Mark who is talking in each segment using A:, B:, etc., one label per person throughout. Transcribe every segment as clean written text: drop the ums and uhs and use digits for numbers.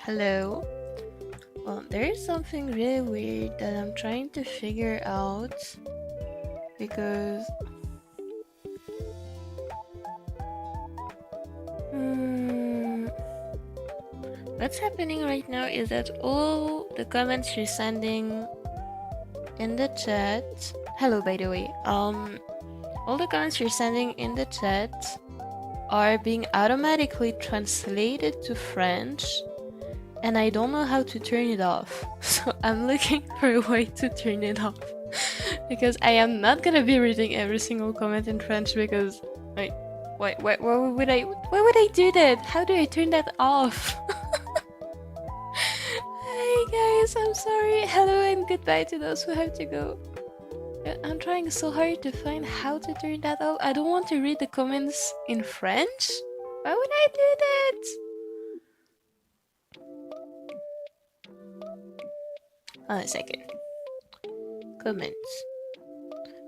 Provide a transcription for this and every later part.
A: Hello. Well, there is something really weird that I'm trying to figure out because what's happening right now is that all the comments you're sending in the chat, hello by the way, all the comments you're sending in the chat are being automatically translated to French, and I don't know how to turn it off. So I'm looking for a way to turn it off because I am not gonna be reading every single comment in French because why would I do that? How do I turn that off? Hey guys, I'm sorry. Hello and goodbye to those who have to go. I'm trying so hard to find how to turn that off. I don't want to read the comments in French. Why would I do that? Hold on a second. Comments.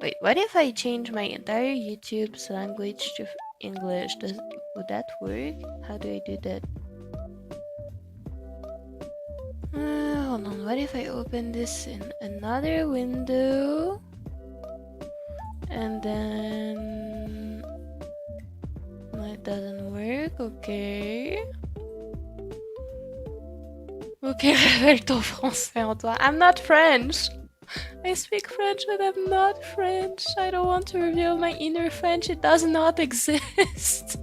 A: Wait, what if I change my entire YouTube's language to English? Would that work? How do I do that? Hold on, what if I open this in another window? And then no, it doesn't work. Okay. Okay, révèle ton français, Antoine. I'm not French. I speak French, but I'm not French. I don't want to reveal my inner French. It does not exist.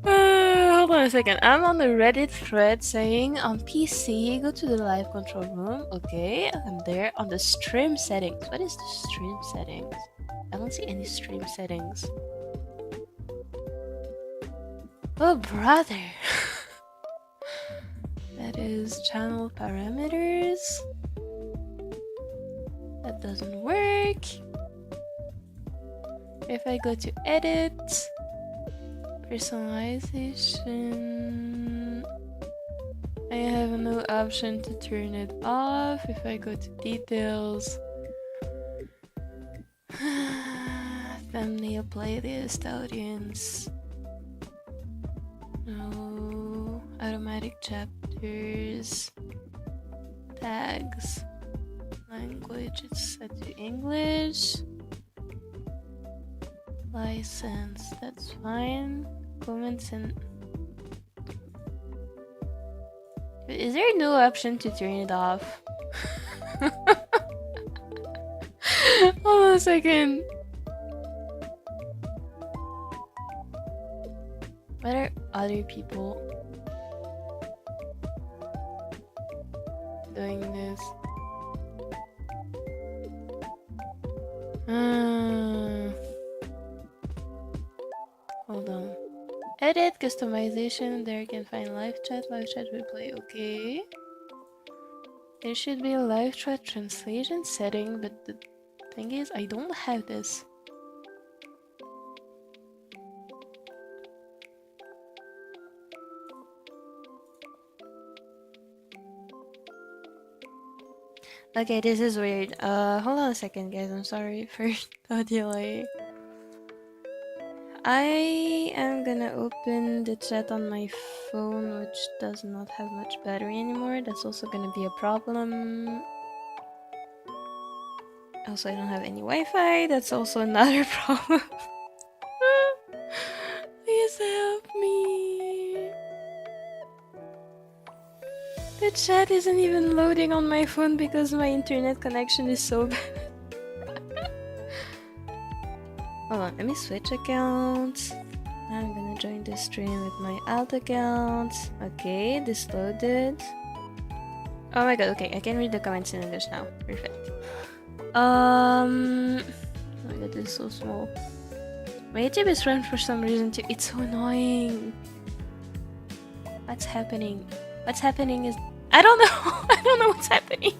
A: Hold on a second. I'm on the Reddit thread saying on PC, go to the live control room. Okay, I'm there on the stream settings. What is the stream settings? I don't see any stream settings. Oh, brother. That is channel parameters. That doesn't work. If I go to edit, personalization, I have no option to turn it off. If I go to details, thumbnail, playlist, audience, no, automatic chapters, tags, language, it's set to English, license, that's fine, comments and... Is there no option to turn it off? Hold on a second. What are other people doing this? Hold on. Edit, customization, there you can find live chat replay, okay. There should be a live chat translation setting, but the thing is, I don't have this. Okay, this is weird. Hold on a second, guys. I'm sorry for the delay. I am gonna open the chat on my phone, which does not have much battery anymore. That's also gonna be a problem. Also, I don't have any Wi-Fi. That's also another problem. Please help me. The chat isn't even loading on my phone because my internet connection is so bad. Hold on, let me switch accounts. I'm gonna join the stream with my alt account. Okay, this loaded. Oh my god, okay, I can read the comments in English now. Perfect. Oh my god, this is so small. My YouTube is running for some reason too. It's so annoying. What's happening? What's happening is... I don't know! I don't know what's happening!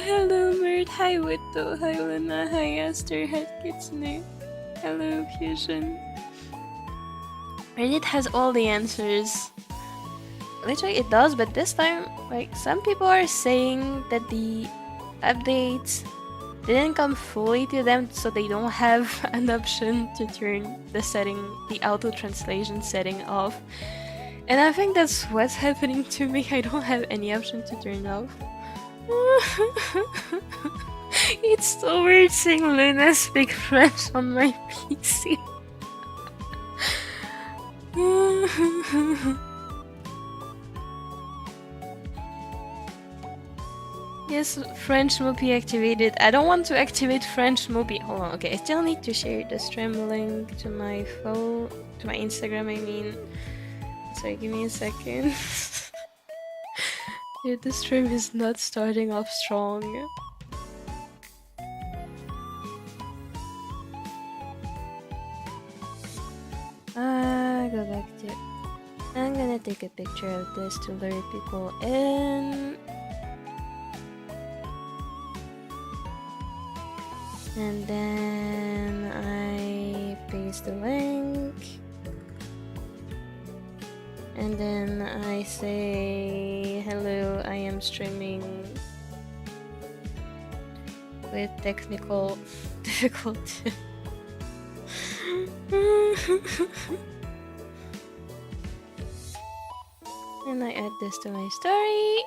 A: Hello Mert, hi Witto, hi Luna, hi Aster, hi Kitsune. Hello Fusion. Reddit has all the answers. Literally it does, but this time, like, some people are saying that the updates didn't come fully to them, so they don't have an option to turn the auto translation setting off. And I think that's what's happening to me. I don't have any option to turn off. It's so weird seeing Luna speak French on my PC. Yes, French Mopi activated. I don't want to activate French Mopi. Hold on, okay. I still need to share the stream link to my phone, to my Instagram, I mean. Sorry, give me a second. Dude, the stream is not starting off strong. Go back to it. I'm gonna take a picture of this to lure people in. And then I paste the link. And then I say, hello, I am streaming with technical difficulty. And I add this to my story.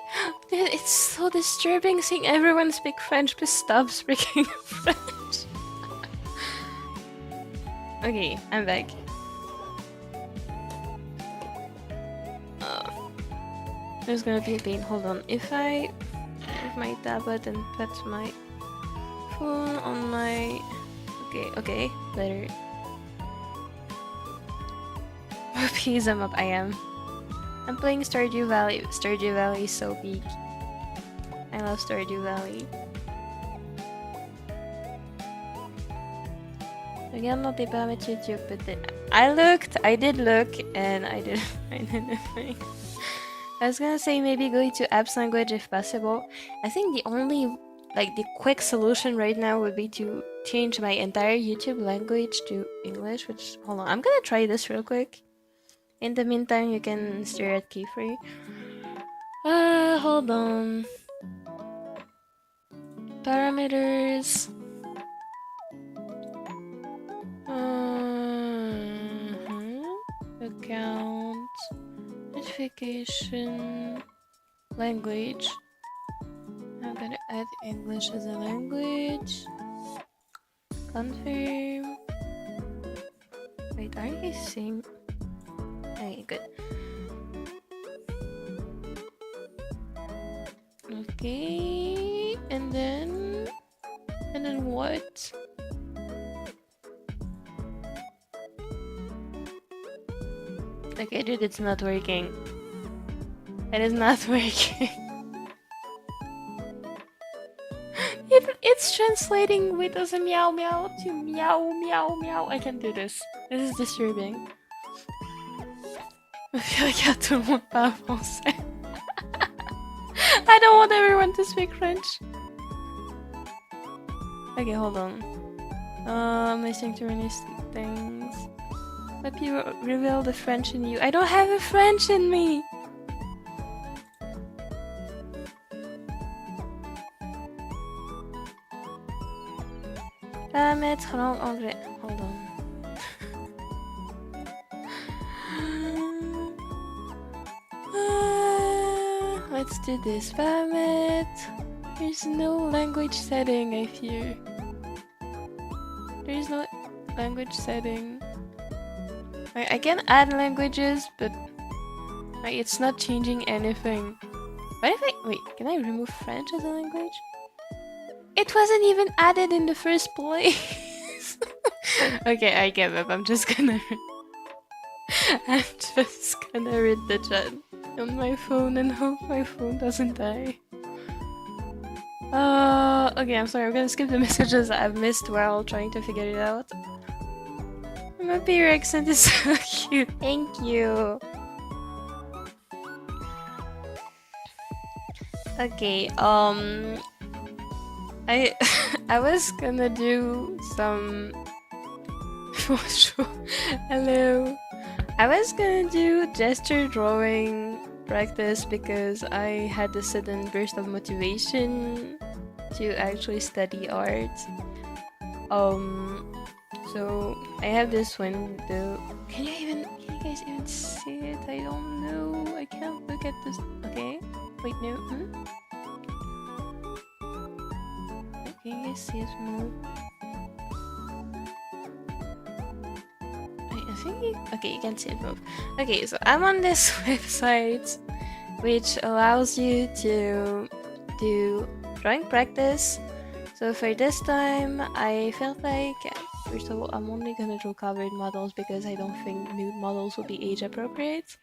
A: Dude, it's so disturbing seeing everyone speak French, but stop speaking French. Okay, I'm back. There's gonna be a pain. Hold on. If I move my tablet and put my phone on my... Okay, better. Please, I'm up. I am. I'm playing Stardew Valley. Stardew Valley is so big. I love Stardew Valley. Regarde dans tes paramètres YouTube peut-être. I did look, and I didn't find anything. I was gonna say maybe going to apps language if possible. I think the only, the quick solution right now would be to change my entire YouTube language to English, which, hold on, I'm gonna try this real quick. In the meantime, you can stare at Qifrey. Hold on. Parameters. Account. Notification. Language. I'm gonna add English as a language. Confirm. Wait, are you saying... Okay, good. Okay, and then what? Okay, dude, it's not working. It is not working. It's translating Windows and meow meow to meow meow meow. I can't do this. This is disturbing. I feel like tout le monde parle français. I don't want everyone to speak French. Okay, hold on. Missing too many things. Let you reveal the French in you. I don't have a French in me! Paramètres langue anglais. Hold on. Let's do this. Paramètres. There's no language setting, I fear. There's no language setting. I can add languages, but it's not changing anything. What if wait, can I remove French as a language? It wasn't even added in the first place. Okay, I give up. I'm just gonna read the chat on my phone and hope my phone doesn't die. Okay, I'm sorry. I'm gonna skip the messages I've missed while trying to figure it out. Mopi, your accent is so cute. Thank you. Okay, I was gonna do some... Hello. I was gonna do gesture drawing practice because I had a sudden burst of motivation to actually study art. So I have this window. Can you guys even see it? I don't know. I can't look at this. Okay. Wait, no. Can you guys see it move? Wait, I think okay, you can see it move. Okay, so I'm on this website which allows you to do drawing practice. So for this time, I felt like, first of all, I'm only gonna draw covered models because I don't think nude models will be age appropriate.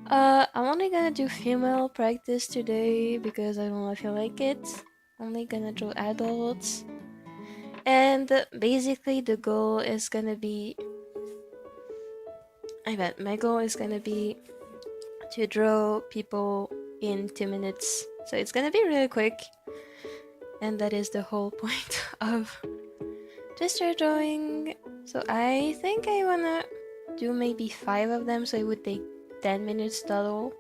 A: I'm only gonna do female practice today because I don't feel like it. Only gonna draw adults. And basically the goal is gonna be... my goal is gonna be to draw people in 2 minutes. So it's gonna be really quick. And that is the whole point of gesture drawing. So I think I wanna do maybe 5 of them, so it would take 10 minutes total.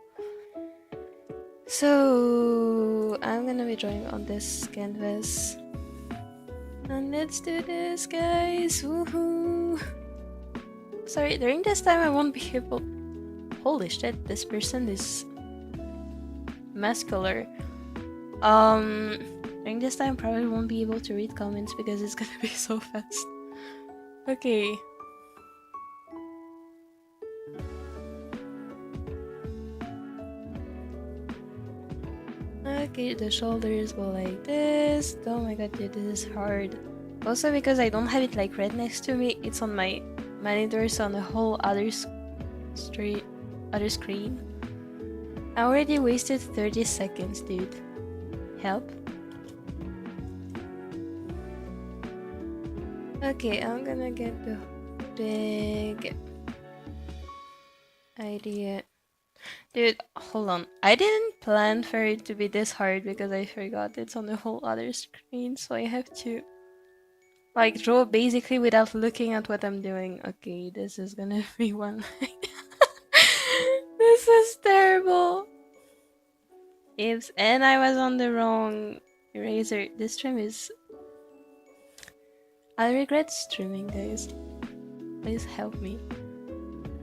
A: So I'm gonna be drawing on this canvas. And let's do this, guys! Woohoo! Sorry, during this time I won't be able... Holy shit, this person is muscular. During this time, probably won't be able to read comments because it's gonna be so fast. Okay. Okay, the shoulders go like this. Oh my god, dude, this is hard. Also because I don't have it like right next to me, it's on my monitor, so on a whole other screen. I already wasted 30 seconds, dude. Help. Okay, I'm gonna get the big idea. Dude, hold on. I didn't plan for it to be this hard because I forgot it's on a whole other screen, so I have to like draw basically without looking at what I'm doing. Okay, this is gonna be one. This is terrible. Oops, and I was on the wrong eraser. This trim is... I regret streaming, guys. Please help me.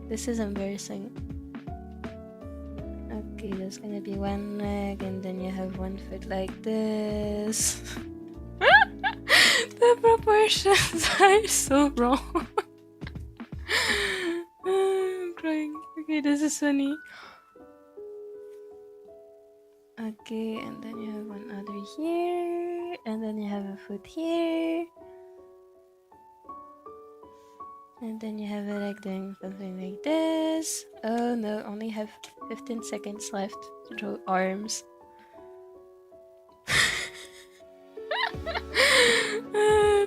A: This is embarrassing. Okay, there's gonna be one leg, and then you have one foot like this. The proportions are so wrong. I'm crying. Okay, this is funny. Okay, and then you have one other here, and then you have a foot here. And then you have a leg doing something like this. Oh no, only have 15 seconds left to draw arms.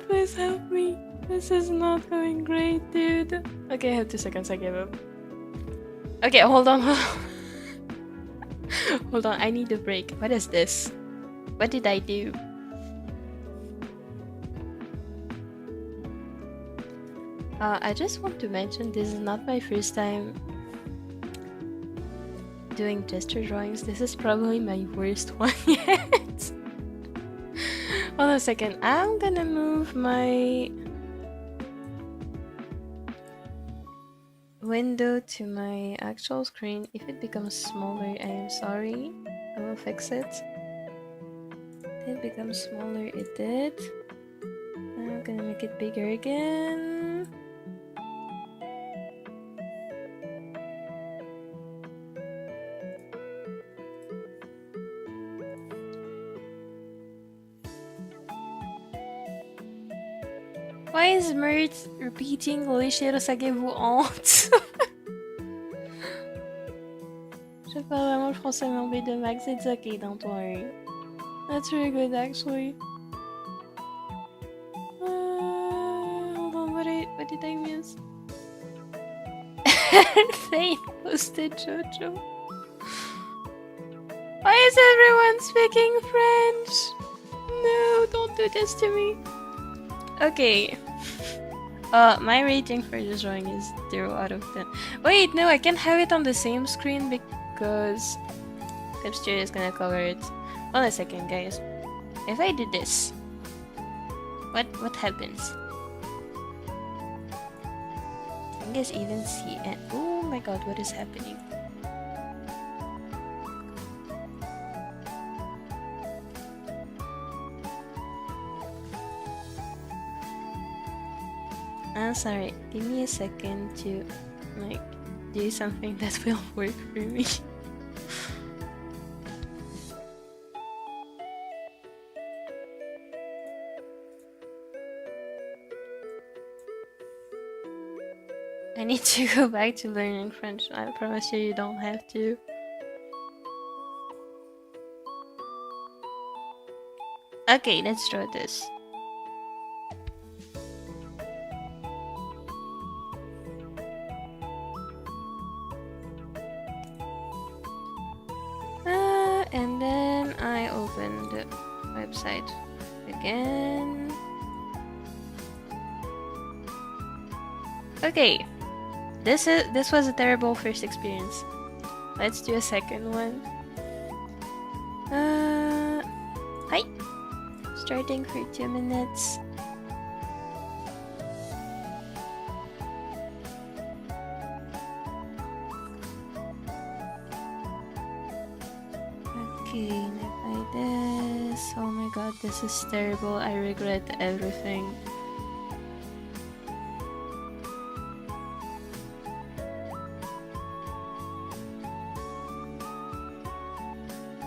A: Please help me. This is not going great, dude. Okay, I have 2 seconds, I give up. Okay, hold on. Hold on, I need a break. What is this? What did I do? I just want to mention this is not my first time doing gesture drawings. This is probably my worst one yet. Hold on a second. I'm gonna move my window to my actual screen. If it becomes smaller, I am sorry. I will fix it. It becomes smaller, it did. I'm gonna make it bigger again. Why is Mert repeating Holy Sagez-vous honte? Je parle vraiment le français mais en B2 Max, it's okay, don't worry. That's really good actually. Hold on, what did I miss? Fane posted Jojo. Why is everyone speaking French? No, don't do this to me. Okay. My rating for this drawing is 0 out of 10. Wait, no, I can't have it on the same screen because Clip Studio is gonna cover it. Hold on a second, guys. if I do this, what happens? I guess even see and oh my god, what is happening? I'm sorry, give me a second to like do something that will work for me. I need to go back to learning French. I promise you, you don't have to. Okay, let's draw this. And then I open the website again. Okay. This was a terrible first experience. Let's do a second one. Hi. Starting for 2 minutes. Okay, like this. Oh my god, this is terrible. I regret everything.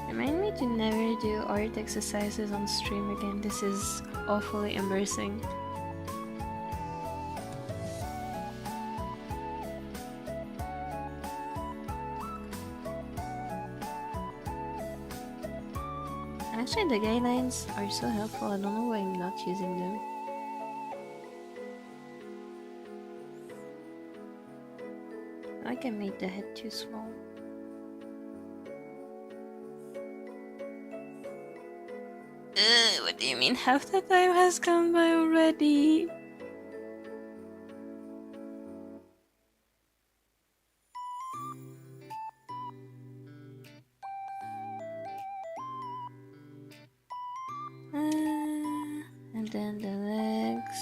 A: Remind me to never do art exercises on stream again. This is awfully embarrassing. Actually, the guidelines are so helpful. I don't know why I'm not using them. Like I made the head too small. What do you mean? Half the time has gone by already. And then the legs.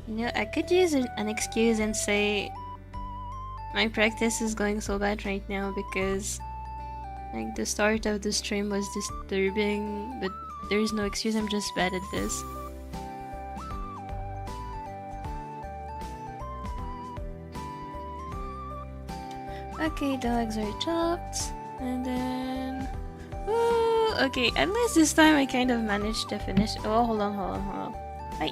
A: You know, I could use an excuse and say my practice is going so bad right now because like the start of the stream was disturbing, but there is no excuse, I'm just bad at this. Okay, the legs are chopped, and then... Ooh, okay, at least this time I kind of managed to finish... Oh, hold on. Hi.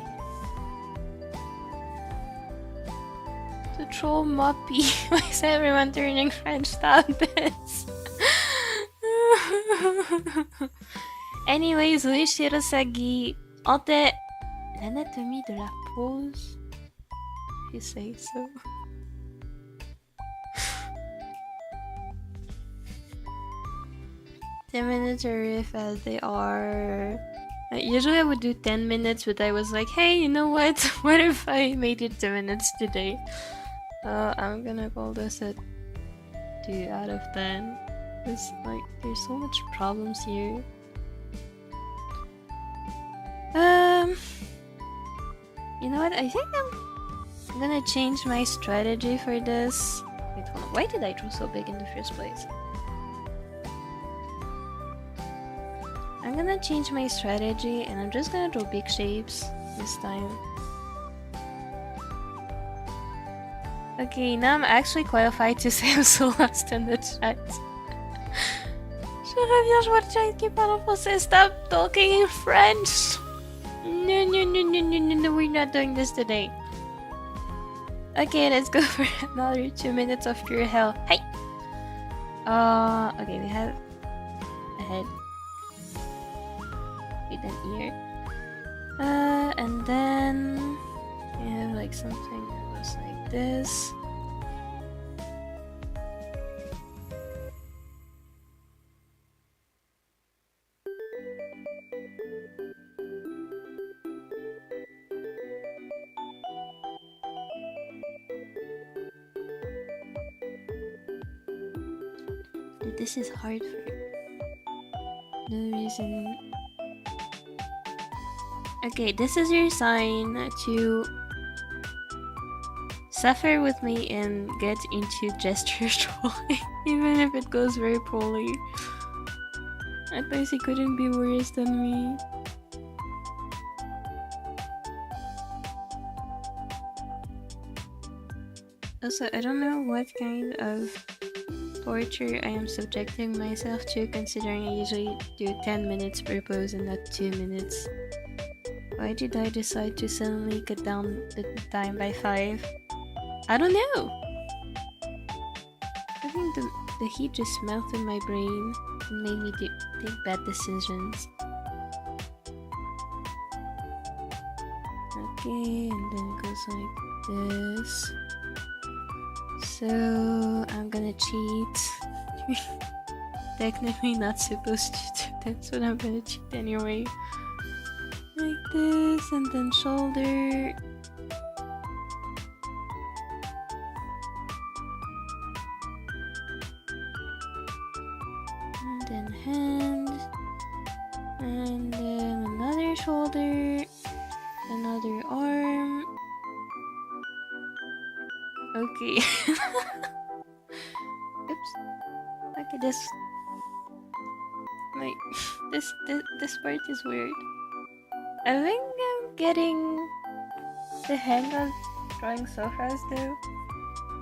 A: To troll Mopi. Why is everyone turning French? Stop this. Anyways, oui, Shirosagi. L'anatomie de la pose. If you say so. Ten minutes are really fast. They are. Usually I would do 10 minutes, but I was like, hey, you know what? What if I made it 2 minutes today? I'm gonna call this a 2 out of 10. It's like, there's so much problems here. You know what? I think I'm gonna change my strategy for this. Wait, hold on. Why did I draw so big in the first place? I'm gonna change my strategy and I'm just gonna draw big shapes this time. Okay, now I'm actually qualified to say I'm so lost in the chat. Je reviens, je vois le chat qui parle en français. Stop talking in French. No, we're not doing this today. Okay, let's go for another 2 minutes of pure hell. Hi! Okay, we have a head with an ear. And then we have like something that looks like this. this is hard for no reason. Okay, this is your sign to suffer with me and get into gesture trolling, even if it goes very poorly. At least he couldn't be worse than me. Also, I don't know what kind of torture I am subjecting myself to, considering I usually do 10 minutes per pose and not 2 minutes. Why did I decide to suddenly cut down the time by 5? I don't know! I think the heat just melted my brain and made me take bad decisions. Okay, and then it goes like this. So I'm gonna cheat. Technically not supposed to do that, but I'm gonna cheat anyway. Like this, and then shoulder. And then hand. And then another shoulder. Another arm. Okay. Oops. Okay, this part is weird. I think I'm getting the hang of drawing so fast though.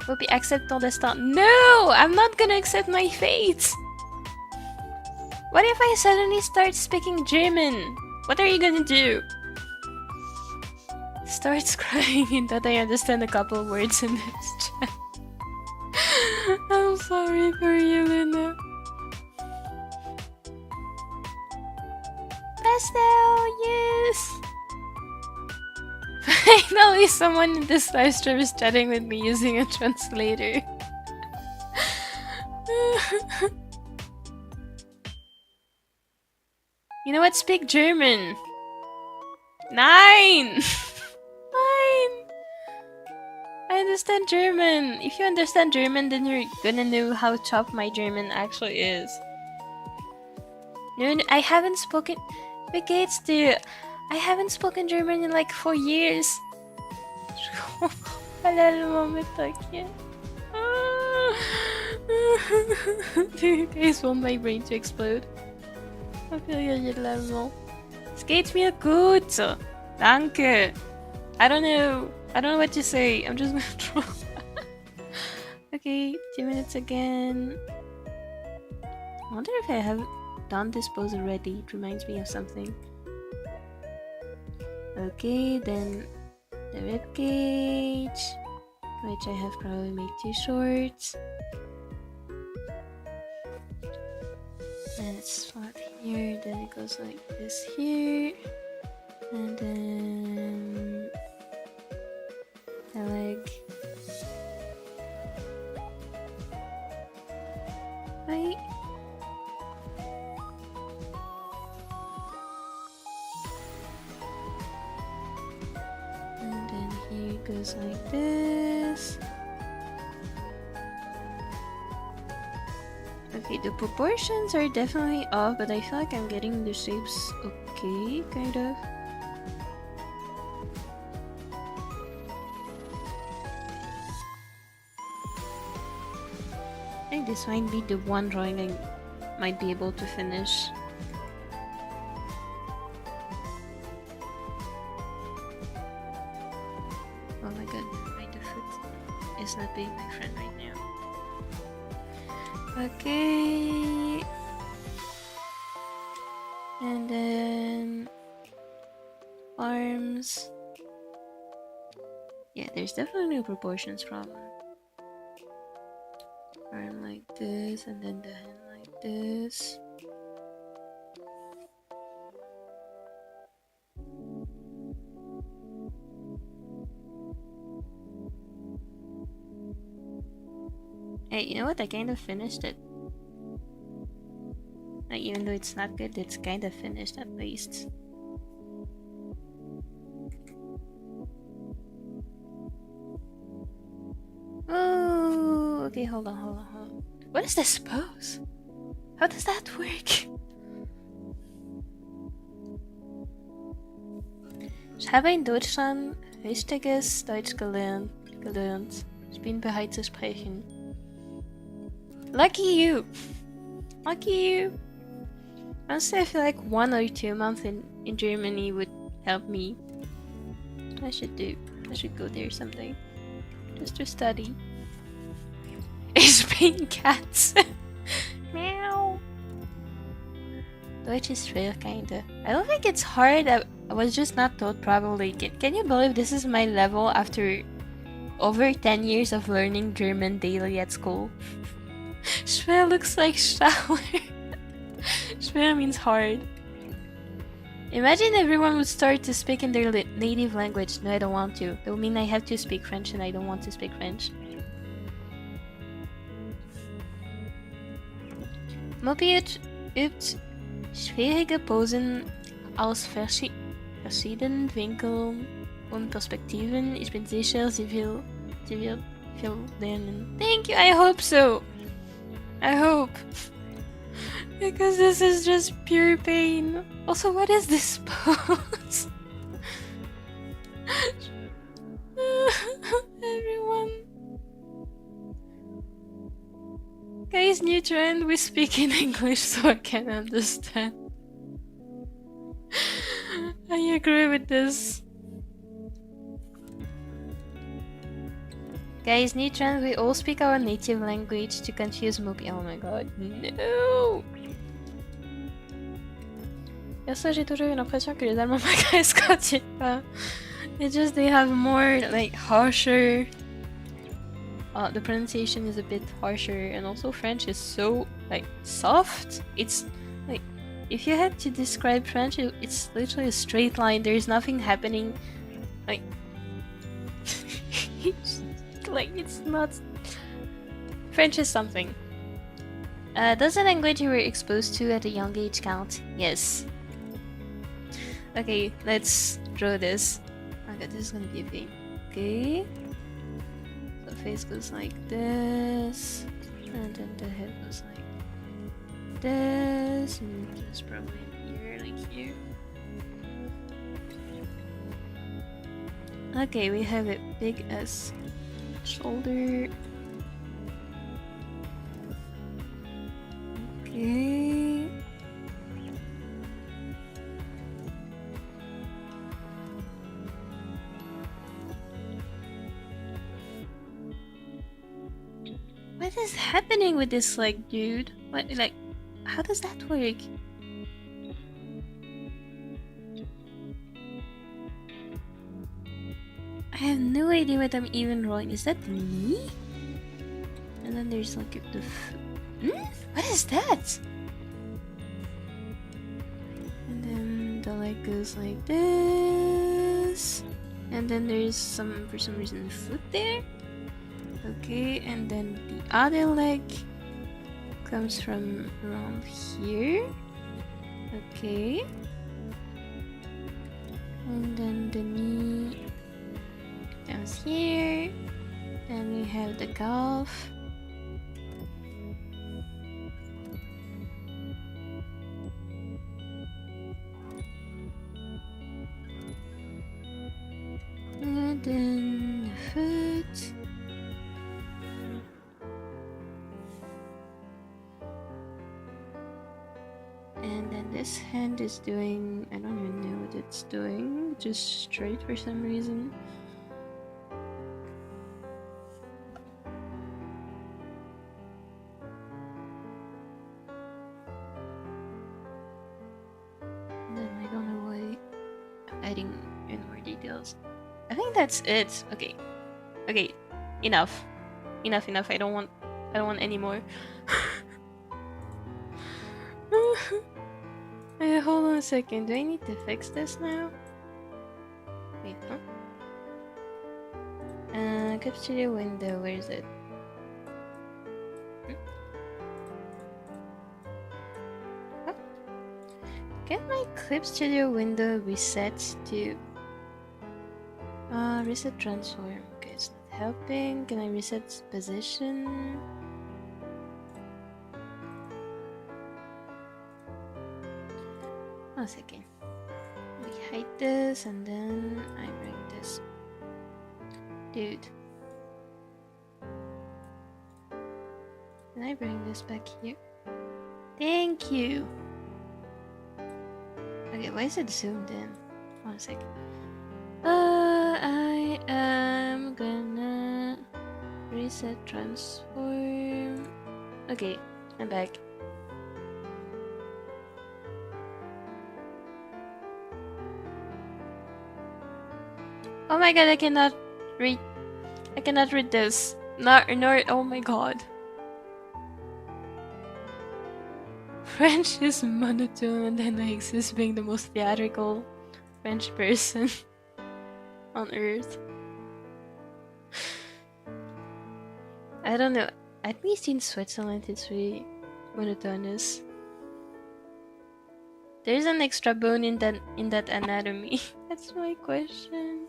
A: Mopi, accept ton destin. No! I'm not gonna accept my fate! What if I suddenly start speaking German? What are you gonna do? Starts crying in that I understand a couple words in this chat. I'm sorry for you, Luna. Pastel, yes! Finally, someone in this live stream is chatting with me using a translator. You know what? Speak German. 9! I understand German. If you understand German, then you're gonna know how tough my German actually is. No, I haven't spoken. Begeht's du? I haven't spoken German in like 4 years. Do you guys want my brain to explode? I feel you. Es geht mir gut. Danke. I don't know what to say. I'm just gonna draw. Okay, 2 minutes again. I wonder if I have done this pose already. It reminds me of something. Okay, then the rib cage, which I have probably made too short. And it's flat here, then it goes like this here. And then the leg. Right. And then here it goes like this. Okay, the proportions are definitely off, but I feel like I'm getting the shapes okay, kind of. I think this might be the one drawing I might be able to finish. Oh my god, the foot is not being my friend right now. Okay. And then arms. Yeah, there's definitely a proportions problem. Arm like this, and then the hand like this. Hey, you know what? I kind of finished it. Like, even though it's not good, it's kind of finished at least. Oh, okay, hold on. What is this pose? How does that work? Ich habe in Deutschland richtiges Deutsch gelernt. Ich bin bereit zu sprechen. Lucky you! Lucky you! Honestly, I feel like 1 or 2 months in Germany would help me. I should go there someday. Just to study. Ich bin Katze. Meow. Deutsch is schwer, kinda. I don't think it's hard. I was just not taught properly. Can you believe this is my level after over 10 years of learning German daily at school? Schwer looks like shower. Schwer means hard. Imagine everyone would start to speak in their native language. No, I don't want to. That would mean I have to speak French and I don't want to speak French. Mopi übt schwierige Posen aus verschiedenen Winkeln und Perspektiven. Ich bin sicher, sie wird viel lernen. Thank you, I hope so. I hope. Because this is just pure pain. Also, what is this pose? Everyone. Guys, new trend, we speak in English so I can understand. I agree with this. Guys, new trend, we all speak our native language to confuse Mopi. Oh my god, no! Ça, j'ai toujours eu l'impression que les Allemands m'agressent quand ils parlent. It's just they have more like harsher. The pronunciation is a bit harsher, and also French is so like soft. It's like if you had to describe French, it's literally a straight line. There's nothing happening. Like, like it's not. French is something. Does the language you were exposed to at a young age count? Yes. Okay, let's draw this. Okay, this is gonna be a pain. Okay. The face goes like this, and then the head goes like this, and just probably here, like here. Okay, we have a big S shoulder. Okay. What is happening with this leg, dude? What, like, how does that work? I have no idea what I'm even drawing. Is that the knee? And then there's like the what is that? And then the leg goes like this. And then there's for some reason, foot there. Okay, and then the other leg comes from around here. Okay. And then the knee comes here. Then we have the calf. And then the foot. And then this hand is doing, I don't even know what it's doing, just straight for some reason. And then I don't know why I'm adding in more details. I think that's it. Okay. Okay. Enough. Enough. I don't want any more. Hold on a second. Do I need to fix this now? Wait, huh? Clip Studio window. Where is it? Huh? Get my Clip Studio window reset to reset transform. Okay, it's not helping. Can I reset position? 1 second. We hide this and then I bring this. Dude. Can I bring this back here? Thank you! Okay, why is it zoomed in? 1 second. I am gonna reset transform. Okay, I'm back. Oh my god, I cannot read this. Nor, oh my god. French is monotone and I exist being the most theatrical French person on earth. I don't know. At least in Switzerland it's really monotonous. There's an extra bone in that anatomy. That's my question.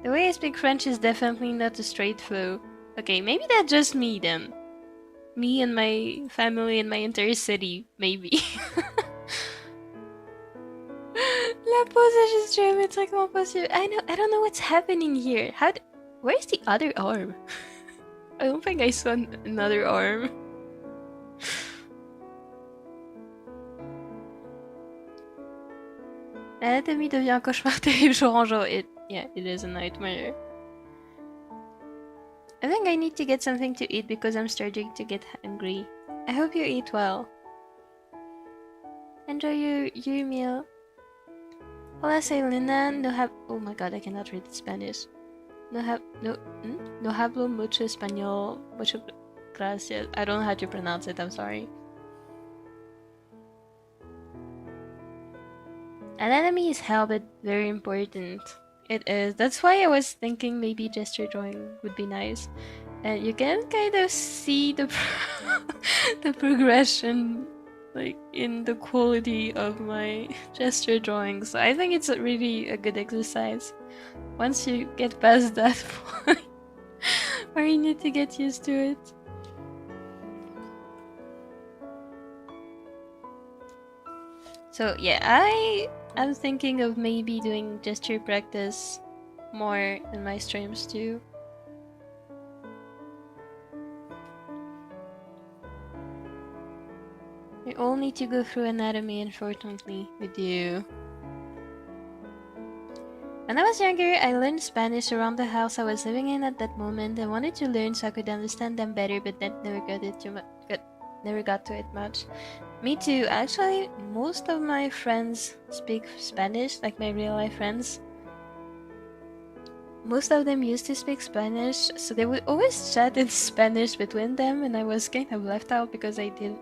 A: The way I speak French is definitely not a straight flow. Okay, maybe that's just me then. Me and my family and my entire city, maybe. La pose stream, it's like impossible. I don't know what's happening here. Where's the other arm? I don't think I saw another arm. L'anatomie devient un cauchemar terrible jour en jour. Yeah, it is a nightmare. I think I need to get something to eat because I'm starting to get hungry. I hope you eat well. Enjoy your meal. Hola, soy Lina. Oh my god, I cannot read Spanish. No hablo mucho español. Muchas gracias. I don't know how to pronounce it, I'm sorry. Anatomy is hell, but very important. It is. That's why I was thinking maybe gesture drawing would be nice. And you can kind of see the the progression, like in the quality of my gesture drawings. So I think it's really a good exercise. Once you get past that point, where you need to get used to it. So yeah, I'm thinking of maybe doing gesture practice more in my streams too. We all need to go through anatomy, unfortunately, with you. When I was younger, I learned Spanish around the house I was living in at that moment and wanted to learn so I could understand them better, but then never got to it much. Me too. Actually, most of my friends speak Spanish, like my real life friends. Most of them used to speak Spanish, so they would always chat in Spanish between them, and I was kind of left out because I didn't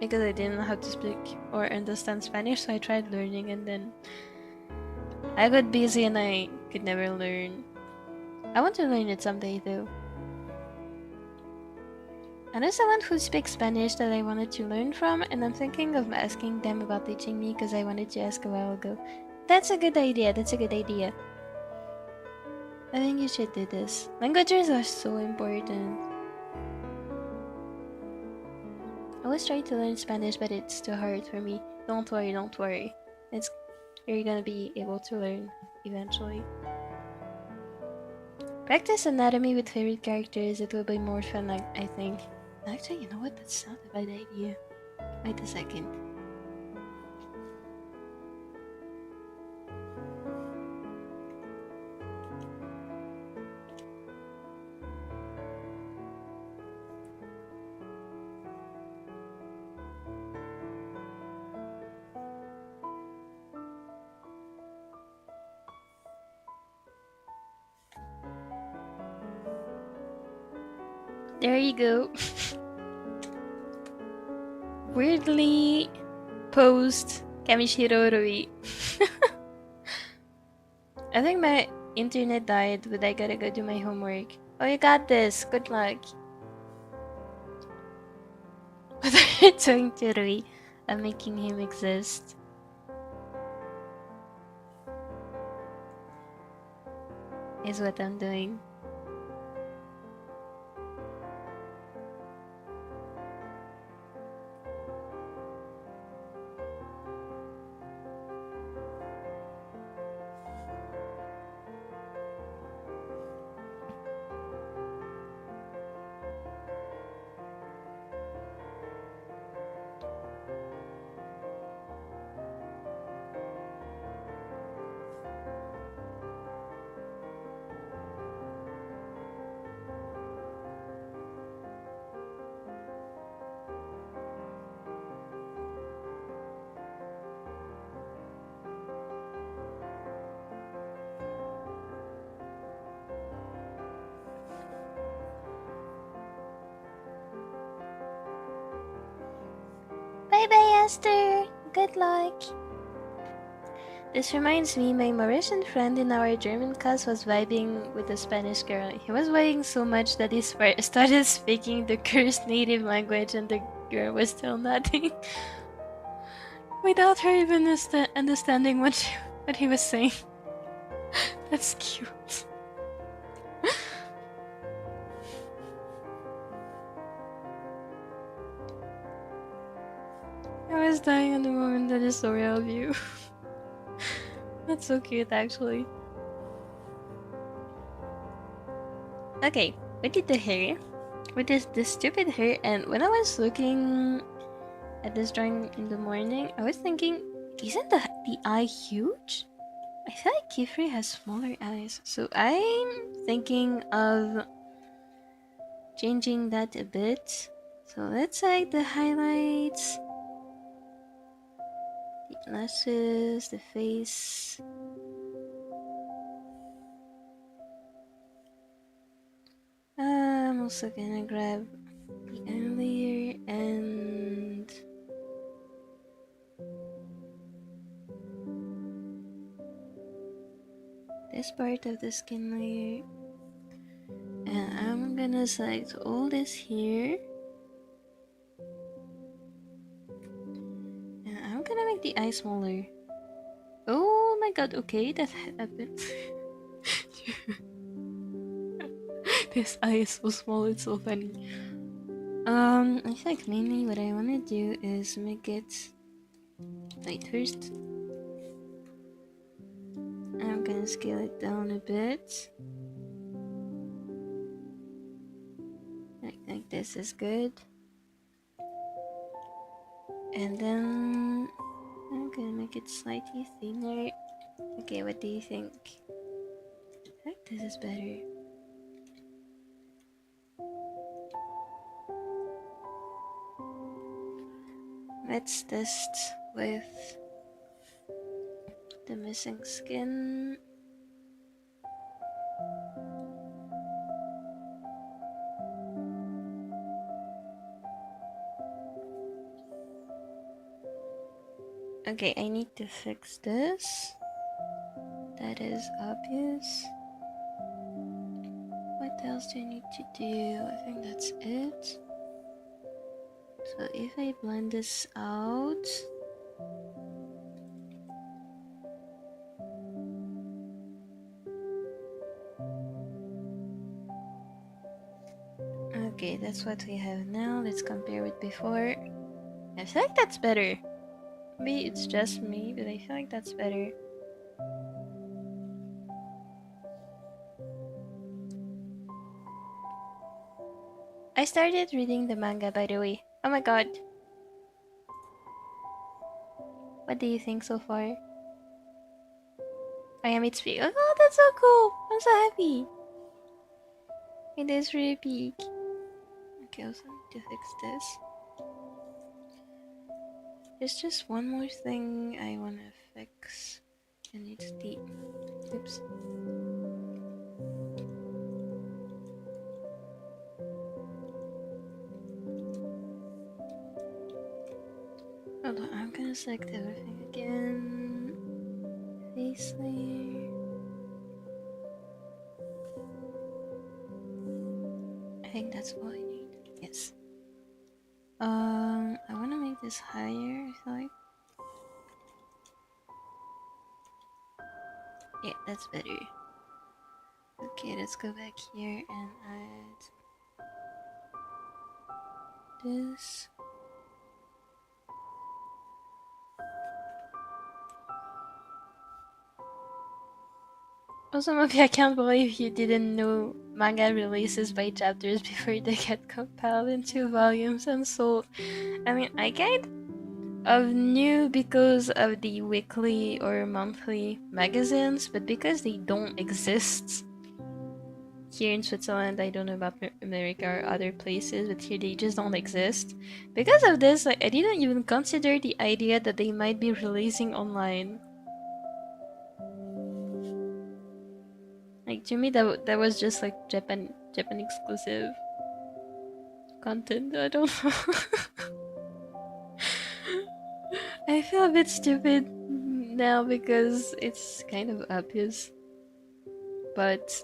A: know how to speak or understand Spanish, so I tried learning and then I got busy and I could never learn. I want to learn it someday though. I know someone who speaks Spanish that I wanted to learn from, and I'm thinking of asking them about teaching me because I wanted to ask a while ago. That's a good idea, that's a good idea. I think you should do this. Languages are so important. I was trying to learn Spanish, but it's too hard for me. Don't worry, don't worry. You're gonna be able to learn eventually. Practice anatomy with favorite characters, it will be more fun, I think. Actually, you know what? That's not a bad idea. Wait a second. There you go. Weirdly posed Kamishiro Rui. I think my internet died, but I gotta go do my homework. Oh, you got this. Good luck. What are you doing to Rui? I'm making him exist. Is what I'm doing. Pastel! Good luck! This reminds me, my Mauritian friend in our German class was vibing with a Spanish girl. He was vibing so much that he started speaking the cursed native language and the girl was still nodding. Without her even understanding what he was saying. That's cute. I was dying at the moment that I saw real view. That's so cute, actually. Okay, we did the hair. We did this stupid hair, and when I was looking at this drawing in the morning, I was thinking, isn't the eye huge? I feel like Qifrey has smaller eyes, so I'm thinking of changing that a bit. So let's say the highlights, the lashes, the face. I'm also gonna grab the eye layer and this part of the skin layer, and I'm gonna select all this here, and I'm gonna make the eye smaller. Oh my god, okay, that happened. This eye is so small, it's so funny. I think mainly what I wanna do is make it... Wait, first I'm gonna scale it down a bit. I think this is good. And then I'm gonna make it slightly thinner. Okay, what do you think? I think this is better. Let's test with the missing skin. Okay, I need to fix this. That is obvious. What else do I need to do? I think that's it. So if I blend this out, okay, that's what we have now. Let's compare with before. I feel like that's better. Maybe it's just me, but I feel like that's better. I started reading the manga, by the way. Oh my god. What do you think so far? I am its peak. Oh, that's so cool! I'm so happy. It is really big. Okay, I also need to fix this. There's just one more thing I wanna fix, and it's the... Oops. Hold on, I'm gonna select everything again. Face layer. I think that's all I need. Yes. I wanna make this higher, I feel like. Yeah, that's better. Okay, let's go back here and add this. Also, Mopi, I can't believe you didn't know manga releases by chapters before they get compiled into volumes and sold. I mean, I kind of knew because of the weekly or monthly magazines, but because they don't exist here in Switzerland, I don't know about America or other places, but here they just don't exist. Because of this, like, I didn't even consider the idea that they might be releasing online. Like, to me, that was just like Japan exclusive content. I don't know. I feel a bit stupid now because it's kind of obvious. But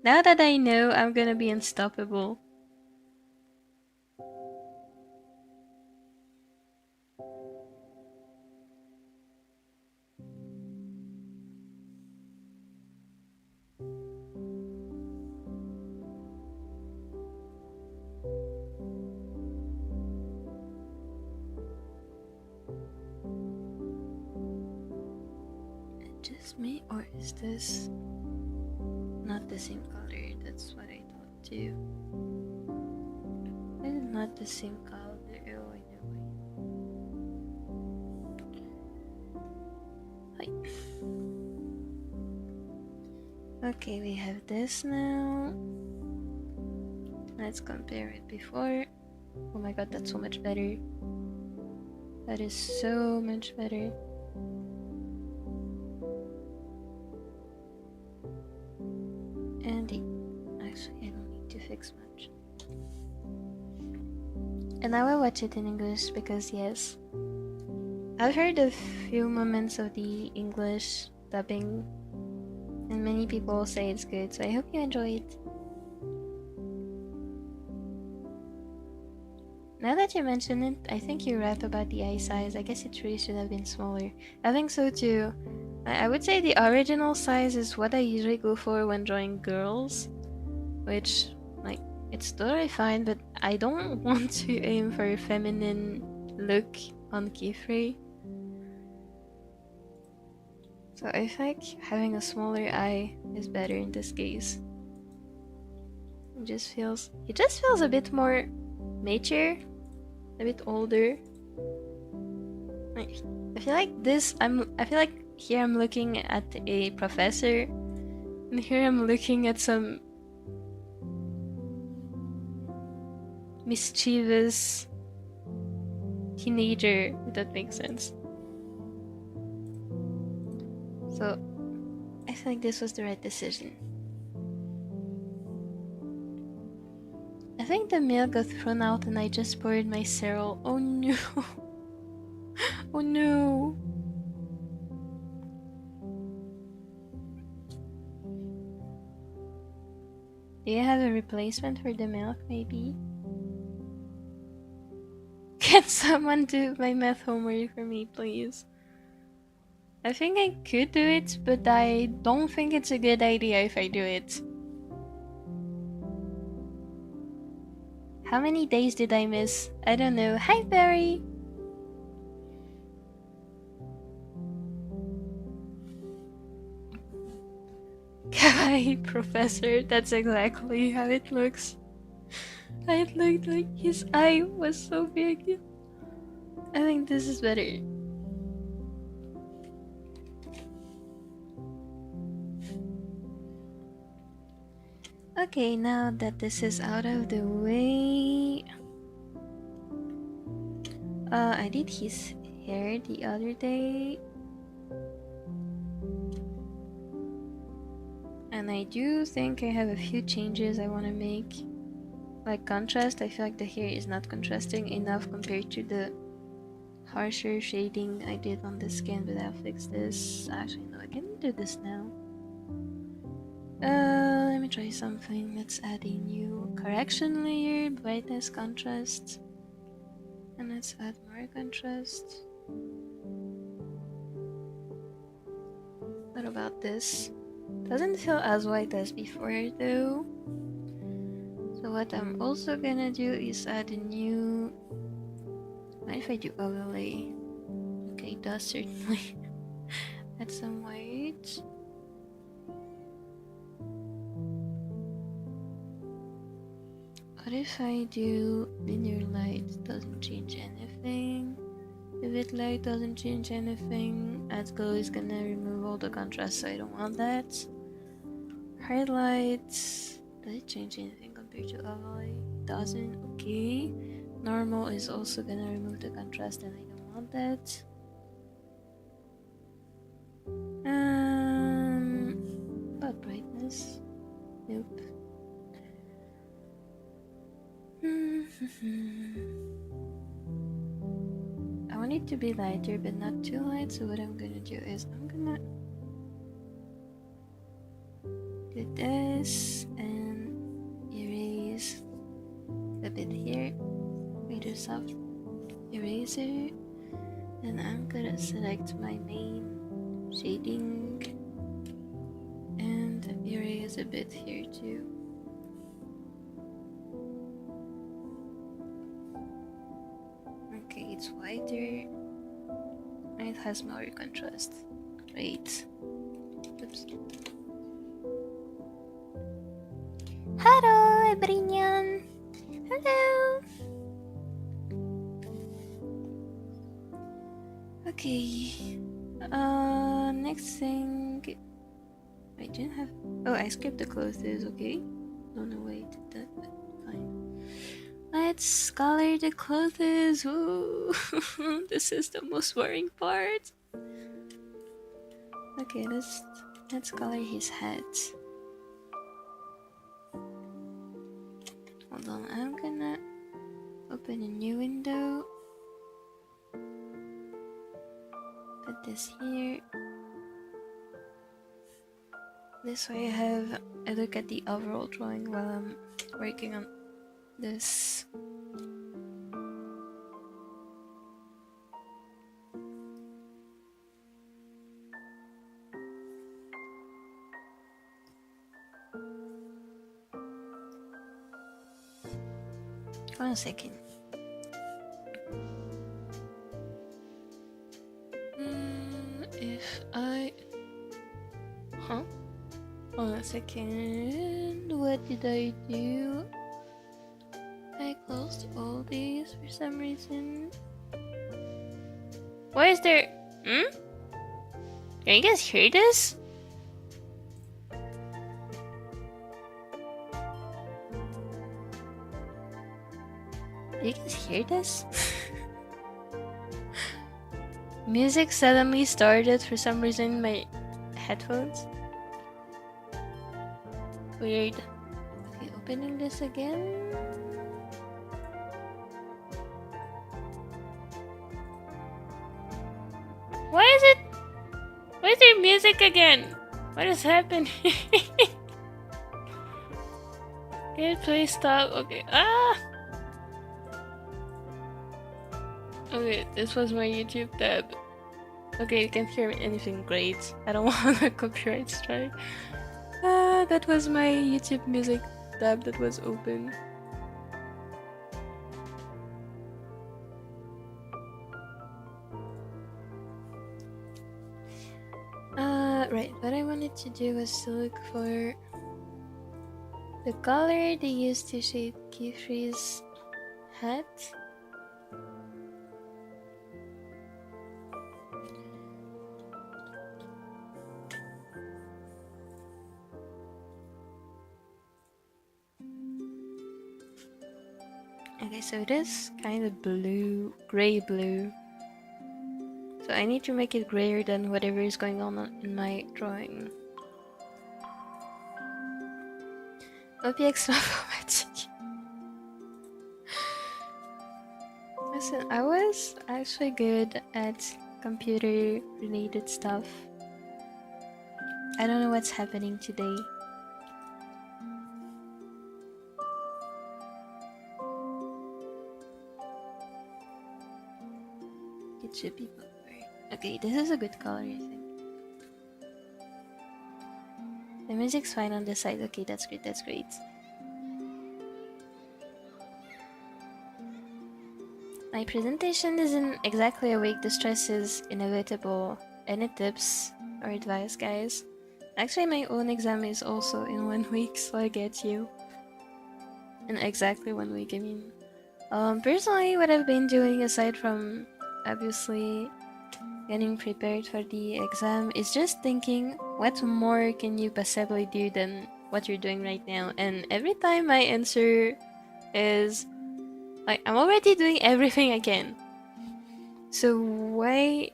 A: now that I know, I'm gonna be unstoppable. Just me, or is this not the same color? That's what I thought too. Is it not the same color? Oh, I know. Hi. Okay, we have this now. Let's compare it before. Oh my god, that's so much better. That is so much better. Actually, I don't need to fix much. And now I watch it in English because yes, I've heard a few moments of the English dubbing and many people say it's good, so I hope you enjoy it. Now that you mention it, I think you're right about the eye size. I guess it really should have been smaller. I think so too. I would say the original size is what I usually go for when drawing girls, which, like, it's totally fine, but I don't want to aim for a feminine look on Qifrey. So I think having a smaller eye is better in this case. It just feels a bit more mature, a bit older. I feel like here I'm looking at a professor, and here I'm looking at some mischievous teenager, if that makes sense. So I feel like this was the right decision. I think the milk got thrown out and I just poured my cereal. Oh no. Oh no. Do you have a replacement for the milk, maybe? Can someone do my math homework for me, please? I think I could do it, but I don't think it's a good idea if I do it. How many days did I miss? I don't know. Hi, Barry! Kawaii professor, that's exactly how it looks. It looked like his eye was so big. I think this is better. Okay, now that this is out of the way, I did his hair the other day, and I do think I have a few changes I want to make. Like contrast, I feel like the hair is not contrasting enough compared to the harsher shading I did on the skin, but I'll fix this. Actually, no, I can do this now. Let me try something. Let's add a new correction layer, brightness, contrast, and let's add more contrast. What about this? Doesn't feel as white as before though. So what I'm also gonna do is add a new... What if I do overlay? Okay, it does certainly. Add some white. What if I do linear light? Doesn't change anything. Vivid light doesn't change anything. Add glow is gonna remove all the contrast, so I don't want that. Highlights. Does it change anything compared to overlay? Doesn't. Okay. Normal is also gonna remove the contrast, and I don't want that. About brightness? Nope. want it to be lighter but not too light, so what I'm gonna do is I'm gonna do this and erase a bit here with a soft eraser, and I'm gonna select my main shading and erase a bit here too. Okay, it's whiter and it has more contrast. Great. Oops. Hello, everyone. Hello. Okay. Next thing. I didn't have. Oh, I skipped the clothes. Okay. Don't know why I did that, but fine. Let's color the clothes. Ooh. This is the most boring part. Okay, let's color his hat. Hold on, I'm gonna open a new window. Put this here. This way I have a look at the overall drawing while I'm working on this. One second. If I... Huh? Hold on a second. What did I do? I closed all these for some reason. Why is there... Can you guys hear this? Do you guys hear this? Music suddenly started for some reason in my headphones. Weird. Okay, opening this again. Why is it? Why is there music again? What is happening? Can you please stop? Okay. Ah! Okay, this was my YouTube tab. Okay, you can't hear anything great. I don't want a copyright strike. That was my YouTube music tab that was open. Right, what I wanted to do was to look for the color they used to shade Qifrey's hat. Okay, so it is kind of blue, gray blue. So I need to make it grayer than whatever is going on in my drawing. Mopi X Listen, I was actually good at computer related stuff. I don't know what's happening today. It should be blue. Okay, this is a good color, I think. The music's fine on this side. Okay, that's great, that's great. My presentation isn't exactly a week. The stress is inevitable. Any tips or advice, guys? Actually, my own exam is also in 1 week, so I get you. In exactly 1 week, I mean. Personally, what I've been doing aside from obviously getting prepared for the exam is just thinking what more can you possibly do than what you're doing right now, and every time my answer is like, I'm already doing everything I can, so why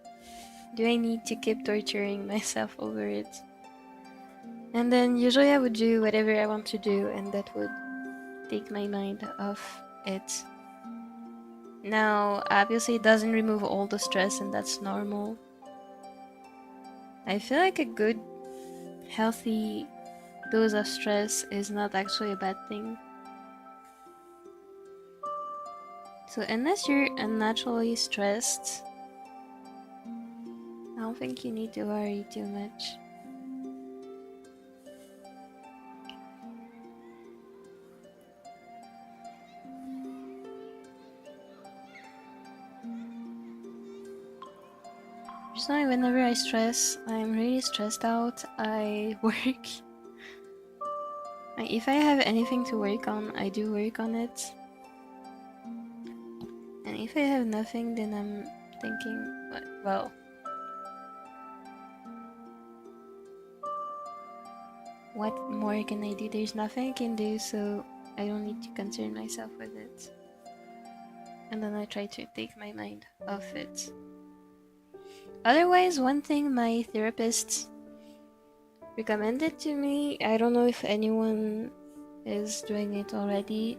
A: do I need to keep torturing myself over it? And then usually I would do whatever I want to do, and that would take my mind off it. Now, obviously it doesn't remove all the stress, and that's normal. I feel like a good, healthy dose of stress is not actually a bad thing. So unless you're unnaturally stressed, I don't think you need to worry too much. Personally, whenever I stress, I'm really stressed out, I work. Like, if I have anything to work on, I do work on it. And if I have nothing, then I'm thinking, well, what more can I do? There's nothing I can do, so I don't need to concern myself with it. And then I try to take my mind off it. Otherwise, one thing my therapist recommended to me, I don't know if anyone is doing it already,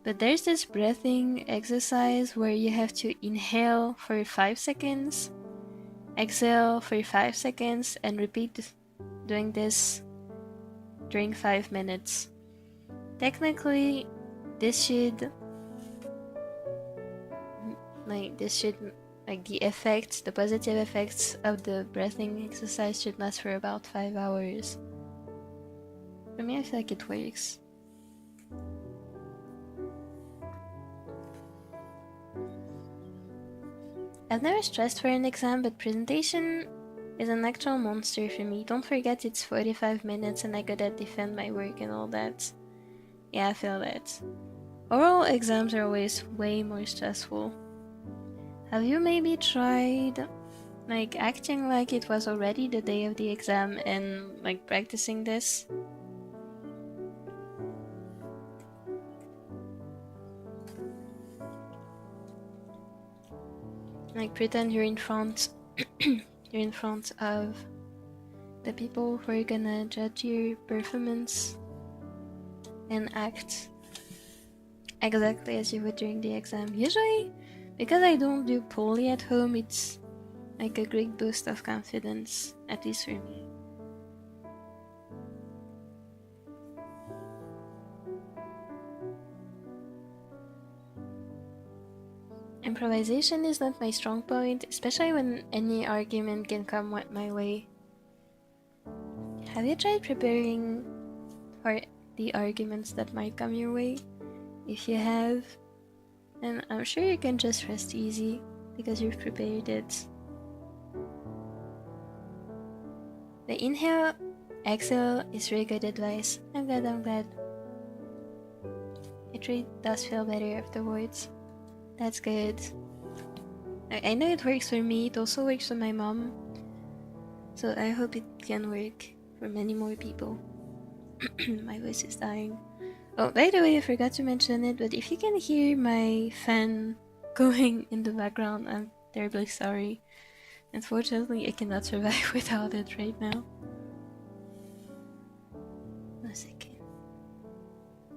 A: but there's this breathing exercise where you have to inhale for 5 seconds, exhale for 5 seconds, and repeat doing this during 5 minutes. Technically, this should the effects, the positive effects of the breathing exercise should last for about 5 hours. For me, I feel like it works. I've never stressed for an exam, but presentation is an actual monster for me. Don't forget it's 45 minutes and I gotta defend my work and all that. Yeah, I feel that. Oral exams are always way more stressful. Have you maybe tried acting like it was already the day of the exam and practicing this? Pretend you're in front of the people who are gonna judge your performance and act exactly as you would during the exam. Usually, because I don't do poorly at home, it's a great boost of confidence, at least for me. Improvisation is not my strong point, especially when any argument can come my way. Have you tried preparing for the arguments that might come your way? If you have, then I'm sure you can just rest easy because you've prepared it. The inhale, exhale is really good advice. I'm glad. It really does feel better afterwards. That's good. I know it works for me, it also works for my mom. So I hope it can work for many more people. My voice is dying. Oh, by the way, I forgot to mention it, but if you can hear my fan going in the background, I'm terribly sorry. Unfortunately, I cannot survive without it right now. A second.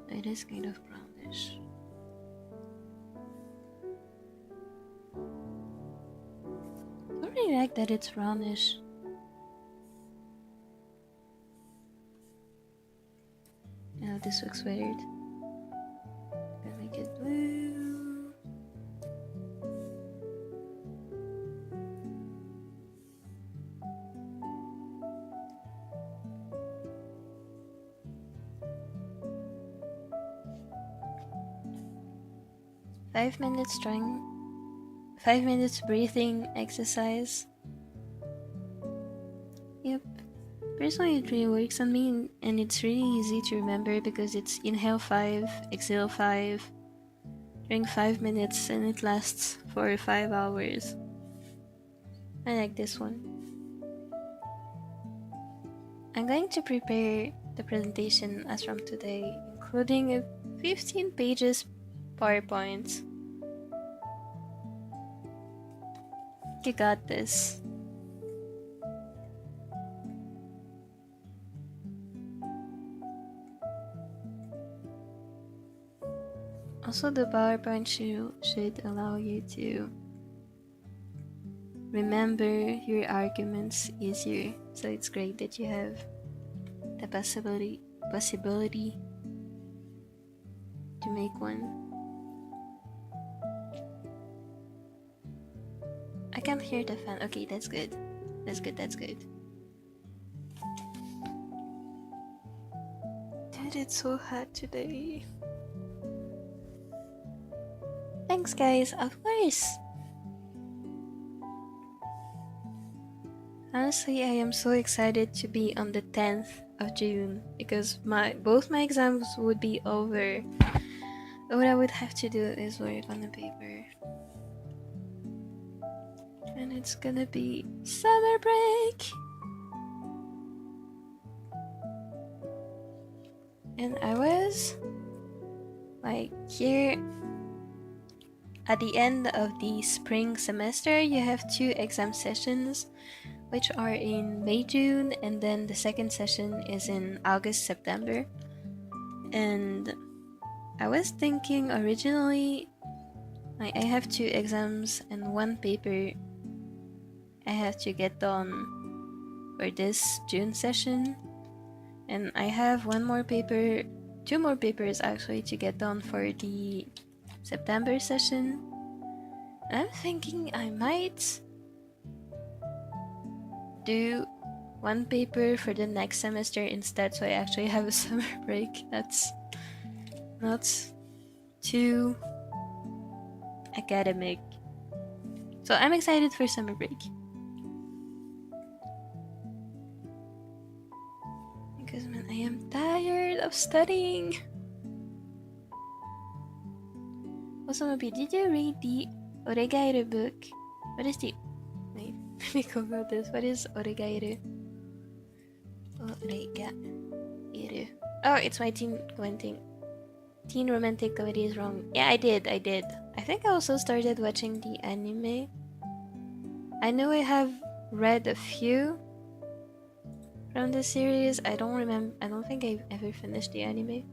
A: It is kind of brownish. I don't really like that it's brownish. Now this looks weird. Gonna make it blue. Five minutes breathing exercise. Yep. Personally, it really works on me, and it's really easy to remember because it's inhale 5, exhale 5, during 5 minutes, and it lasts for 5 hours. I like this one. I'm going to prepare the presentation as from today, including a 15 pages PowerPoint. You got this. Also, the PowerPoint should allow you to remember your arguments easier. So it's great that you have the possibility to make one. I can't hear the fan. Okay, that's good. That's good. Dude, it's so hot today. Thanks, guys. Of course. Honestly, I am so excited to be on the 10th of June because both my exams would be over. What I would have to do is work on the paper. And it's gonna be summer break. And I was like here at the end of the spring semester, you have 2 exam sessions, which are in May, June, and then the second session is in August, September. And I was thinking originally, like, I have 2 exams and 1 paper I have to get done for this June session. And I have 2 more papers actually to get done for the September session. And I'm thinking I might do 1 paper for the next semester instead, so I actually have a summer break that's not too academic. So I'm excited for summer break. Because man, I am tired of studying. Also, Mopi, did you read the Oregairu book? What is the... Wait, let me Google this. What is Oregairu? Oregairu. Oh, it's my teen romantic comedy is wrong. Yeah, I did. I think I also started watching the anime. I know I have read a few from the series. I don't think I've ever finished the anime.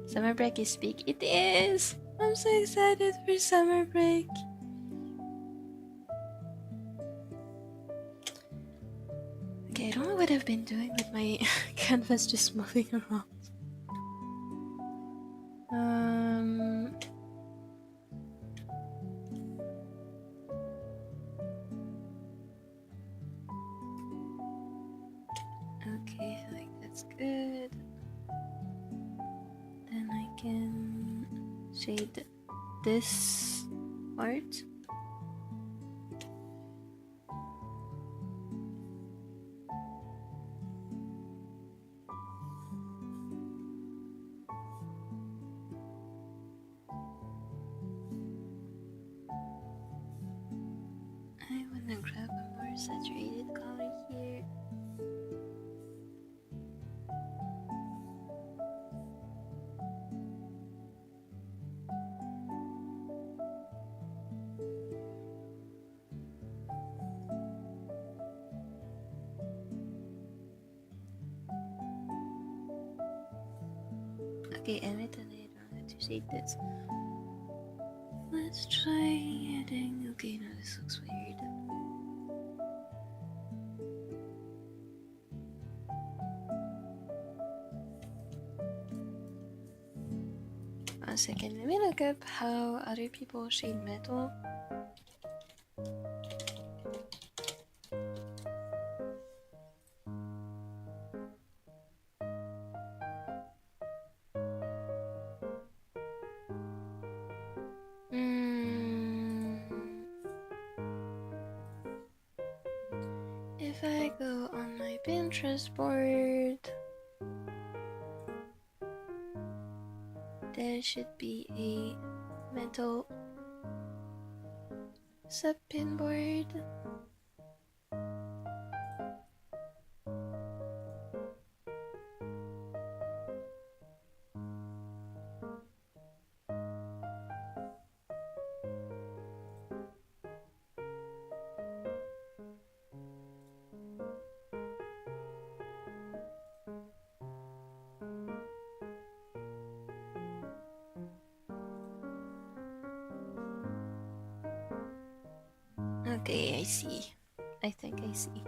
A: Summer break is big. It is! I'm so excited for summer break. Okay, I don't know what I've been doing with my canvas just moving around. Okay, I think that's good. Then I can shade this part. I wanna grab a more saturated color here. Okay, admittedly, I don't have to shade this. Let's try adding. Okay, no, this looks weird. One second, let me look up how other people shade metal. If I go on my Pinterest board, there should be a metal sub-pin board. Okay, I see. I think I see.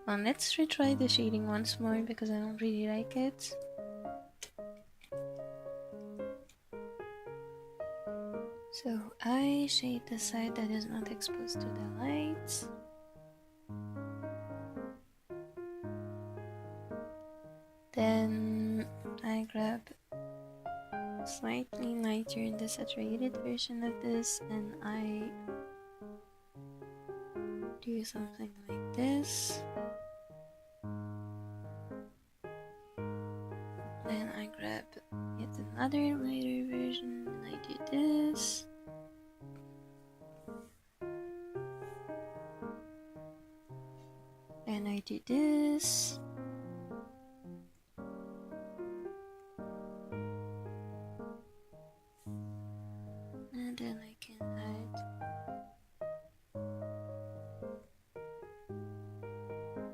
A: Let's retry the shading once more because I don't really like it. So I shade the side that is not exposed to the light. Then I grab slightly lighter in the saturated version of this and I do something like this. Then I grab yet another lighter version and I do this. And I do this. And then I can add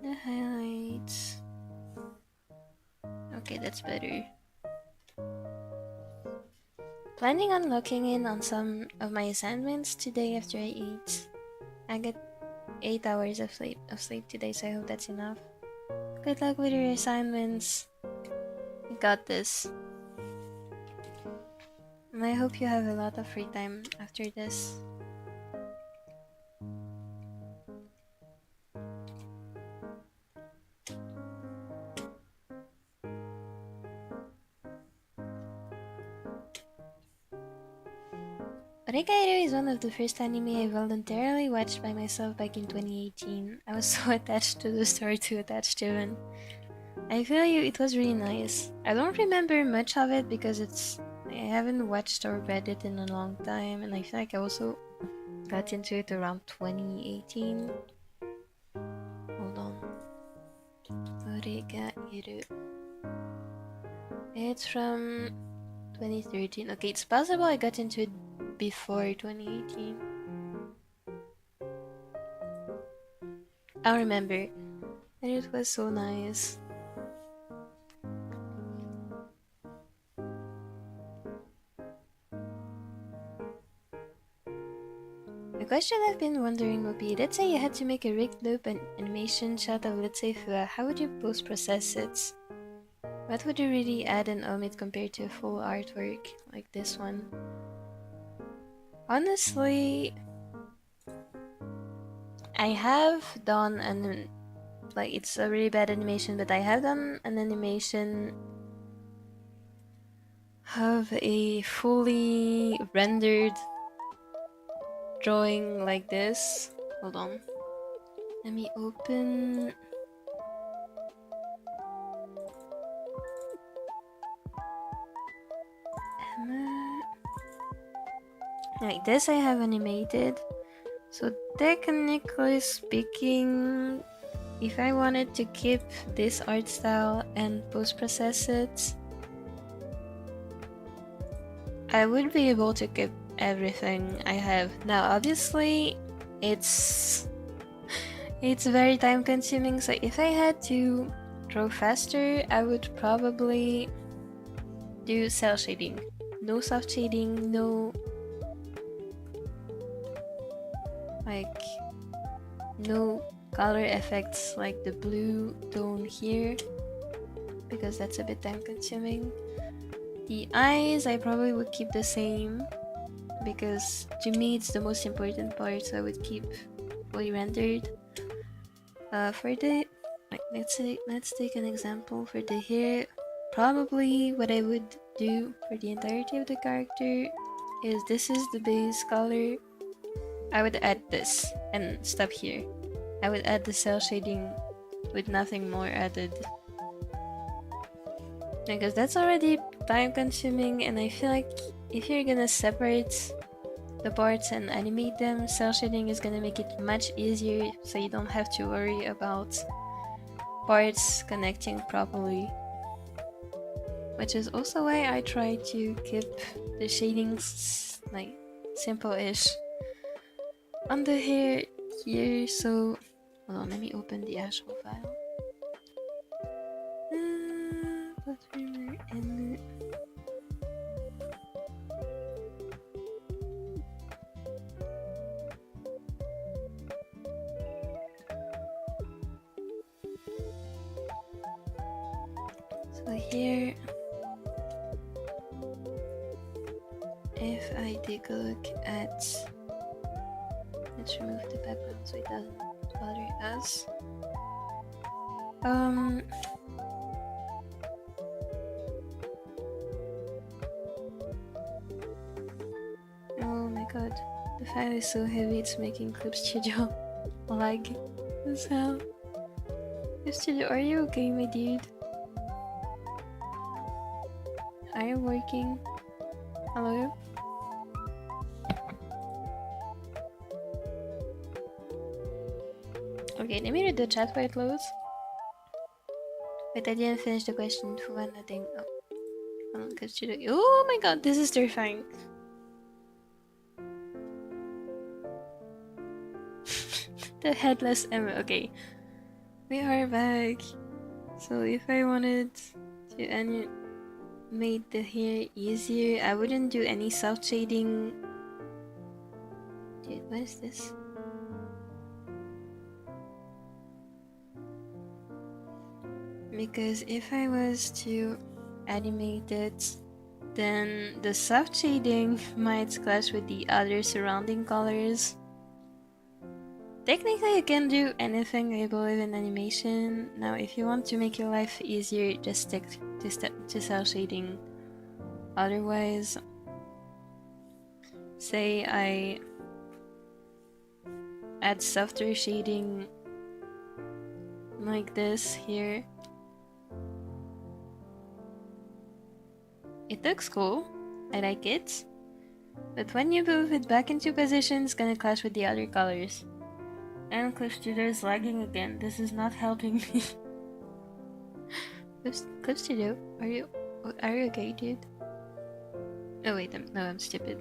A: the highlights. Okay, that's better. Planning on locking in on some of my assignments today after I eat. I get 8 hours of sleep today, so I hope that's enough. Good luck with your assignments. You got this. And I hope you have a lot of free time after this. Oregairu is one of the first anime I voluntarily watched by myself back in 2018. I was so attached to the story, too attached to it. I feel you, it was really nice. I don't remember much of it because I haven't watched or read it in a long time, and I feel like I also got into it around 2018. Hold on. Oregairu. It's from 2013. Okay, it's possible I got into it before 2018. I remember, and it was so nice. The question I've been wondering would be, let's say you had to make a rigged loop and animation shot of, let's say, Fua, how would you post-process it? What would you really add and omit compared to a full artwork like this one? Honestly, I have done it's a really bad animation, but I have done an animation of a fully rendered drawing like this. Hold on. Let me open. Like this I have animated. So technically speaking, if I wanted to keep this art style and post-process it, I would be able to keep everything I have. Now obviously it's very time consuming, so if I had to draw faster, I would probably do cell shading. No soft shading, no color effects like the blue tone here, because that's a bit time consuming. The eyes I probably would keep the same because to me it's the most important part, so I would keep fully rendered. For the let's take an example. For the hair, probably what I would do for the entirety of the character is, this is the base color. I would add this and stop here. I would add the cell shading with nothing more added, because that's already time consuming, and I feel like if you're gonna separate the parts and animate them, cell shading is gonna make it much easier, so you don't have to worry about parts connecting properly. Which is also why I try to keep the shadings like simple-ish on the hair here. So hold on, let me open the actual file. So here, if I take a look at, let's remove the background so it doesn't bother us. Oh my god, the file is so heavy it's making Clip Studio lag as hell. Clip Studio, are you okay, my dude? Are you working? Hello? Okay, let me read the chat while it loads. But I didn't finish the question for one thing. Oh, oh my god, this is terrifying. The headless Emma. Okay, we are back. So if I wanted to animate the hair easier, I wouldn't do any soft shading. Dude, what is this? Because if I was to animate it, then the soft shading might clash with the other surrounding colors. Technically, you can do anything, I believe, in animation. Now, if you want to make your life easier, just stick to cell shading. Otherwise, say I add softer shading like this here. It looks cool, I like it, but when you move it back into position, it's gonna clash with the other colors. And Clip Studio is lagging again. This is not helping me. Clip Studio, are you okay, dude? Oh wait, I'm stupid.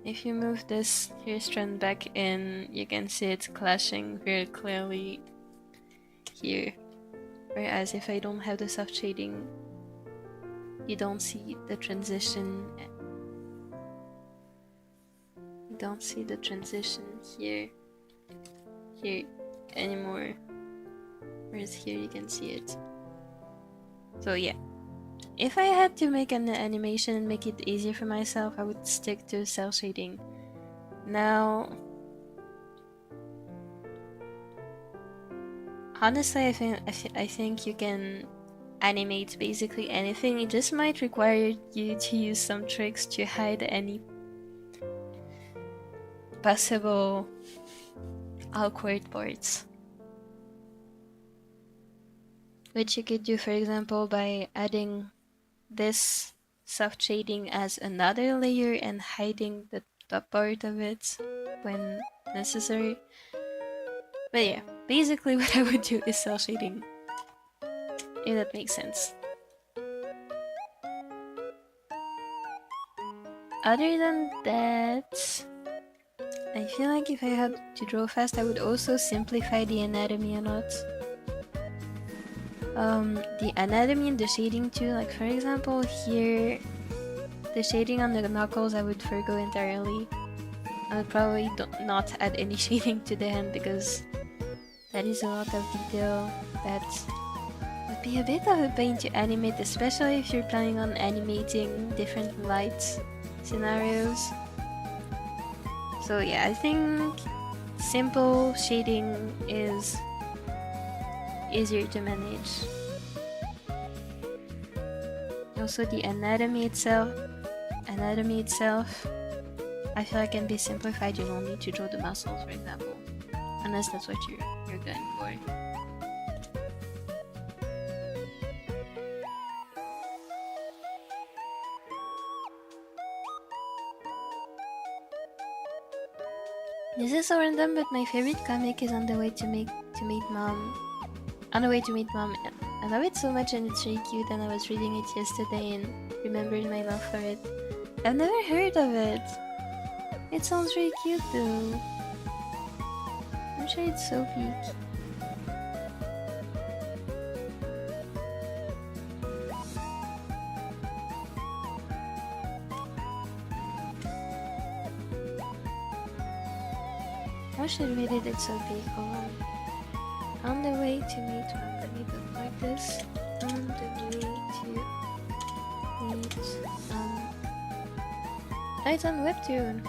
A: If you move this hair strand back in, you can see it's clashing very clearly here. Whereas if I don't have the soft shading, you don't see the transition. You don't see the transition here anymore. Whereas here you can see it. So yeah, if I had to make an animation and make it easier for myself, I would stick to cell shading. Now, honestly, I think you can animate basically anything. It just might require you to use some tricks to hide any possible awkward parts, which you could do, for example, by adding this soft shading as another layer and hiding the top part of it when necessary. But yeah, basically what I would do is cell shading, if that makes sense. Other than that, I feel like if I had to draw fast, I would also simplify the anatomy a lot. The anatomy and the shading too, like for example here, the shading on the knuckles I would forgo entirely. I would probably not add any shading to the hand because that is a lot of detail that would be a bit of a pain to animate, especially if you're planning on animating different light scenarios. So yeah, I think simple shading is easier to manage. Also the anatomy itself, I feel like can be simplified. You don't need to draw the muscles, for example, unless that's what you're going for. This is so random, but my favorite comic is On the Way to Meet Mom. On the Way to Meet Mom. I love it so much and it's really cute, and I was reading it yesterday and remembered my love for it. I've never heard of it. It sounds really cute though. I'm sure it's so peak. How should we read it so big? Hold on. On the way to meet one, let me put like this. On the way to meet it's on Webtoon.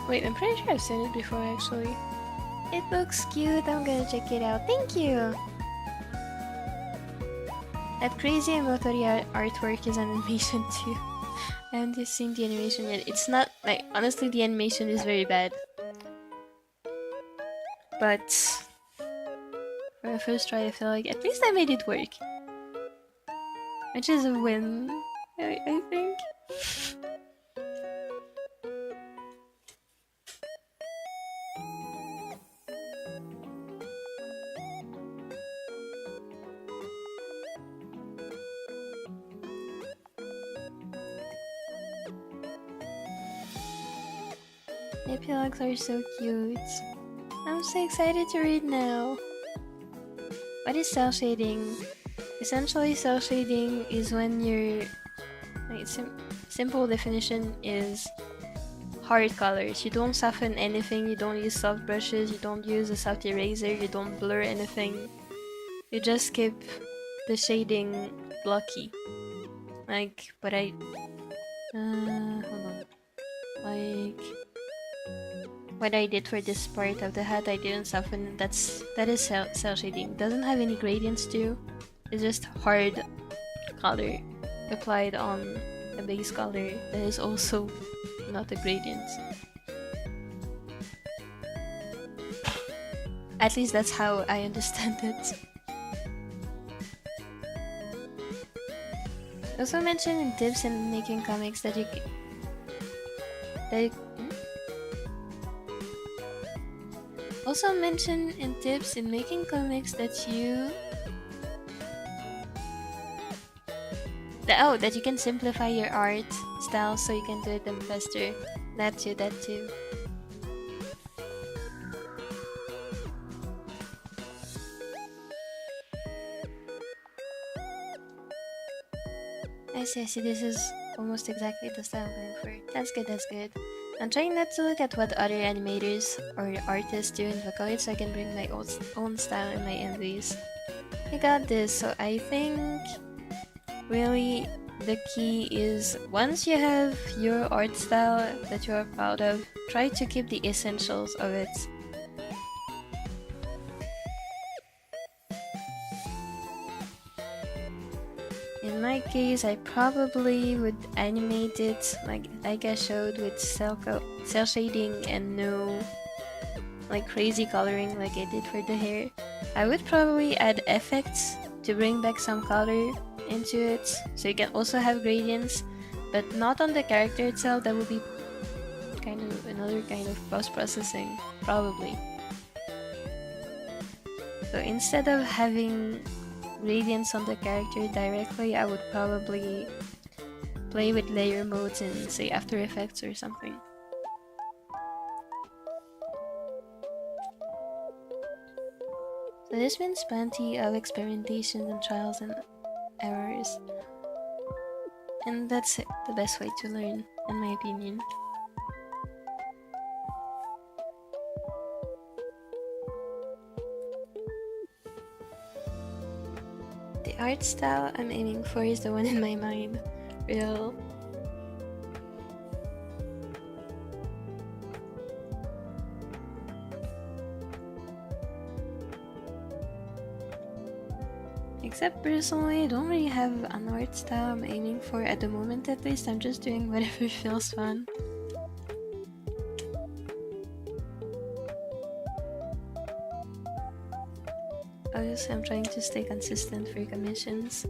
A: Wait, I'm pretty sure I've seen it before actually. It looks cute, I'm gonna check it out. Thank you! That crazy Motori artwork is animation too. I haven't just seen the animation yet. It's not, like, honestly the animation is very bad. But for a first try I feel like at least I made it work. Which is a win, I think. The epilogues are so cute. I'm so excited to read now. What is cell shading? Essentially, cell shading is when you're... like, simple definition is hard colors. You don't soften anything, you don't use soft brushes, you don't use a soft eraser, you don't blur anything. You just keep the shading blocky. Like, what I... hold on. Like... what I did for this part of the hat, I didn't soften. That is cell shading. Doesn't have any gradients too. It's just hard color applied on a base color that is also not a gradient. At least that's how I understand it. Also mentioned in tips in making comics that you also mention in tips in making comics that you can simplify your art style so you can do them faster. That too. I see, this is almost exactly the style I'm going for. That's good. I'm trying not to look at what other animators or artists do in Vocaloid so I can bring my own style in my envies. I got this, so I think really the key is once you have your art style that you are proud of, try to keep the essentials of it. In my case, I probably would animate it like I showed with cell shading and no like crazy coloring like I did for the hair. I would probably add effects to bring back some color into it, so you can also have gradients, but not on the character itself. That would be kind of another kind of post-processing, probably. So instead of having gradients on the character directly, I would probably play with layer modes in, say, After Effects or something. So there's been plenty of experimentation and trials and errors, and that's the best way to learn, in my opinion. The art style I'm aiming for is the one in my mind. Real. Except personally, I don't really have an art style I'm aiming for at the moment, at least. I'm just doing whatever feels fun. Obviously, I'm trying to stay consistent for commissions.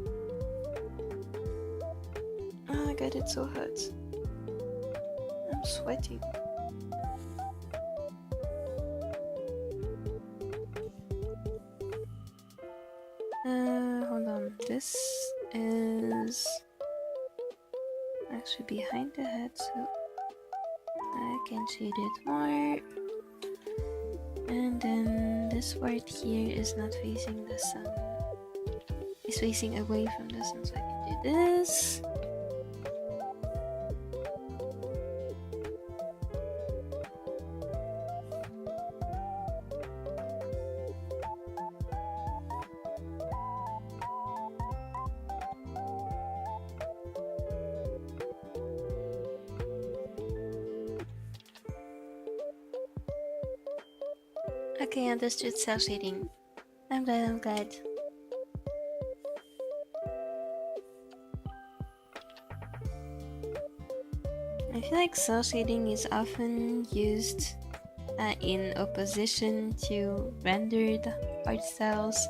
A: Oh my god, it's so hot. I'm sweating. Hold on. This is actually behind the head, so I can shade it more. And then this part here is not facing the sun. It's facing away from the sun, so I can do this. Okay, understood cell shading. I'm glad. I feel like cell shading is often used in opposition to rendered art styles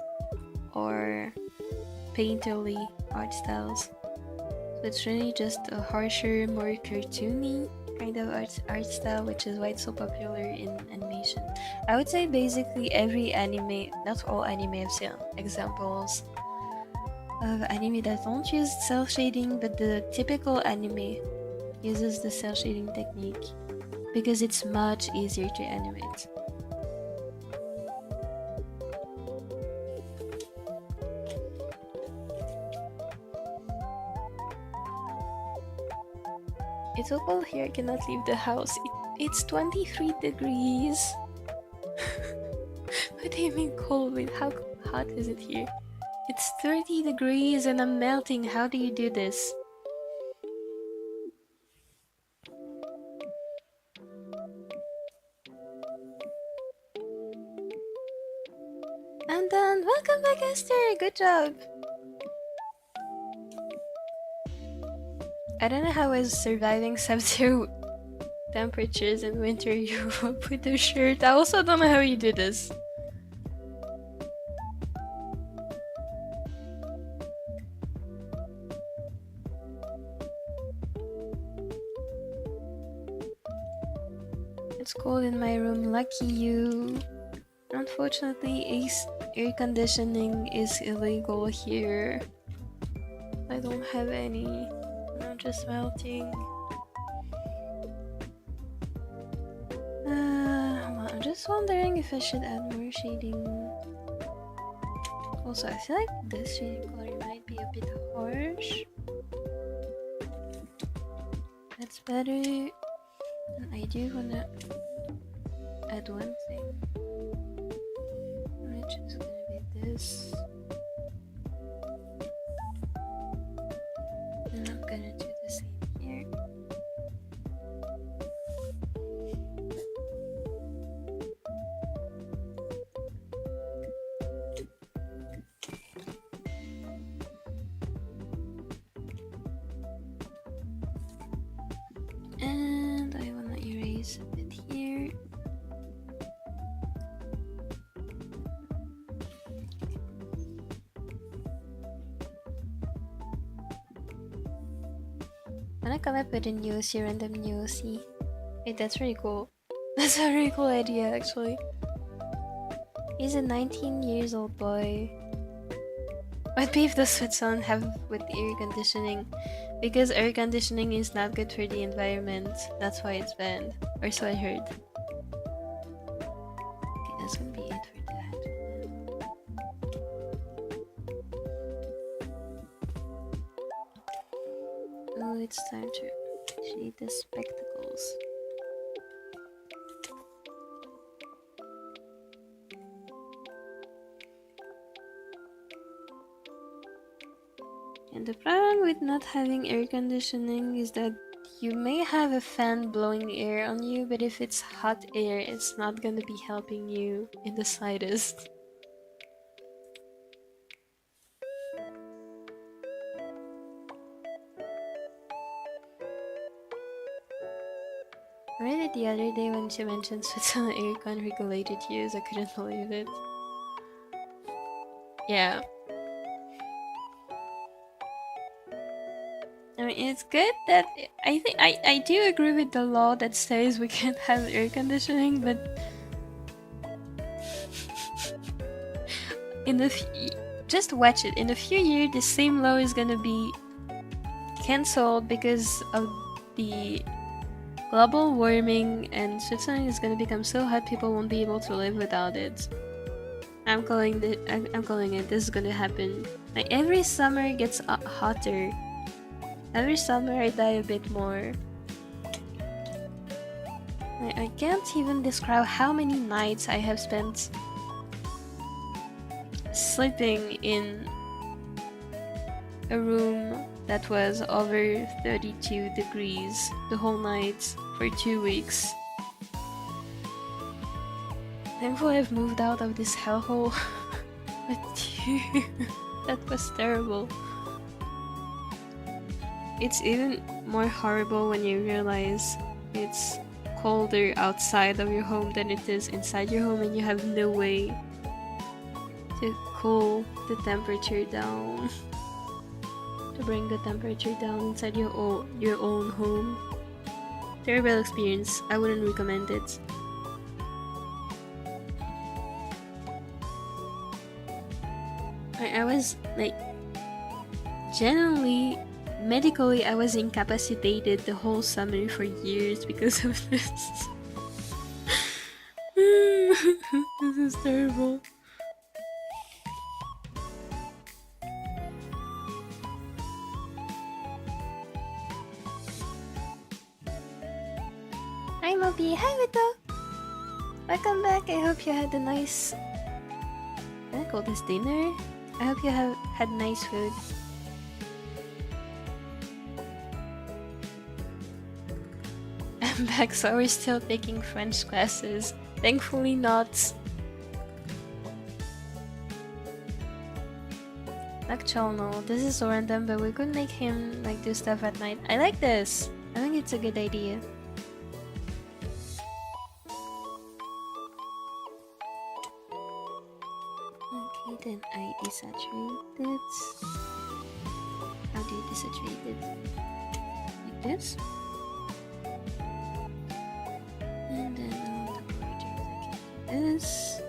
A: or painterly art styles. So it's really just a harsher, more cartoony kind of art style, which is why it's so popular in animation. I would say basically every anime, not all anime, have seen examples of anime that don't use cell shading, but the typical anime uses the cell shading technique because it's much easier to animate. It's so cold here, I cannot leave the house. It's 23 degrees. What do you mean cold? Wait, how hot is it here? It's 30 degrees and I'm melting. How do you do this? I'm done. Welcome back, Esther. Good job. I don't know how I was surviving sub-zero temperatures in winter Europe with a shirt. I also don't know how you do this. It's cold in my room. Lucky you. Unfortunately, air conditioning is illegal here. I don't have any. I'm just melting. I'm just wondering if I should add more shading. Also, I feel like this shading color might be a bit harsh. That's better. And I do wanna add one thing, which is gonna be this. And I'm gonna do the same here. And I wanna erase a bit here. I'm gonna put a newsy, random newsy. Wait, that's really cool. That's a really cool idea, actually. He's a 19 years old boy. What beef does Switzerland have with air conditioning? Because air conditioning is not good for the environment. That's why it's banned. Or so I heard. Okay, that's gonna be it for that. Oh, it's time to shade the spectacles. And the problem with not having air conditioning is that you may have a fan blowing air on you, but if it's hot air, it's not gonna be helping you in the slightest. I read it the other day when she mentioned Switzerland aircon regulated use. I couldn't believe it. Yeah. I mean, it's good that I think I do agree with the law that says we can't have air conditioning, but just watch it. In a few years, the same law is gonna be cancelled because of the global warming, and Switzerland is gonna become so hot people won't be able to live without it. I'm calling it. This is gonna happen. Like every summer it gets hotter. Every summer I die a bit more. I can't even describe how many nights I have spent sleeping in a room that was over 32 degrees the whole night for 2 weeks. Thankfully I've moved out of this hellhole. But dude, that was terrible. It's even more horrible when you realize it's colder outside of your home than it is inside your home, and you have no way to cool the temperature down. To bring the temperature down inside your own home. Terrible experience. I wouldn't recommend it. I was like, genuinely, medically, I was incapacitated the whole summer for years because of this. This is terrible. Hi Mopi, hi Vito! Welcome back, I hope you had a nice... Can I call this dinner? I hope you have had nice food. I'm back, so we're still taking French classes. Thankfully not. Nocturnal, this is so random, but we could make him like do stuff at night. I like this! I think it's a good idea. Okay, then I desaturate it. How do you desaturate it? Like this? And then on the border, like this.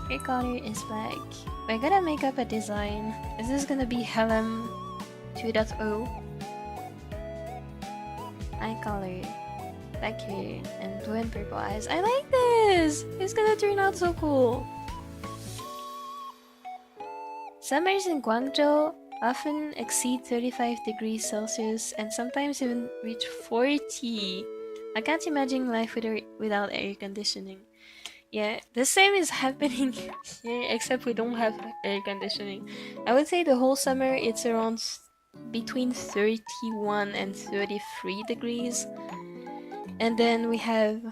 A: Hair color is black. I gotta make up a design. Is this gonna be Helm 2.0? Eye color, black hair, and blue and purple eyes. I like this! It's gonna turn out so cool. Summers in Guangzhou often exceed 35 degrees Celsius and sometimes even reach 40. I can't imagine life without air conditioning. Yeah, the same is happening here, except we don't have air conditioning. I would say the whole summer it's around between 31 and 33 degrees. And then we have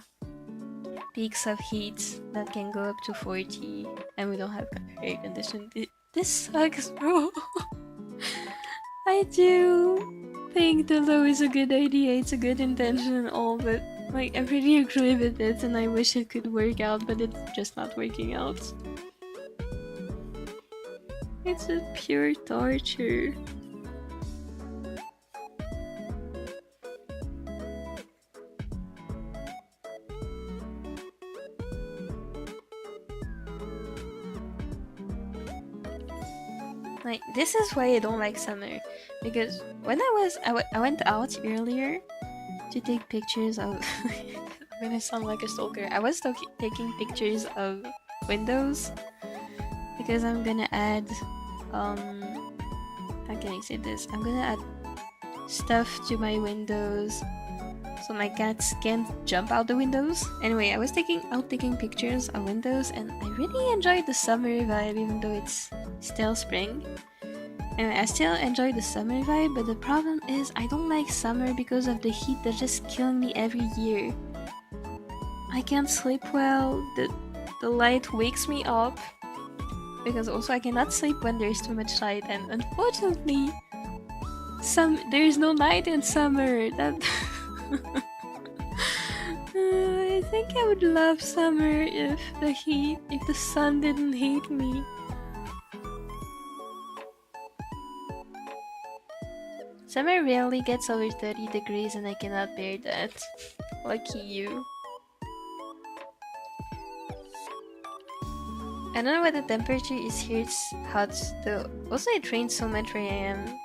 A: peaks of heat that can go up to 40, and we don't have air conditioning. This sucks, bro. I do think the law is a good idea, it's a good intention and all, but like, I pretty agree with it and I wish it could work out, but it's just not working out. It's a pure torture. Like, this is why I don't like summer, because when I went out earlier to take pictures of I'm gonna sound like a stalker. I was taking pictures of windows because I'm gonna add how can I say this? I'm gonna add stuff to my windows so my cats can't jump out the windows. Anyway, I was taking pictures of windows and I really enjoyed the summer vibe even though it's still spring. Anyway, I still enjoy the summer vibe, but the problem is I don't like summer because of the heat that's just killing me every year. I can't sleep well, the light wakes me up, because also I cannot sleep when there's too much light, and unfortunately, there is no night in summer. That I think I would love summer if the sun didn't hate me. Summer rarely gets over 30 degrees and I cannot bear that. Lucky you. I don't know what the temperature is here, it's hot though. Also it rains so much where I am.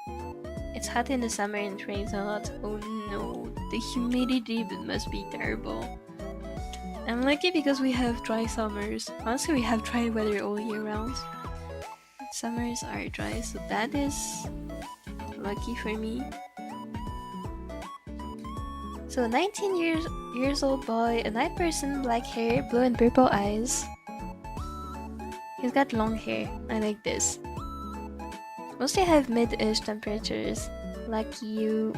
A: It's hot in the summer and it rains a lot. Oh no, the humidity must be terrible. I'm lucky because we have dry summers. Honestly, we have dry weather all year round. Summers are dry, so that is lucky for me. So 19 years old boy, a night person, black hair, blue and purple eyes. He's got long hair. I like this. Mostly have mid-ish temperatures. Lucky you.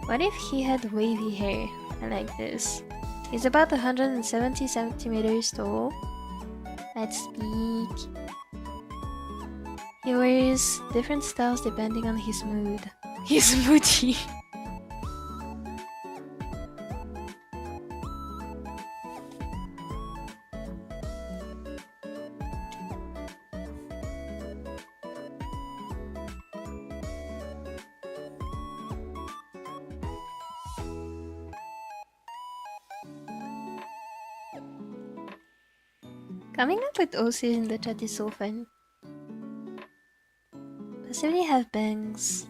A: What if he had wavy hair? I like this. He's about 170 centimeters tall. Let's speak. He wears different styles depending on his mood. He's moody. Coming up with OCs in the chat is so fun. Possibly have bangs.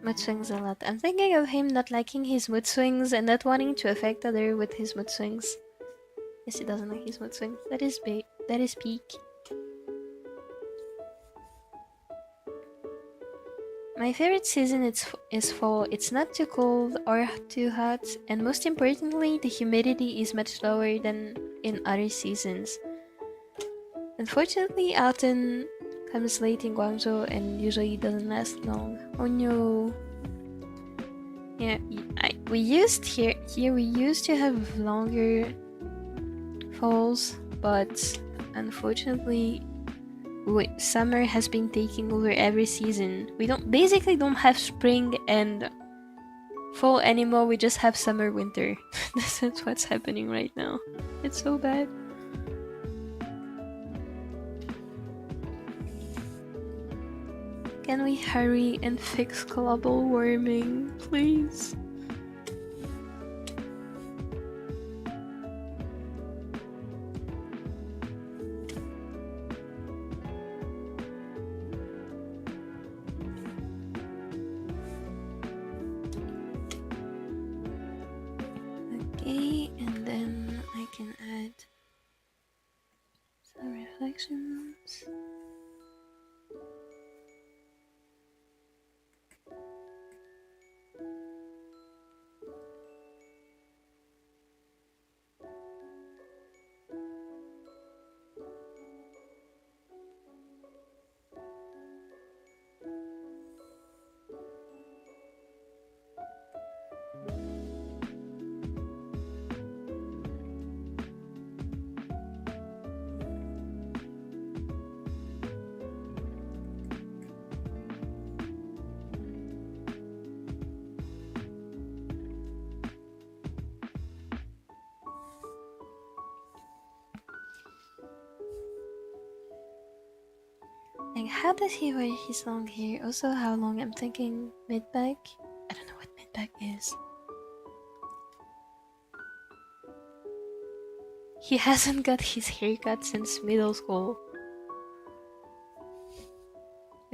A: Mood swings a lot. I'm thinking of him not liking his mood swings and not wanting to affect other with his mood swings. Yes, he doesn't like his mood swings. That is peak. My favorite season is fall. It's not too cold or too hot, and most importantly, the humidity is much lower than in other seasons. Unfortunately, autumn comes late in Guangzhou and usually doesn't last long. Oh no. Yeah, we used to have longer falls, but unfortunately summer has been taking over every season. We basically don't have spring and fall anymore. We just have summer, winter. That's what's happening right now. It's so bad. Can we hurry and fix global warming, please? Okay, and then I can add some reflections. Like, how does he wear his long hair? Also, how long? I'm thinking mid-back. I don't know what mid-back is. He hasn't got his haircut since middle school.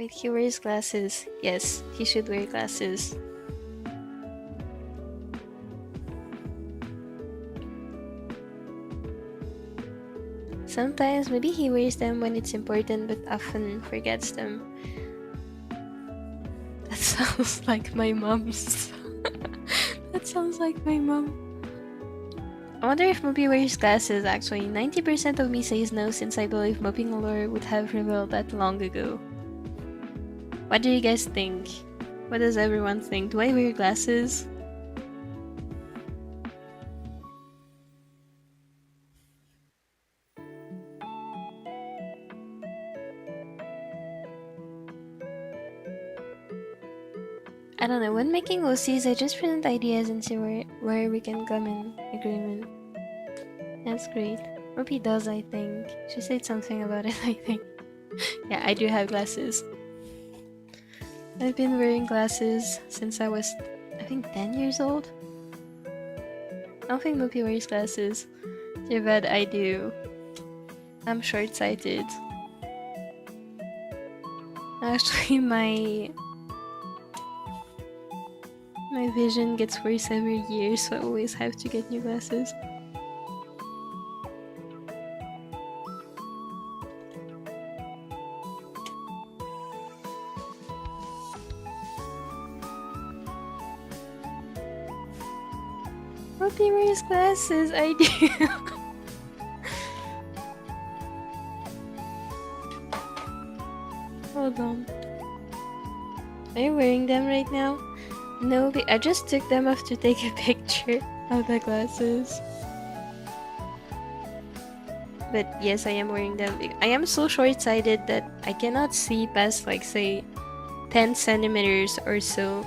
A: Wait, he wears glasses. Yes, he should wear glasses. Sometimes maybe he wears them when it's important but often forgets them. That sounds like my mom's. That sounds like my mom. I wonder if Mopi wears glasses actually. 90% of me says no since I believe Mopi lore would have revealed that long ago. What do you guys think? What does everyone think? Do I wear glasses? I don't know, when making OCs, I just present ideas and see where we can come in agreement. That's great. Mopi does, I think. She said something about it, I think. Yeah, I do have glasses. I've been wearing glasses since I was, I think, 10 years old. I don't think Mopi wears glasses. Too bad I do. I'm short-sighted. Actually, my vision gets worse every year, so I always have to get new glasses. Mopi wears glasses, I do. Hold on. Are you wearing them right now? No, I just took them off to take a picture of the glasses. But yes, I am wearing them. I am so short-sighted that I cannot see past, like, say, 10 centimeters or so.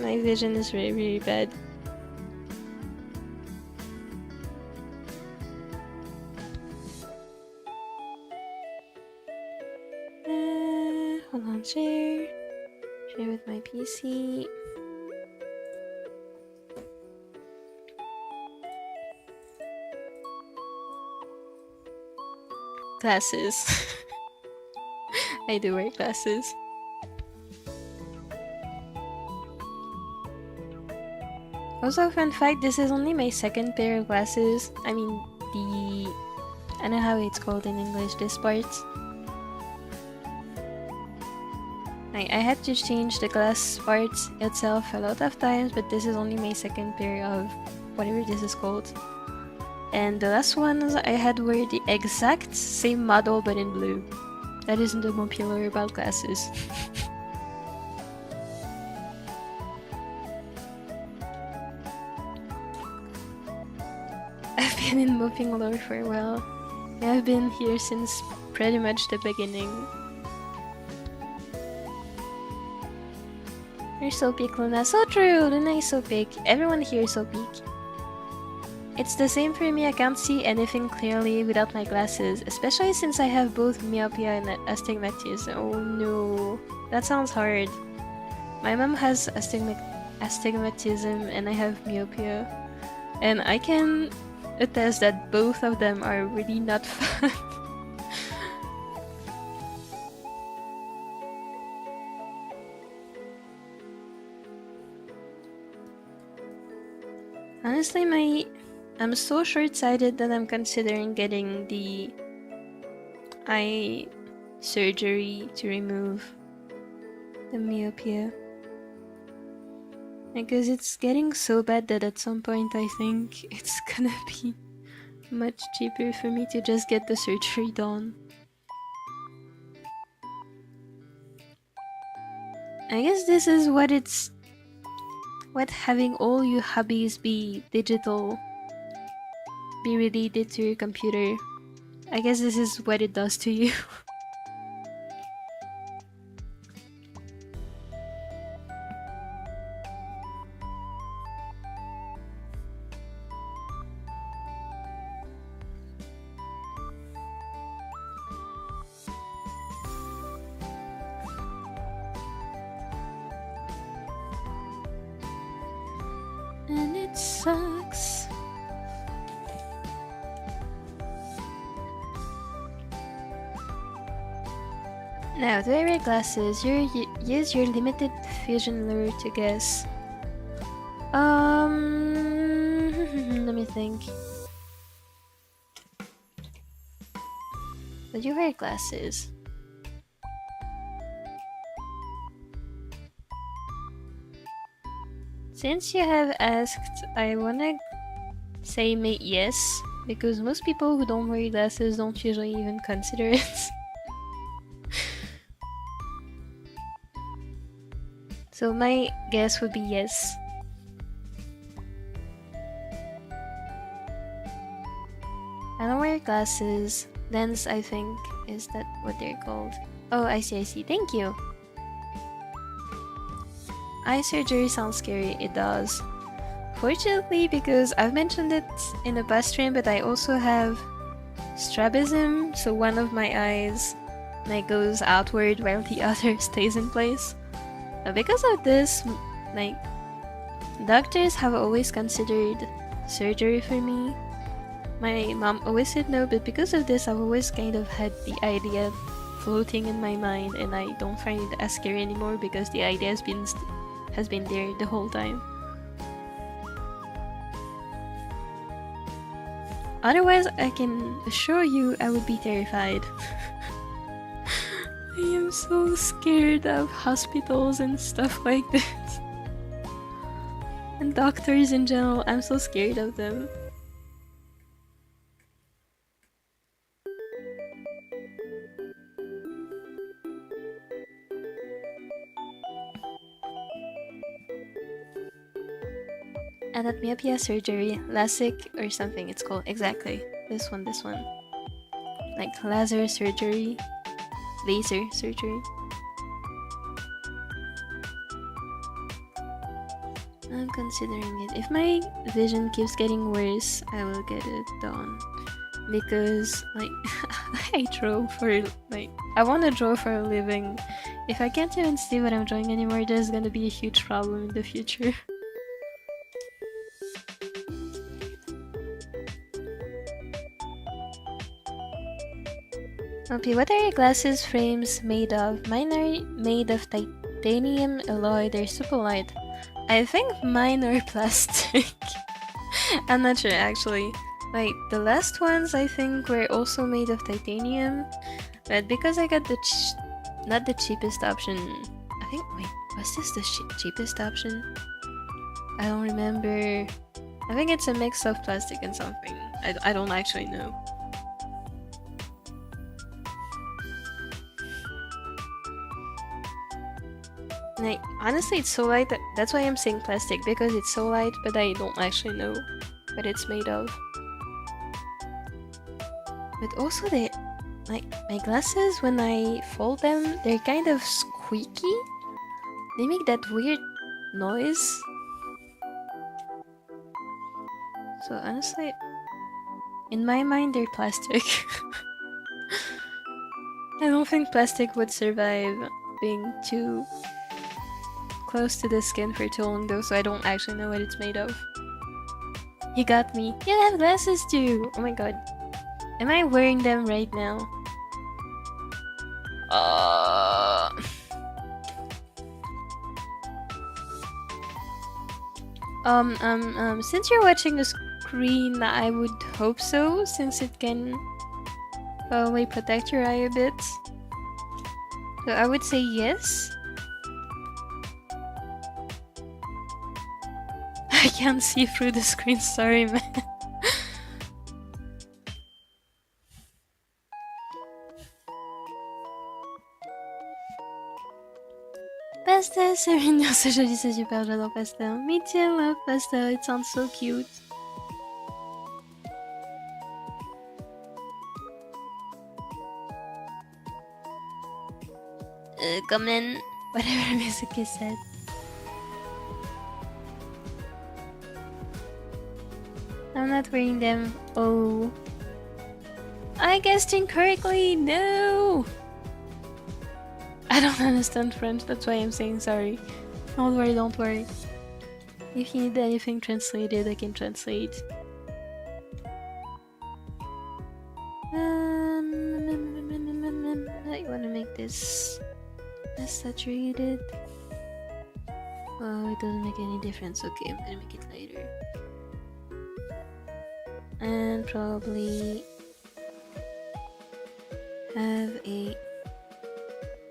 A: My vision is very, very bad. Hold on, share with my PC. Glasses. I do wear glasses. Also, fun fact, this is only my second pair of glasses. I mean, I don't know how it's called in English, this part. I had to change the glass parts itself a lot of times, but this is only my second pair of whatever this is called. And the last ones I had were the exact same model but in blue. That isn't the Mopi lore about glasses. I've been in Mopi lore for a while. I've been here since pretty much the beginning. You're so peak, Luna. So true! Luna is so peak. Everyone here is so peak. It's the same for me. I can't see anything clearly without my glasses, especially since I have both myopia and astigmatism. Oh no, that sounds hard. My mom has astigmatism and I have myopia, and I can attest that both of them are really not fun. Honestly, I'm so short-sighted that I'm considering getting the eye surgery to remove the myopia. Because it's getting so bad that at some point I think it's gonna be much cheaper for me to just get the surgery done. I guess this is what having all your hobbies be digital, be related to your computer. I guess this is what it does to you. And it sucks. Now, to wear glasses, use your limited vision lure to guess. Let me think. But you wear glasses. Since you have asked, I wanna say yes, because most people who don't wear glasses don't usually even consider it. So my guess would be yes. I don't wear glasses. Lens, I think, is that what they're called? Oh, I see. Thank you. Eye surgery sounds scary. It does. Fortunately, because I've mentioned it in a past stream, but I also have strabism, so one of my eyes goes outward while the other stays in place. Because of this, doctors have always considered surgery for me. My mom always said no, but because of this, I've always kind of had the idea floating in my mind, and I don't find it as scary anymore because the idea has been there the whole time. Otherwise, I can assure you I would be terrified. I am so scared of hospitals and stuff like this. And doctors in general, I'm so scared of them. that myopia surgery, LASIK or something it's called. Exactly. This one. Like laser surgery. I'm considering it. If my vision keeps getting worse, I will get it done. Because, like, I want to draw for a living. If I can't even see what I'm drawing anymore, there's gonna be a huge problem in the future. Okay, what are your glasses frames made of? Mine are made of titanium alloy. They're super light. I think mine are plastic. I'm not sure actually. Like the last ones I think were also made of titanium, but because I got not the cheapest option. I think was this the cheapest option? I don't remember. I think it's a mix of plastic and something. I don't actually know. Like, honestly, it's so light that's why I'm saying plastic, because it's so light, but I don't actually know what it's made of. But also like, my glasses, when I fold them, they're kind of squeaky. They make that weird noise. So honestly, in my mind, they're plastic. I don't think plastic would survive being too close to the skin for too long though, so I don't actually know what it's made of. You got me. You have glasses too! Oh my god. Am I wearing them right now? Since you're watching the screen, I would hope so, since it can probably protect your eye a bit. So I would say yes. I can't see through the screen, sorry man. Pastel, c'est mignon, c'est joli, c'est super, j'adore Pastel. Me too, I love Pastel, it sounds so cute. Comment, whatever music is said. I'm not wearing them. Oh. I guessed incorrectly, no! I don't understand French, that's why I'm saying sorry. Don't worry. If you need anything translated, I can translate. I wanna make this less saturated. Oh, it doesn't make any difference. Okay, I'm gonna make it lighter. And probably have a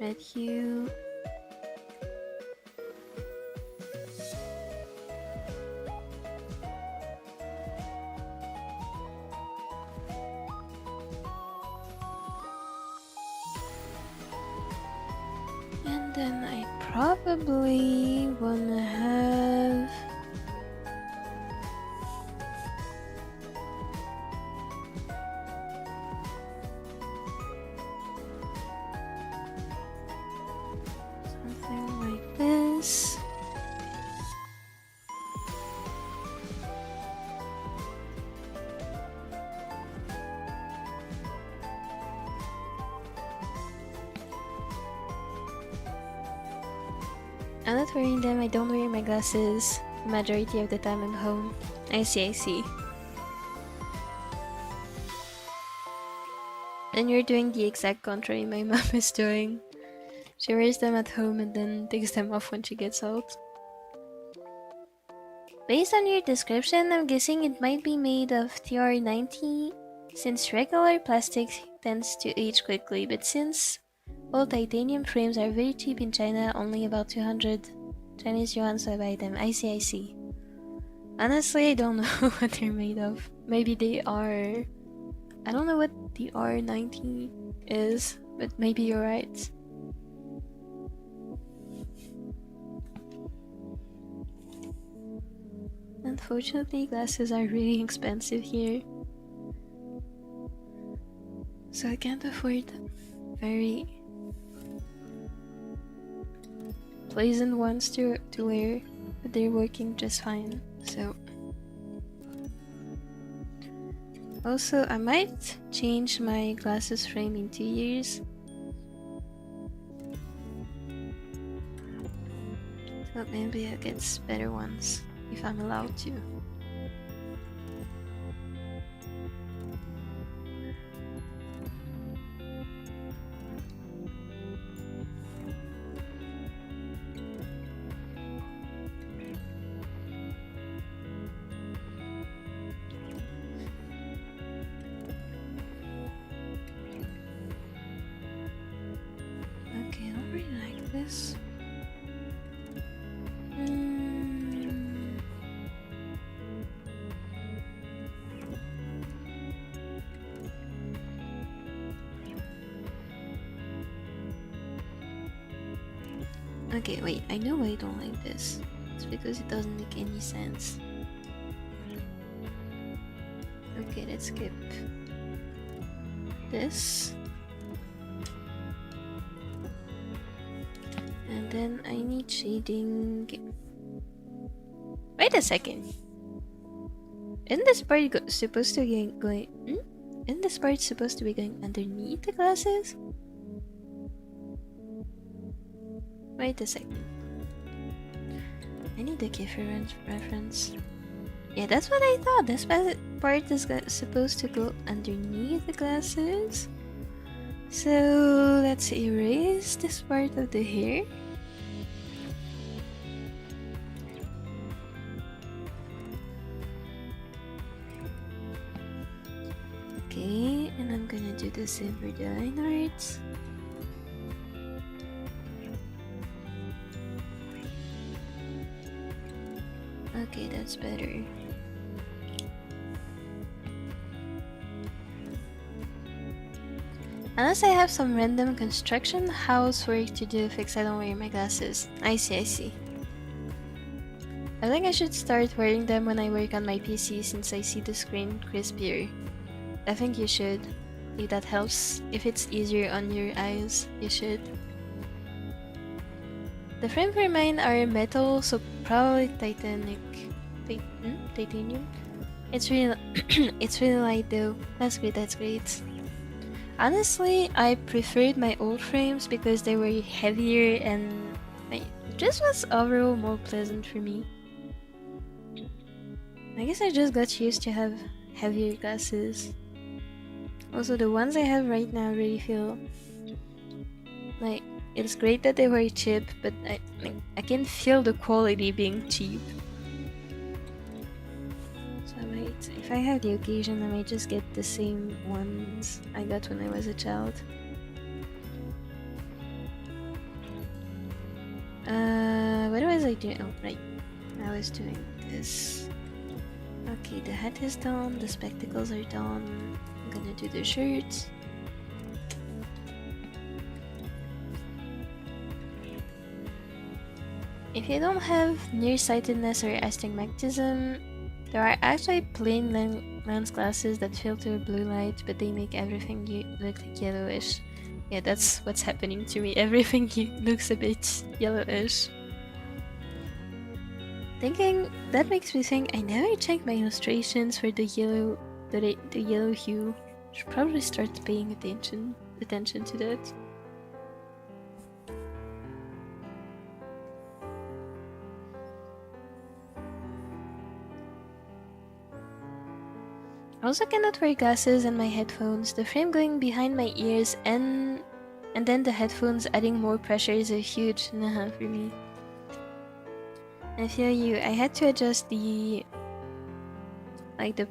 A: red hue. And then I probably wanna have something like this. I'm not wearing them, I don't wear my glasses. The majority of the time I'm home. I see. And you're doing the exact contrary my mom is doing. She wears them at home and then takes them off when she gets out. Based on your description, I'm guessing it might be made of TR90, since regular plastic tends to age quickly, but since all titanium frames are very cheap in China, only about 200 Chinese yuan, so I buy them. I see. Honestly, I don't know what they're made of. Maybe they are... I don't know what the R90 is, but maybe you're right. unfortunately glasses are really expensive here. So I can't afford very pleasant ones to wear, but they're working just fine. So also I might change my glasses frame in 2 years. So maybe I'll get better ones if I'm allowed to. Okay, I don't really like this. Okay, wait, I know why I don't like this. It's because it doesn't make any sense. Okay, let's skip this. And then I need shading. Wait a second. Isn't this part supposed to be going? Isn't this part supposed to be going underneath the glasses? Wait a second. I need the Qifrey reference. Yeah, that's what I thought. This part is supposed to go underneath the glasses. So let's erase this part of the hair. Okay, and I'm gonna do the same for the line arts. Okay, that's better. Unless I have some random construction housework to do fix I don't wear my glasses. I see. I think I should start wearing them when I work on my PC since I see the screen crispier. I think you should. If that helps. If it's easier on your eyes, you should. The frame for mine are metal, so probably titanium. It's really it's really light though. That's great. Honestly, I preferred my old frames because they were heavier and it just was overall more pleasant for me. I guess I just got used to have heavier glasses. Also, the ones I have right now really feel like it's great that they were cheap, but I can feel the quality being cheap. If I have the occasion, I might just get the same ones I got when I was a child. What was I doing? Oh, right. I was doing this. Okay, the hat is done, the spectacles are done. I'm gonna do the shirt. If you don't have nearsightedness or astigmatism, there are actually plain lens glasses that filter blue light, but they make everything look like yellowish. Yeah, that's what's happening to me. Everything looks a bit yellowish. That makes me think I never checked my illustrations for the yellow hue. Should probably start paying attention to that. I also cannot wear glasses and my headphones. The frame going behind my ears and then the headphones adding more pressure is a huge nah for me. I feel you. I had to adjust the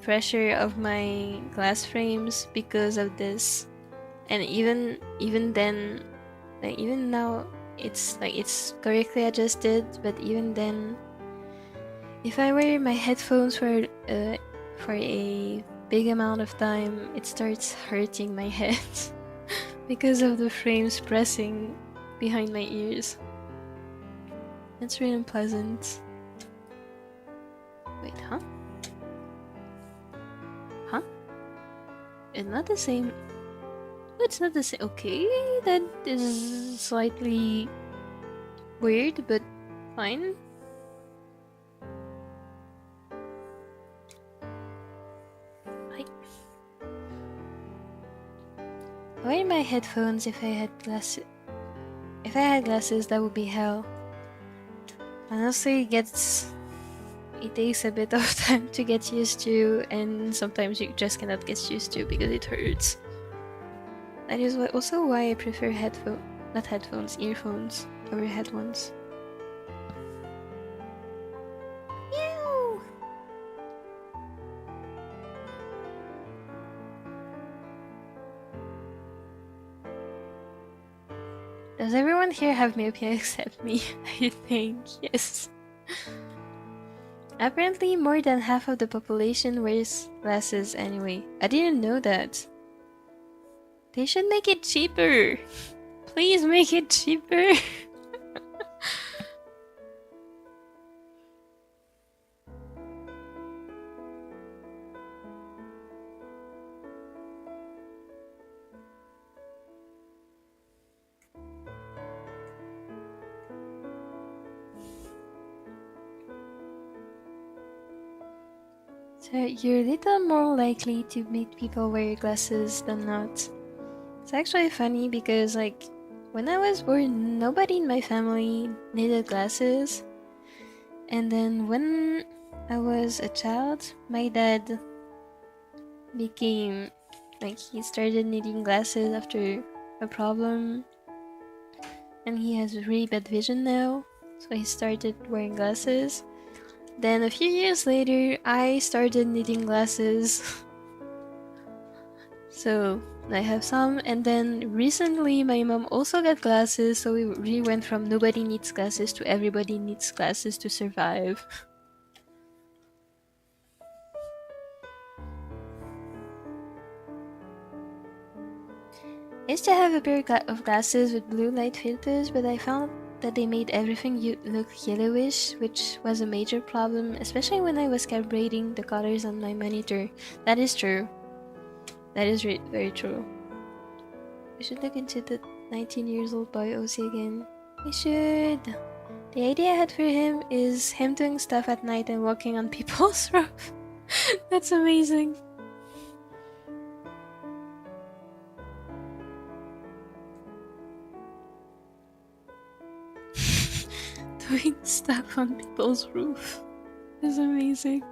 A: pressure of my glass frames because of this, and even then, even now it's correctly adjusted. But even then, if I wear my headphones for a big amount of time, it starts hurting my head because of the frames pressing behind my ears. It's really unpleasant. Wait, huh? it's not the same. It's not the same. Okay, that is slightly weird, but fine. I wear my headphones if I had glasses. If I had glasses, that would be hell. Honestly, it takes a bit of time to get used to, and sometimes you just cannot get used to because it hurts. That is also why I prefer earphones over headphones. Meow! Does everyone here have myopia except me? I think, yes. Apparently, more than half of the population wears glasses anyway. I didn't know that. They should make it cheaper. Please make it cheaper. So you're a little more likely to meet people wearing glasses than not. It's actually funny because, like, when I was born, nobody in my family needed glasses. And then when I was a child, my dad became, like, he started needing glasses after a problem. And he has really bad vision now, so he started wearing glasses. Then a few years later, I started needing glasses. So I have some, and then recently my mom also got glasses, so we really went from nobody needs glasses to everybody needs glasses to survive. I used to have a pair of glasses with blue light filters, but I found that they made everything look yellowish, which was a major problem, especially when I was calibrating the colors on my monitor. That is true. That is very true. We should look into the 19-year-old boy OC again. We should. The idea I had for him is him doing stuff at night and walking on people's roof. That's amazing. Doing stuff on people's roof is amazing.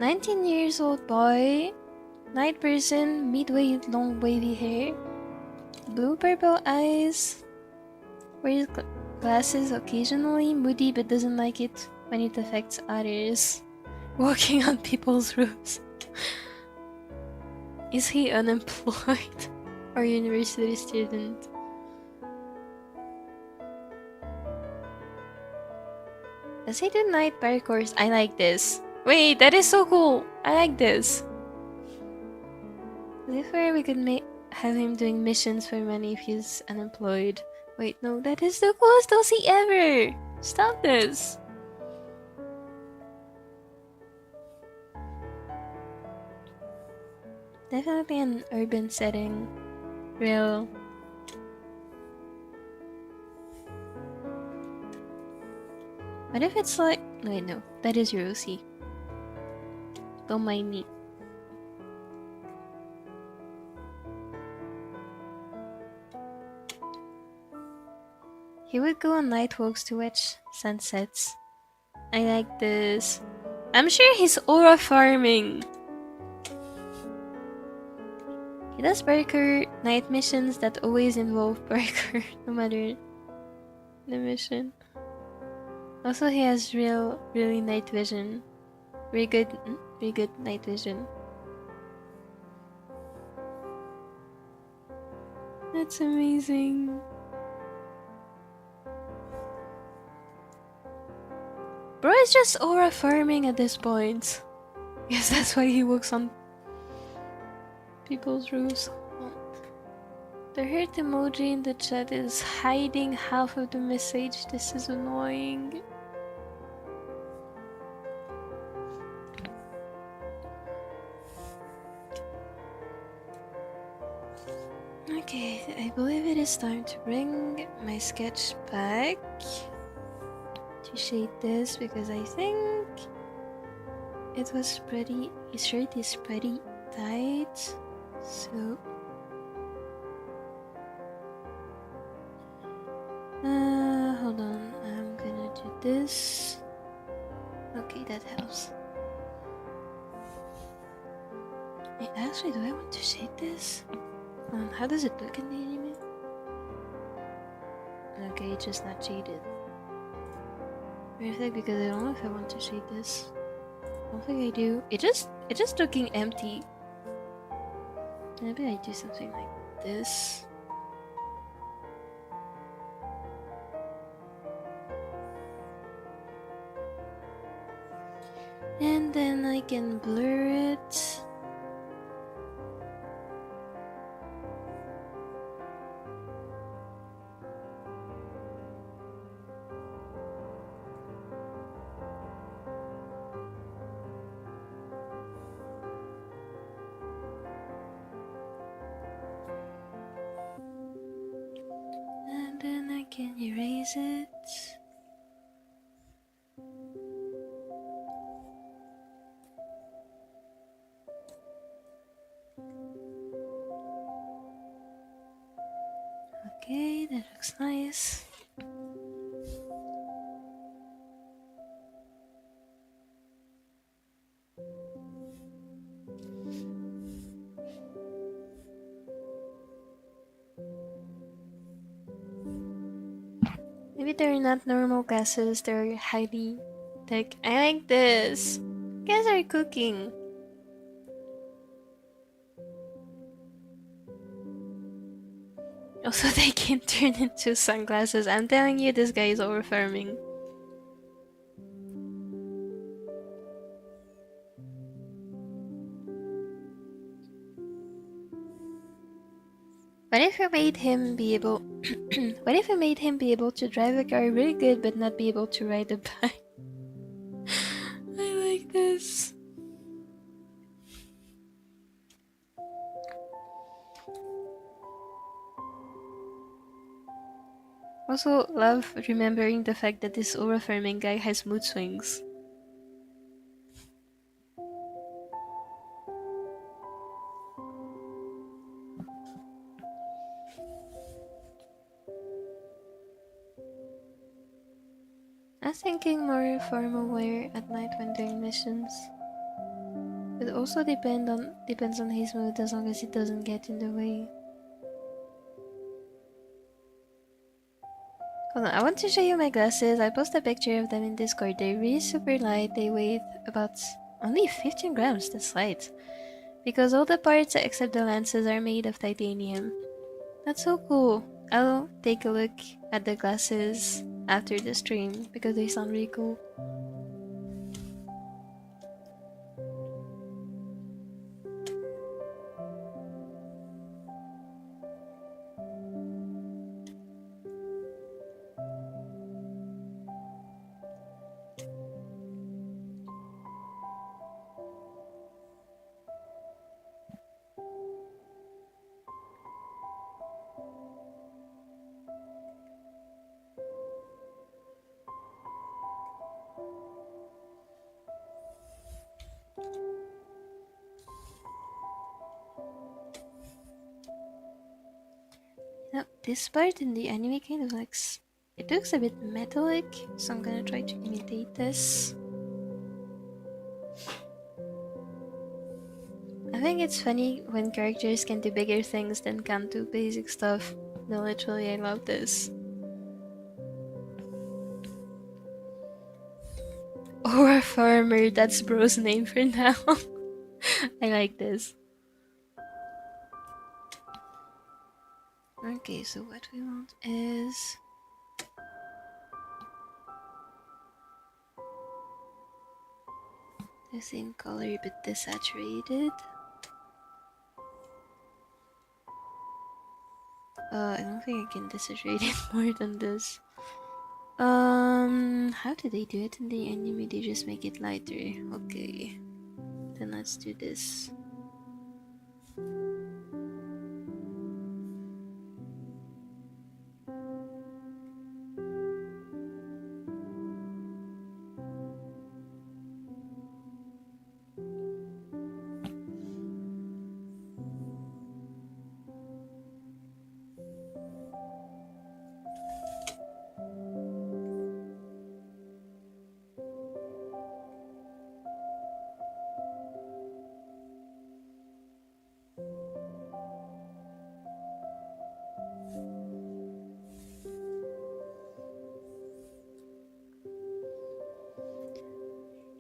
A: "19-year-old boy, night person, midway long wavy hair, blue-purple eyes, wears glasses occasionally, moody but doesn't like it when it affects others, walking on people's roofs." Is he unemployed or university student? Does he do night parkours? I like this. Wait, that is so cool! I like this. Therefore, we could have him doing missions for money if he's unemployed. Wait, no, that is the coolest OC ever! Stop this! Definitely an urban setting. Real. What if it's like... Wait, no, that is your OC. Don't mind me. He would go on night walks to watch sunsets. I like this. I'm sure he's aura farming. He does parkour night missions that always involve parkour, no matter the mission. Also, he has really night vision. Very good night vision. That's amazing. Bro is just aura farming at this point. Guess that's why he works on people's roofs. The heart emoji in the chat is hiding half of the message. This is annoying. Okay, I believe it is time to bring my sketch back to shade this because I think it was pretty, his shirt is pretty tight, so hold on, I'm gonna do this. Okay, that helps. Wait, actually, do I want to shade this? How does it look in the anime? Okay, it's just not shaded. Perfect, because I don't know if I want to shade this. I don't think I do. It's just looking empty. Maybe I do something like this. And then I can blur it. And then I can erase it. Okay, that looks nice. Maybe they're not normal gases, they're highly tech. I like this. You guys are cooking. Also, they can turn into sunglasses. I'm telling you, this guy is overfarming. What if we made him be able what if we made him be able to drive a car really good but not be able to ride a bike? I like this. Also love remembering the fact that this overfarming guy has mood swings. I was thinking more formal wear at night when doing missions. It also depends on his mood as long as it doesn't get in the way. Hold on, I want to show you my glasses. I posted a picture of them in Discord. They're really super light. They weigh about only 15 grams. That's light. Because all the parts except the lenses are made of titanium. That's so cool. I'll take a look at the glasses after the stream because they sound really cool. Now, this part in the anime kind of looks... It looks a bit metallic, so I'm gonna try to imitate this. I think it's funny when characters can do bigger things than can do basic stuff. No, literally, I love this. Or a farmer, that's bro's name for now. I like this. Okay, so what we want is... The same color but desaturated. I don't think I can desaturate it more than this. How do they do it in the anime? They just make it lighter. Okay. Then let's do this.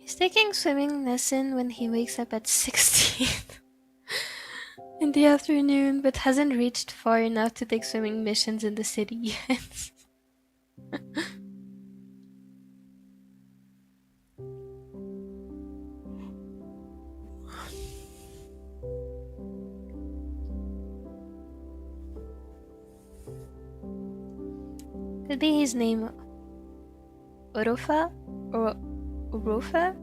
A: He's taking swimming lesson when he wakes up at 16 in the afternoon, but hasn't reached far enough to take swimming missions in the city yet. Could be his name Orofa or Orofa?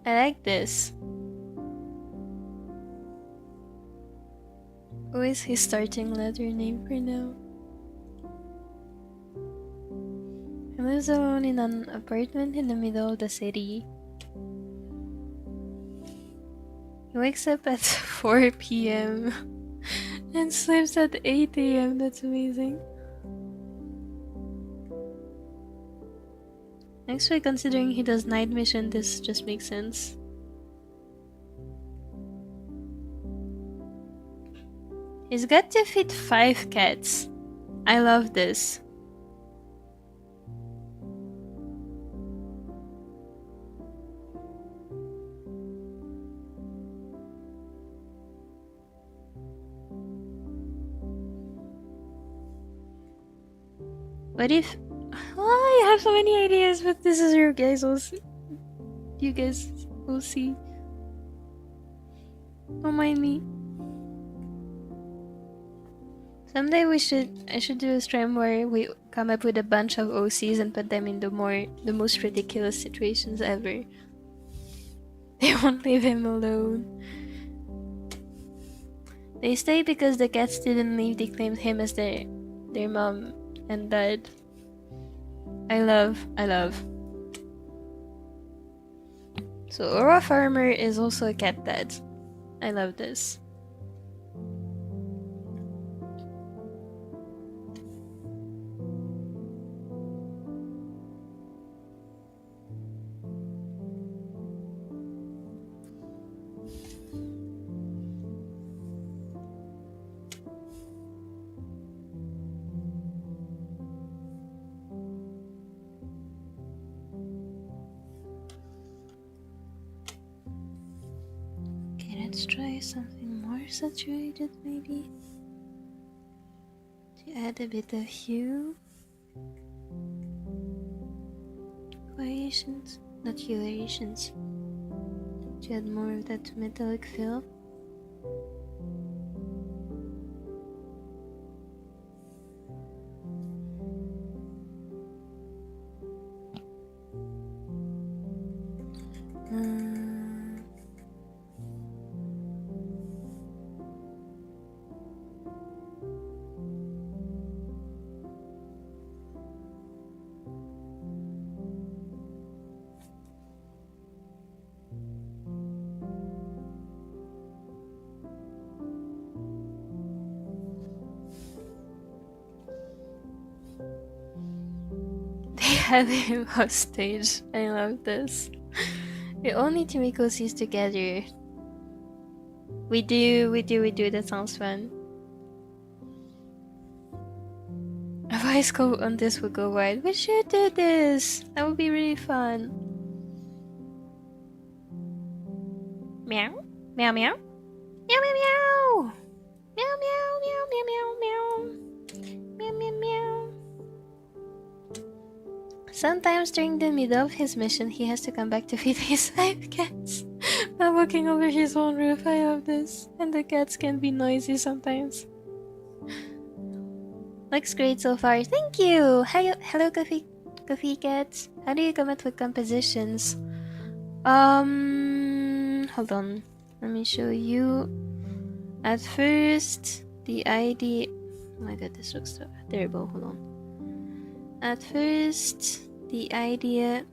A: I like this. Who is his starting letter name for now? He lives alone in an apartment in the middle of the city. He wakes up at 4 p.m. and sleeps at 8 a.m. That's amazing. Actually, considering he does night mission, this just makes sense. He's got to feed 5 cats. I love this. What if... Oh, I have so many ideas, but this is you guys will see. You guys will see. Don't mind me. Someday I should do a stream where we come up with a bunch of OCs and put them in the most ridiculous situations ever. They won't leave him alone. They stay because the cats didn't leave. They claimed him as their mom and dad. I love. So Aura Farmer is also a cat dad. I love this. Let's try something more saturated, maybe, to add a bit of hue. Variations, not variations, to add more of that metallic feel. Have him hostage. I love this. We all need to make OCs together. We do. That sounds fun. A voice quote on this would go wide. We should do this. That would be really fun. Meow, meow, meow, meow, meow, meow, meow, meow, meow, meow, meow, meow, meow, meow, meow. Sometimes during the middle of his mission, he has to come back to feed his 5 cats. By walking over his own roof, I love this. And the cats can be noisy sometimes. Looks great so far. Thank you! Hello, Coffee Cats. How do you come up with compositions? Hold on. Let me show you. At first, the idea... Oh my god, this looks so terrible. Hold on. At first, the idea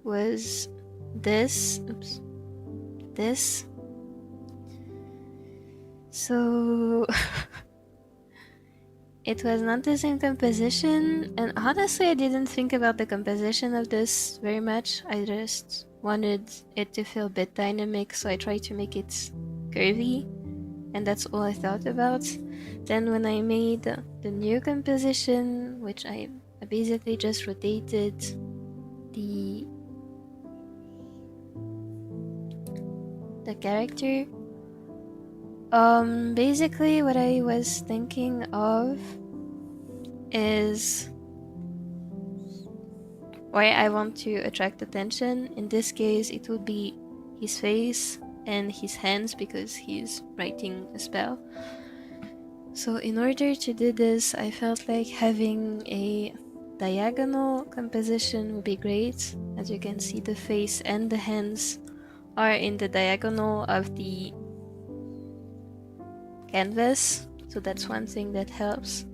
A: was this. Oops. This. So it was not the same composition, and honestly I didn't think about the composition of this very much. I just wanted it to feel a bit dynamic, so I tried to make it curvy, and that's all I thought about. Then when I made the new composition, which I basically just rotated the character, basically what I was thinking of is why I want to attract attention. In this case, it would be his face and his hands because he's writing a spell. So in order to do this, I felt like having a diagonal composition would be great. As you can see, the face and the hands are in the diagonal of the canvas, so that's one thing that helps.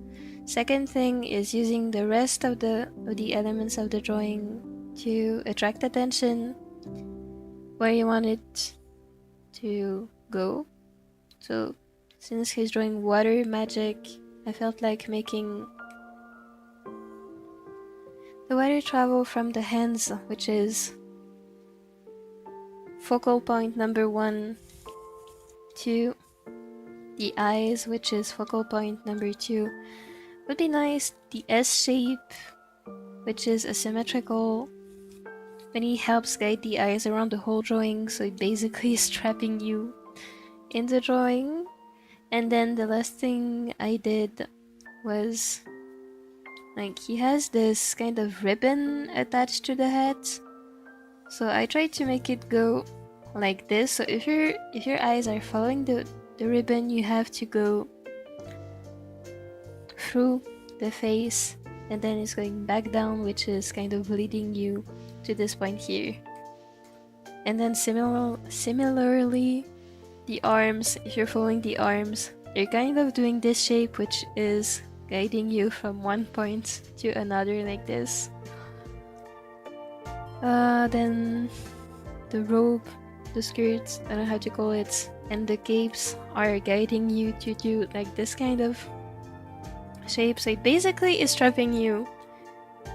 A: Second thing is using the rest of the elements of the drawing to attract attention where you want it to go. So since he's drawing water magic, I felt like making the water travel from the hands, which is focal point number 1, to the eyes, which is focal point number 2. Would be nice. The S shape, which is asymmetrical, when he helps guide the eyes around the whole drawing, so it basically is trapping you in the drawing. And then the last thing I did was, like, he has this kind of ribbon attached to the hat, so I tried to make it go like this. So if your eyes are following the ribbon, you have to go through the face, and then it's going back down, which is kind of leading you to this point here. And then similarly, the arms, if you're following the arms, you're kind of doing this shape, which is guiding you from one point to another like this. Then the robe, the skirts, I don't know how to call it, and the capes are guiding you to do like this kind of shape. So it basically is trapping you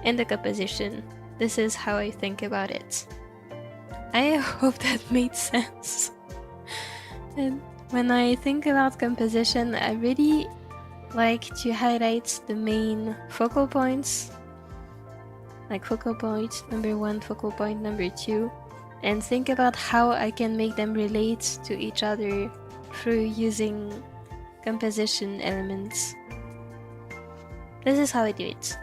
A: in the composition. This is how I think about it. I hope that made sense. And when I think about composition, I really like to highlight the main focal points, like focal point number 1, focal point number 2, and think about how I can make them relate to each other through using composition elements. This is how I do it.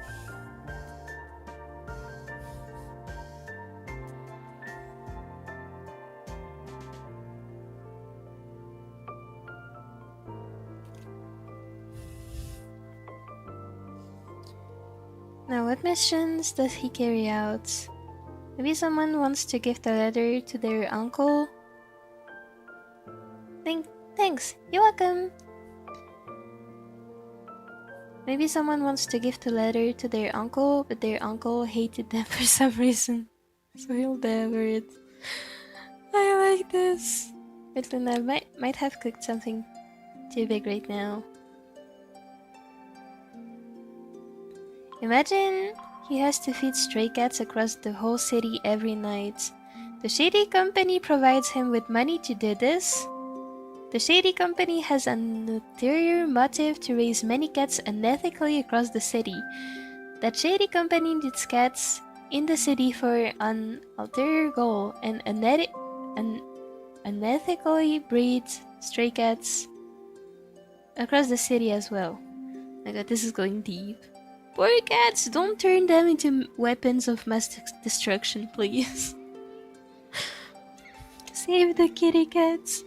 A: Now, what missions does he carry out? Maybe someone wants to gift a letter to their uncle? Thanks, you're welcome! Maybe someone wants to gift a letter to their uncle, but their uncle hated them for some reason, so he'll deliver it. I like this! But Luna might have cooked something too big right now. Imagine he has to feed stray cats across the whole city every night. The shady company provides him with money to do this. The shady company has an ulterior motive to raise many cats unethically across the city. That shady company needs cats in the city for an ulterior goal, and unethically breeds stray cats across the city as well. My god, this is going deep. Poor cats, don't turn them into weapons of mass destruction, please. Save the kitty cats.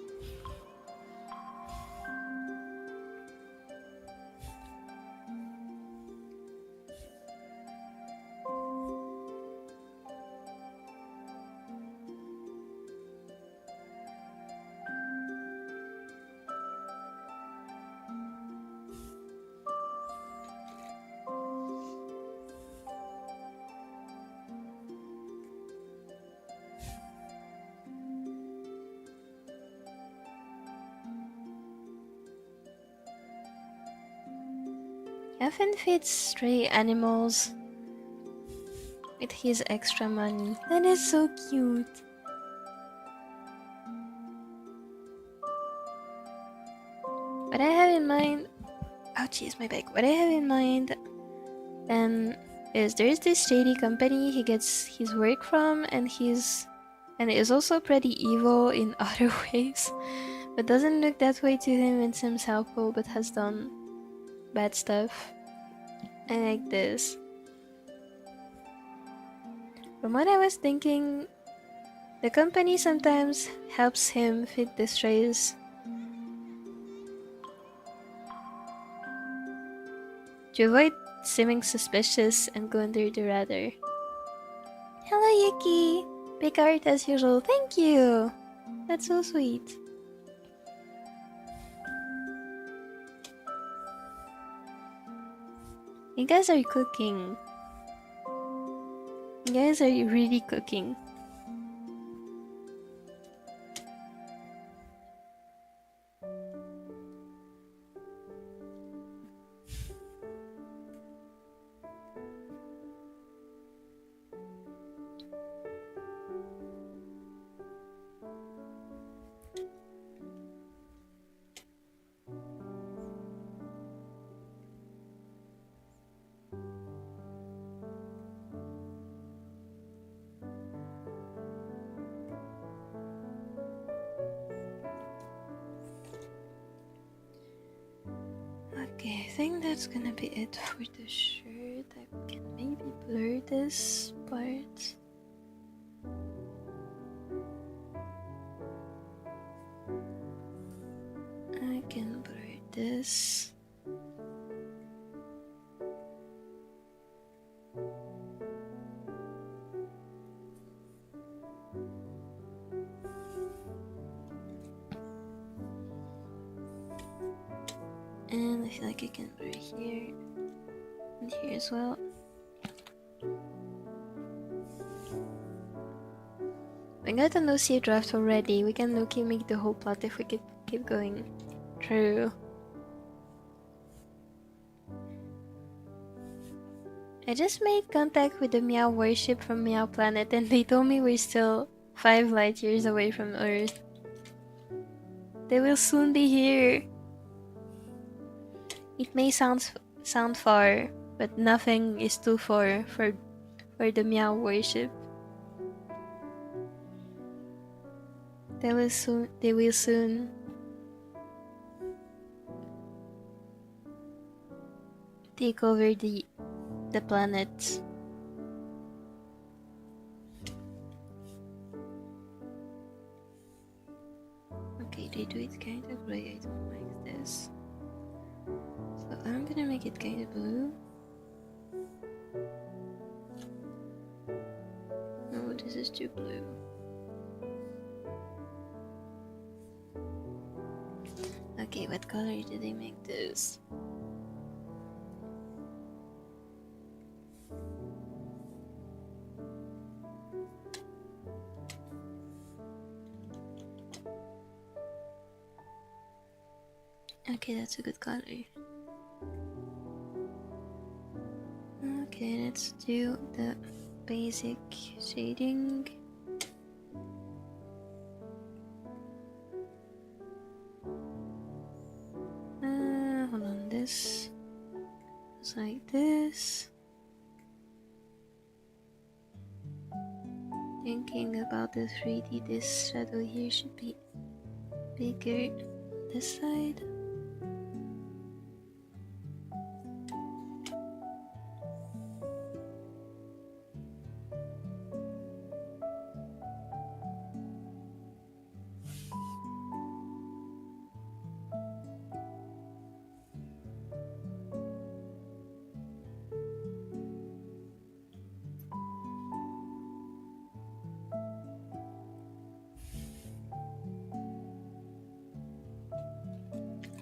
A: Often feeds stray animals with his extra money. That is so cute. What I have in mind, oh jeez, my back. What I have in mind, is there's this shady company he gets his work from, and is also pretty evil in other ways, but doesn't look that way to him and seems helpful, but has done bad stuff. I like this. From what I was thinking, the company sometimes helps him feed the strays to avoid seeming suspicious and go under the radar. Hello Yuki! Big art as usual, thank you! That's so sweet. You guys are cooking. You guys are really cooking. Okay, I think that's gonna be it for the shirt. I can maybe blur this part. I can blur this. And I feel like I can blur here and here as well. I got an OC draft already. We can low-key make the whole plot if we keep going. True. I just made contact with the Meow warship from Meow Planet, and they told me we're still 5 light years away from Earth. They will soon be here. It may sound far, but nothing is too far for the Meow warship. They will soon take over the planet. Okay, they do it kind of gray. I don't like this. So I'm gonna make it kind of blue. No, this is too blue. Okay, what color did they make this? Okay, that's a good color. Okay, let's do the basic shading. Hold on, this goes like this. Thinking about the 3D, this shadow here should be bigger this side.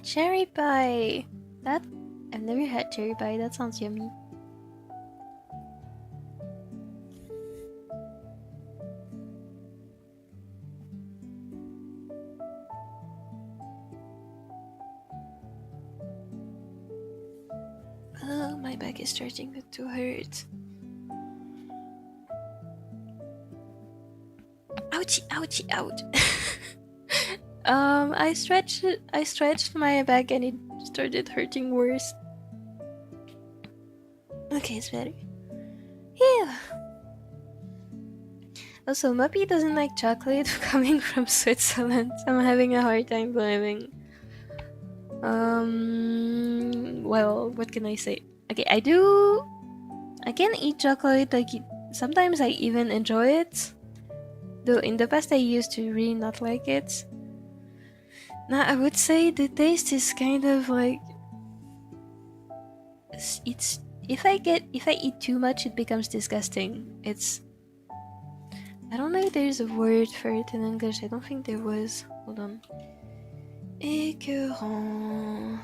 A: Cherry pie. That I've never had cherry pie. That sounds yummy. Oh, my back is starting to hurt. Ouchie, ouchie, ouch. I stretched my back and it started hurting worse. Okay, it's better. Yeah. Also, Mopi doesn't like chocolate coming from Switzerland. I'm having a hard time believing. Well, what can I say? Okay, I can eat chocolate, like, sometimes I even enjoy it. Though in the past I used to really not like it. Now I would say the taste is kind of like... It's... If I eat too much, it becomes disgusting. It's... I don't know if there's a word for it in English. I don't think there was. Hold on. Écœurant.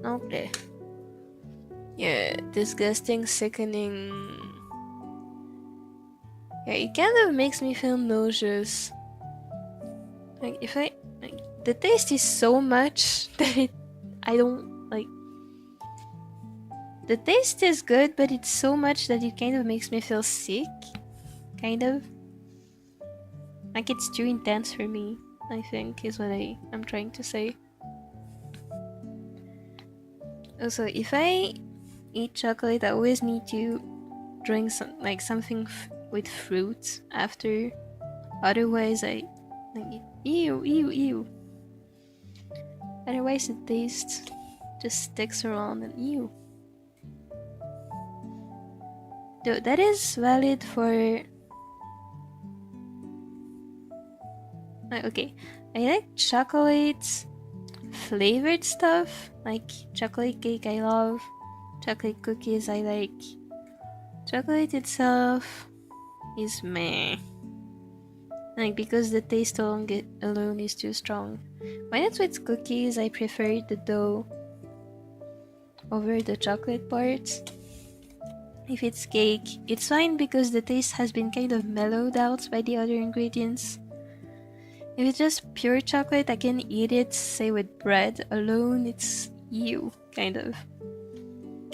A: Okay. Yeah, disgusting, sickening. Yeah, it kind of makes me feel nauseous. Like, the taste is so much that I don't like. The taste is good, but it's so much that it kind of makes me feel sick. Kind of. Like, it's too intense for me, I think, is what I'm trying to say. Also, if I eat chocolate, I always need to drink something with fruit after. Otherwise, ew. Otherwise, the taste just sticks around and ew. Though that is valid for... Okay, I like chocolate flavored stuff, like chocolate cake I love, chocolate cookies I like. Chocolate itself is meh. Like, because the taste alone is too strong. When it's with cookies, I prefer the dough over the chocolate part. If it's cake, it's fine because the taste has been kind of mellowed out by the other ingredients. If it's just pure chocolate, I can eat it, say with bread alone, it's ew, kind of.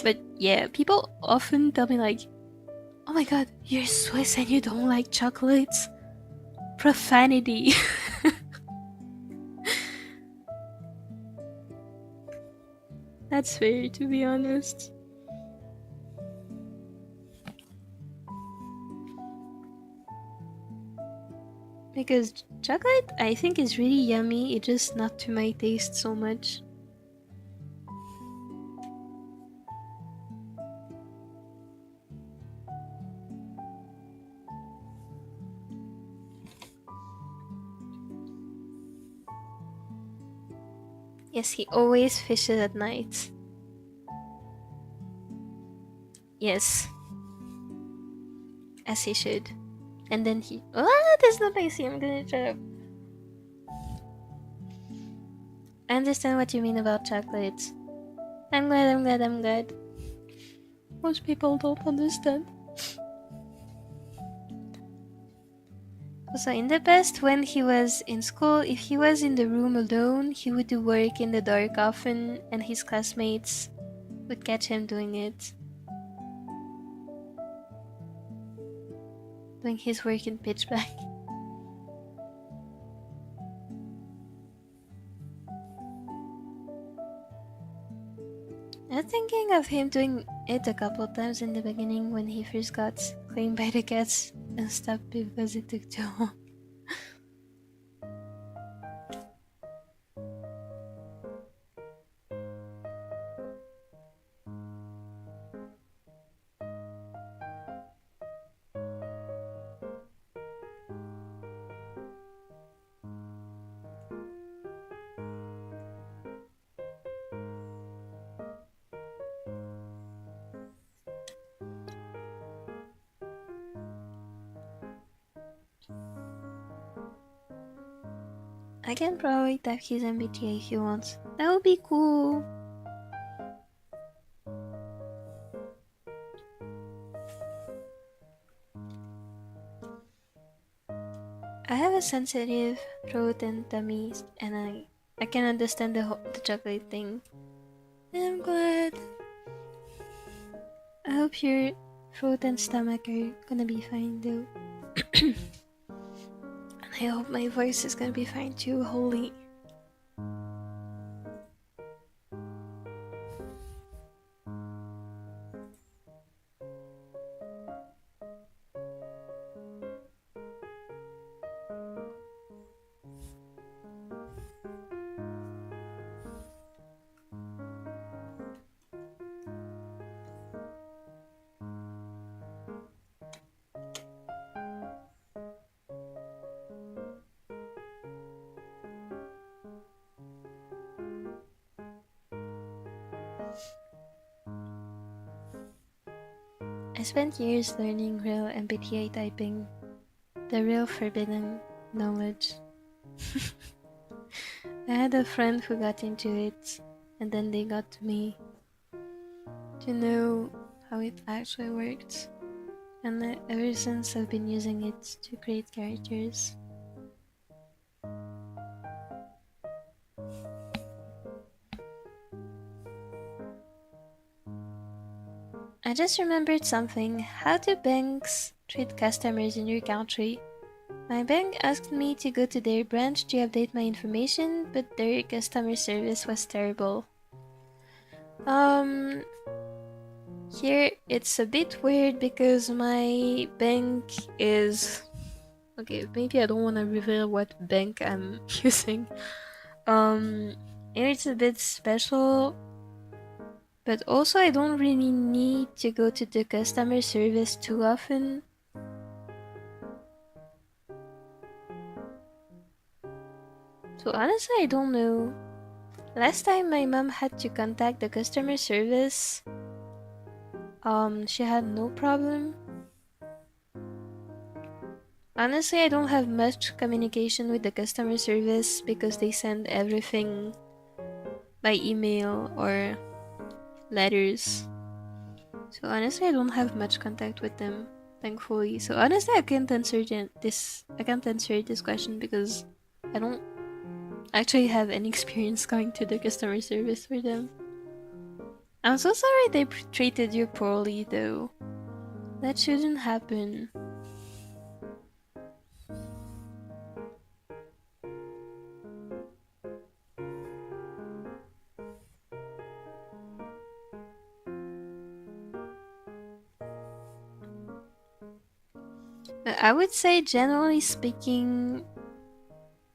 A: But yeah, people often tell me like, oh my god, you're Swiss and you don't like chocolates? Profanity. That's fair, to be honest. Because chocolate, I think, is really yummy, it's just not to my taste so much. Yes, he always fishes at night. Yes. As he should. And then he... Oh, that's not icy, I'm gonna shut up. I understand what you mean about chocolate. I'm glad. Most people don't understand. Also, in the past, when he was in school, if he was in the room alone, he would do work in the dark often, and his classmates would catch him doing it. Doing his work in pitch black. I was thinking of him doing it a couple times in the beginning when he first got claimed by the cats and stopped because it took too long. I can probably tap his MBTA if you want. That would be cool. I have a sensitive throat and tummy, and I can understand the chocolate thing. And I'm glad. I hope your throat and stomach are gonna be fine though. And I hope my voice is gonna be fine too, holy. I spent years learning real MBTA typing, the real forbidden knowledge. I had a friend who got into it, and then they got to me to know how it actually worked, and ever since I've been using it to create characters. I just remembered something. How do banks treat customers in your country? My bank asked me to go to their branch to update my information, but their customer service was terrible. Here it's a bit weird because my bank is... Okay, maybe I don't want to reveal what bank I'm using. It's a bit special. But also I don't really need to go to the customer service too often. So honestly, I don't know. Last time my mom had to contact the customer service, she had no problem. Honestly, I don't have much communication with the customer service because they send everything by email or letters. So honestly, I don't have much contact with them, thankfully. So honestly, I can't answer this question because I don't actually have any experience going to the customer service for them. I'm so sorry they treated you poorly, though. That shouldn't happen. But I would say, generally speaking,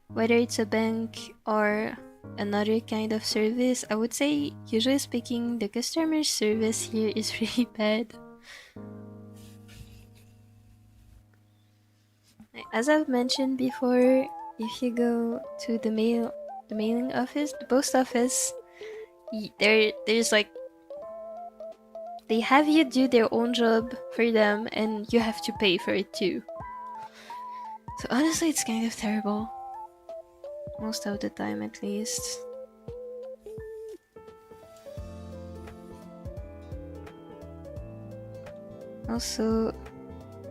A: whether it's a bank or another kind of service, I would say, usually speaking, the customer service here is really bad. As I've mentioned before, if you go to the mailing office, the post office, there's like, they have you do their own job for them and you have to pay for it too. So honestly, it's kind of terrible. Most of the time, at least. Also,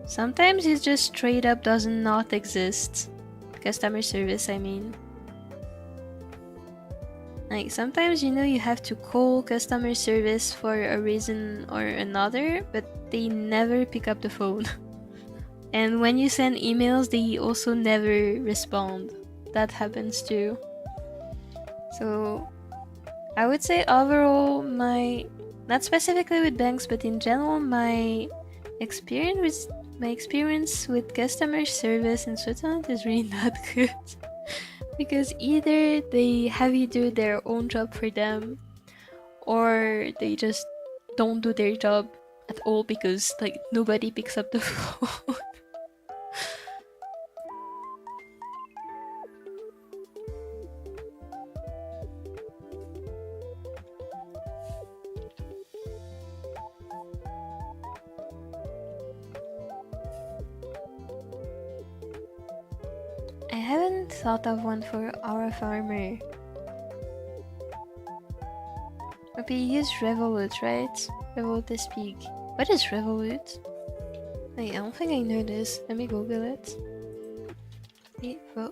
A: sometimes it just straight up does not exist. Customer service, I mean. Like, sometimes, you have to call customer service for a reason or another, but they never pick up the phone. And when you send emails, they also never respond. That happens too. So, I would say overall, not specifically with banks, but in general, my experience with customer service in Switzerland is really not good. Because either they have you do their own job for them, or they just don't do their job at all because like nobody picks up the phone. I haven't thought of one for our farmer. Mopi, you use Revolut, right? Revolut is speak. What is Revolut? Wait, I don't think I know this. Let me Google it. Revolut.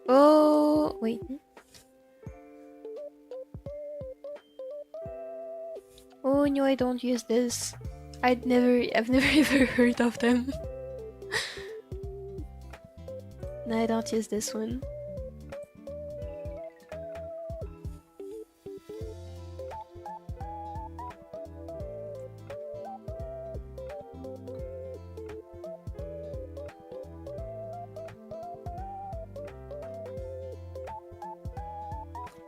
A: Oh, wait. Oh no, I don't use this. I've never ever heard of them. No, I don't use this one.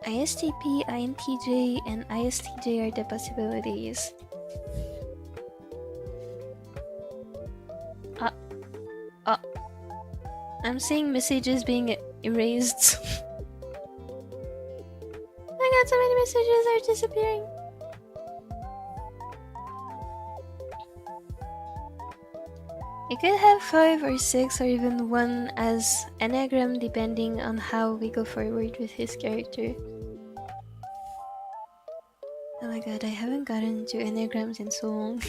A: ISTP, INTJ, and ISTJ are the possibilities. I'm seeing messages being erased. I got so many messages are disappearing. You could have 5 or 6 or even 1 as Enneagram depending on how we go forward with his character. Oh my god, I haven't gotten into Enneagrams in so long.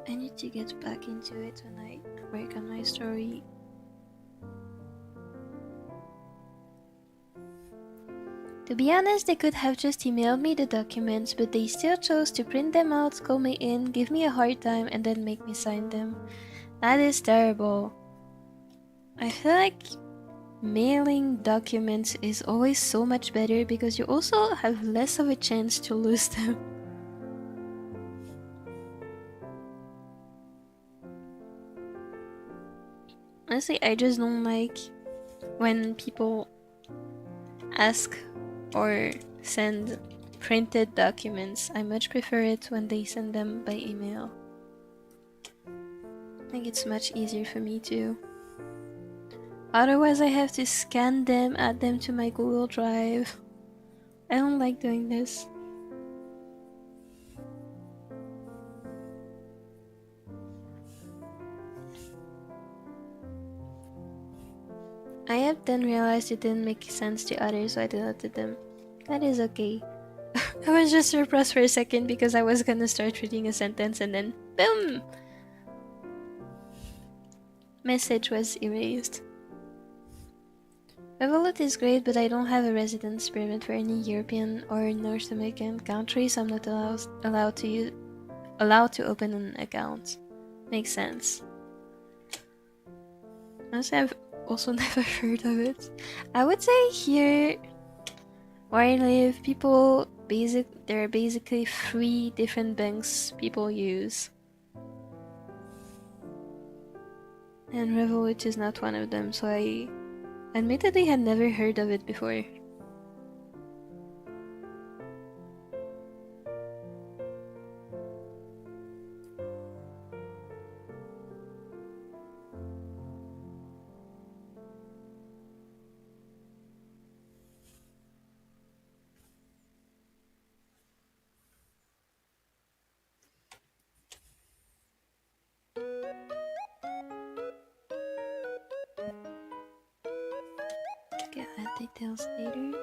A: I need to get back into it when I work on my story. To be honest, they could have just emailed me the documents, but they still chose to print them out, call me in, give me a hard time, and then make me sign them. That is terrible. I feel like mailing documents is always so much better because you also have less of a chance to lose them. Honestly, I just don't like when people ask or send printed documents. I much prefer it when they send them by email. I think it's much easier for me too. Otherwise I have to scan them, add them to my Google Drive. I don't like doing this. I have then realized it didn't make sense to others, so I deleted them. That is okay. I was just surprised for a second because I was gonna start reading a sentence and then boom! Message was erased. Revolut is great, but I don't have a residence permit for any European or North American country, so I'm not allowed to open an account. Makes sense. Honestly, I've also never heard of it. I would say here where I live, there are basically 3 different banks people use. And Revolut is not one of them, so I admittedly had never heard of it before. Get that details later.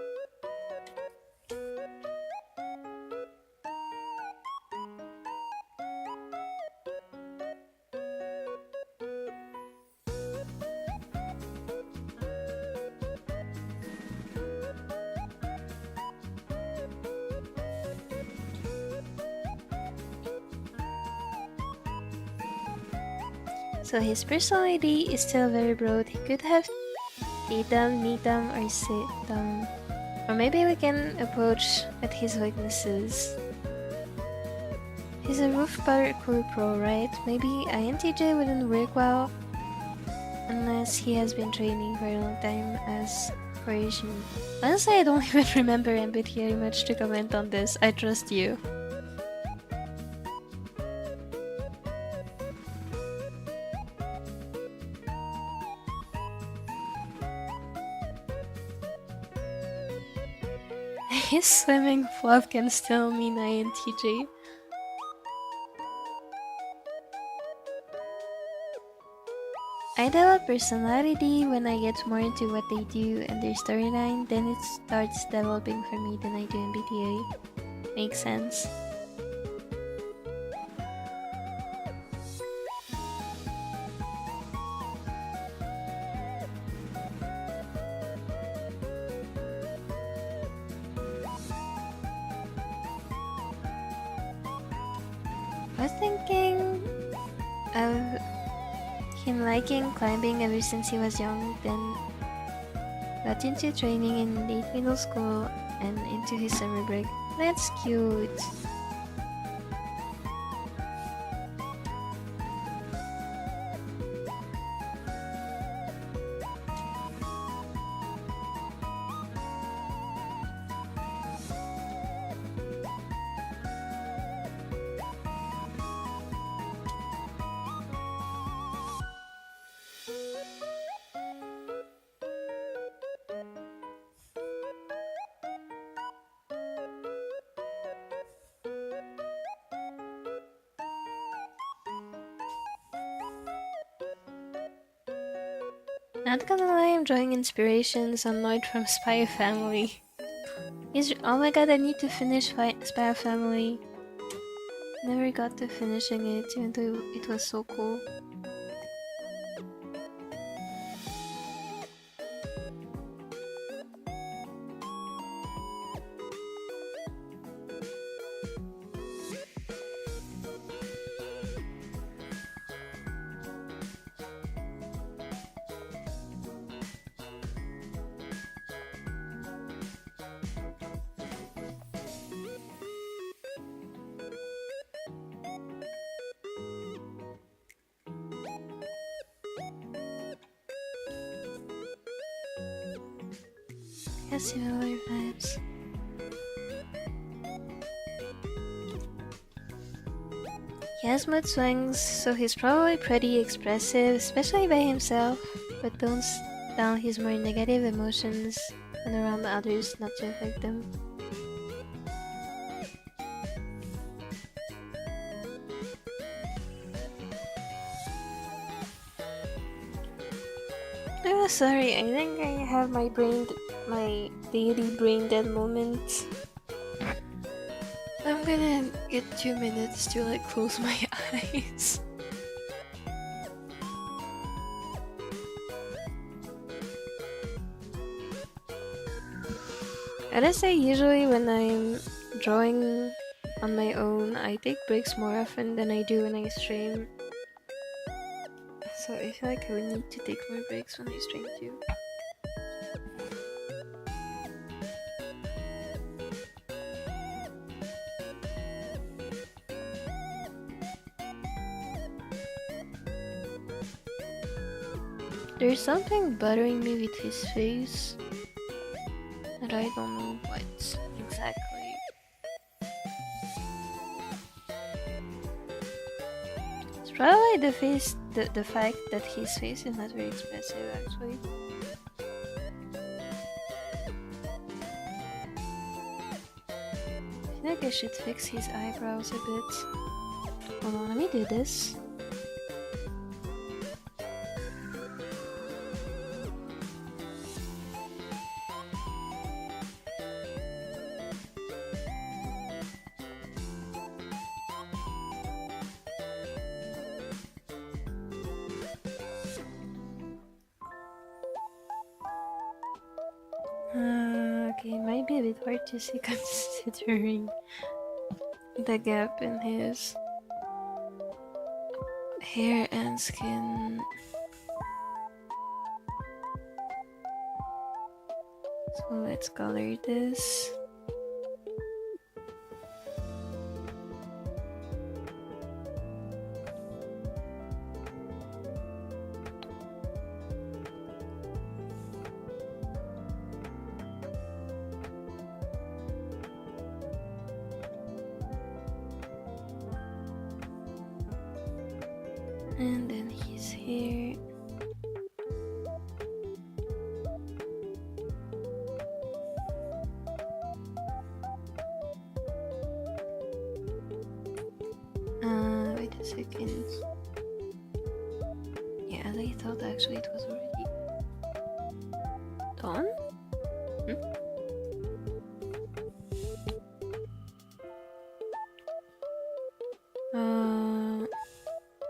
A: So his personality is still very broad. He could have Idam, Nidam, or Sitam. Or maybe we can approach at his weaknesses. He's a roof parkour pro, right? Maybe INTJ wouldn't work well unless he has been training for a long time as Croatian. Honestly, I don't even remember MBTI much to comment on this. I trust you. His swimming flop can still mean INTJ. I develop personality when I get more into what they do and their storyline, then it starts developing for me than I do in BTA. Makes sense. I was thinking of him liking climbing ever since he was young, then got into training in late middle school and into his summer break. That's cute. Not gonna lie, I'm drawing inspirations on Lloyd from Spy Family. Oh my god, I need to finish Spy Family. Never got to finishing it, even though it was so cool. Has similar vibes. He has mood swings, so he's probably pretty expressive, especially by himself, but tones down his more negative emotions when around others not to affect them. Oh, sorry, I think I have my daily brain dead moment. I'm gonna get 2 minutes to like close my eyes. Gotta say, usually when I'm drawing on my own, I take breaks more often than I do when I stream. So I feel like I would need to take more breaks when I stream too. There's something bothering me with his face, and I don't know what exactly. It's probably the fact that his face is not very expressive actually. I feel like I should fix his eyebrows a bit. Hold on, let me do this. Okay, it might be a bit hard to see considering the gap in his hair and skin. So let's color this. And then his hair. Wait a second. Yeah. as I thought. Actually, it was already done.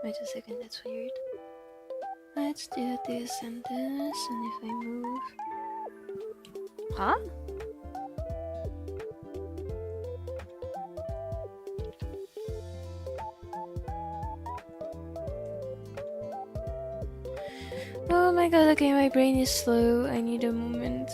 A: Wait a second, that's weird. Let's do this and this, and if I move... Huh? Oh my god, okay, my brain is slow. I need a moment.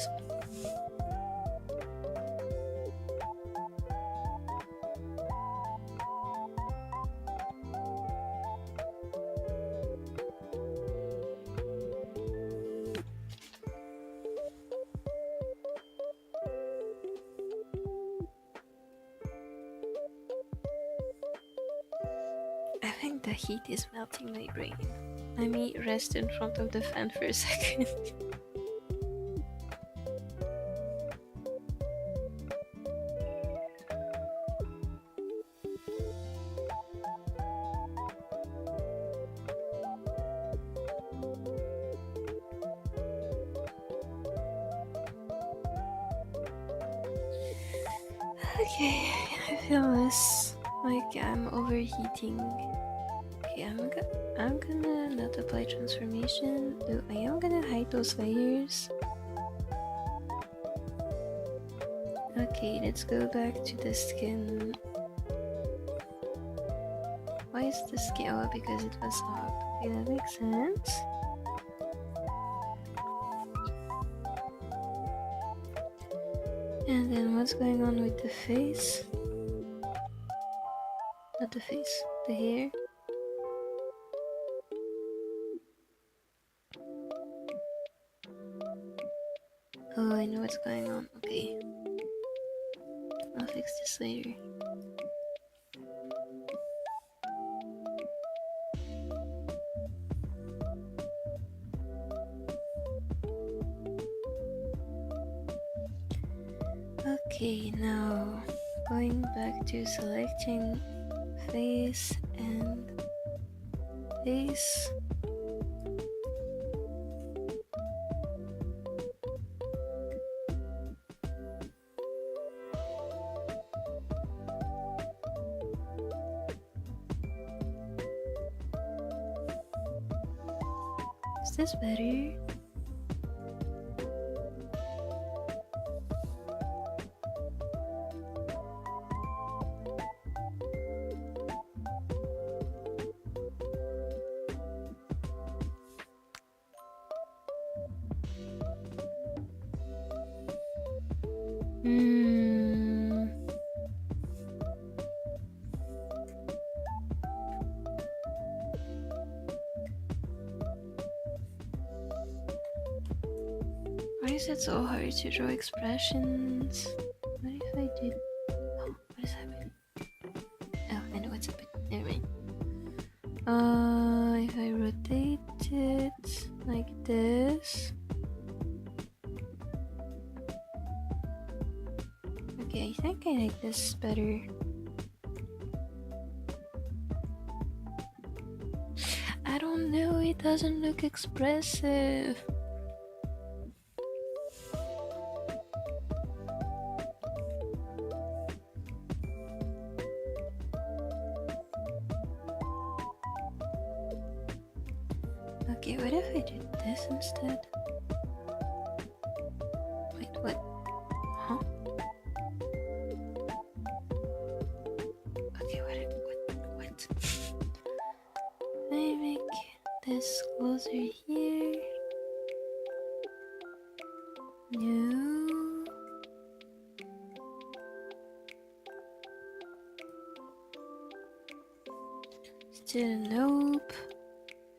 A: I think the heat is melting my brain. Let me rest in front of the fan for a second. Okay, I feel less like I'm overheating. Okay, I'm gonna not apply transformation, though I am gonna hide those layers. Okay, let's go back to the skin. Why is the skin? Oh, because it was hot. Okay, that makes sense. And then what's going on with the face? Not the face, the hair. Oh, I know what's going on. Okay. I'll fix this later. Okay, now going back to selecting face and face. Is this better? Why is it so hard to draw expressions? What if I did... Oh, what is happening? Oh, I know what's happening. Never mind. If I rotate it like this... Okay, I think I like this better. I don't know, it doesn't look expressive. Okay, what if I did this instead? Wait, what? Huh? Okay, what? Let me make this closer here. No. Still nope.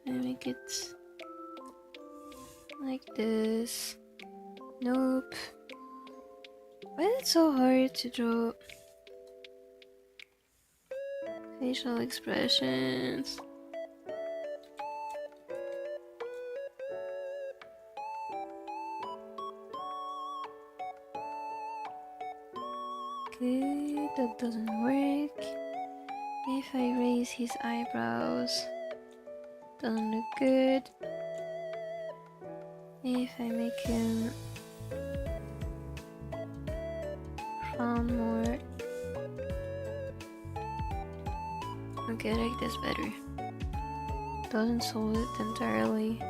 A: I make it like this. Nope. Why is it so hard to draw facial expressions? Okay, that doesn't work. If I raise his eyebrows, doesn't look good. If I make him frown more. Okay, I like this better. Doesn't solve it entirely,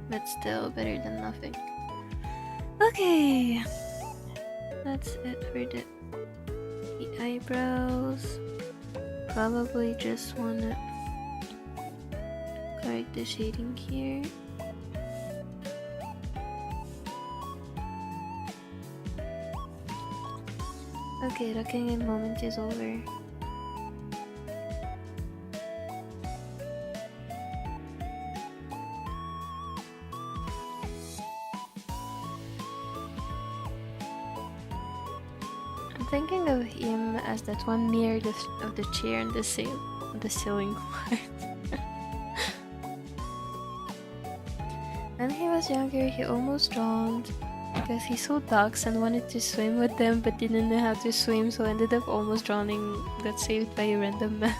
A: but still better than nothing. Okay, that's it for the eyebrows. Probably just wanna correct the shading here. Okay, the King moment is over. I'm thinking of him as that one mirror of the chair and the ceiling. When he was younger, he almost drowned because he saw ducks and wanted to swim with them but didn't know how to swim, so ended up almost drowning. Got saved by a random man.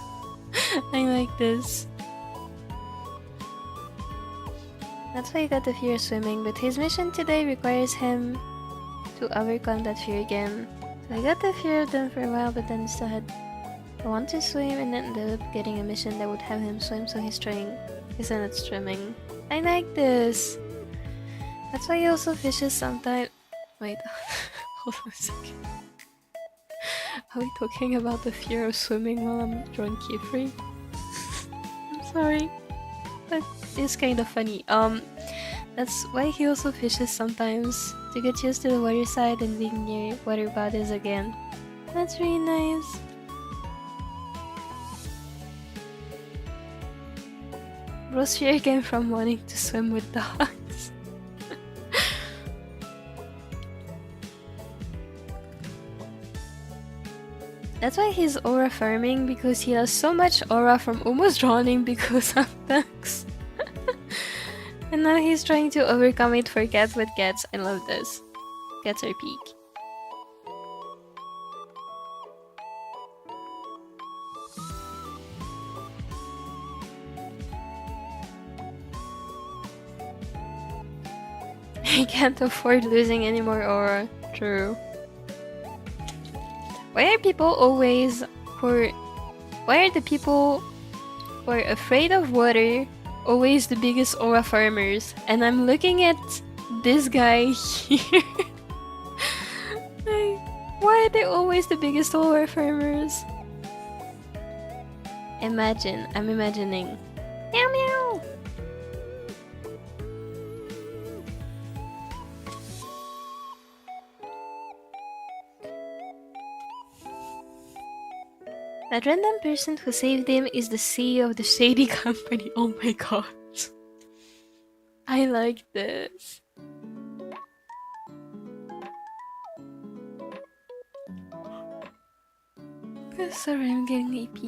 A: I like this. That's why he got the fear of swimming, but his mission today requires him to overcome that fear again. So I got the fear of them for a while, but then still had I want to swim and ended up getting a mission that would have him swim, so he's not swimming. I like this. That's why he also fishes sometimes. Wait, hold on a second. Are we talking about the fear of swimming while I'm drawing Qifrey? I'm sorry, but it's kind of funny. That's why he also fishes sometimes, to get used to the water side and being near water bodies again. That's really nice. Bro's fear came from wanting to swim with dogs. That's why he's aura farming, because he has so much aura from almost drowning because of ducks. And now he's trying to overcome it for cats, but cats, I love this. Cats are peak. I can't afford losing any more aura. True. Why are the people who are afraid of water always the biggest aura farmers? And I'm looking at this guy here. Like, why are they always the biggest aura farmers? Imagine, I'm imagining. Meow meow! That random person who saved him is the CEO of the shady company. Oh my god. I like this. Sorry, I'm getting AP.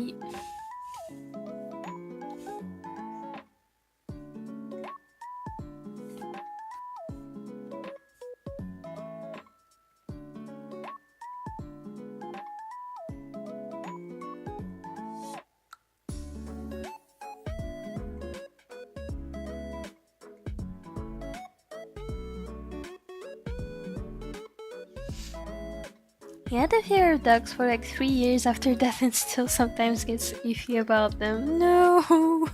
A: He had a fear of ducks for like 3 years after death and still sometimes gets iffy about them. No!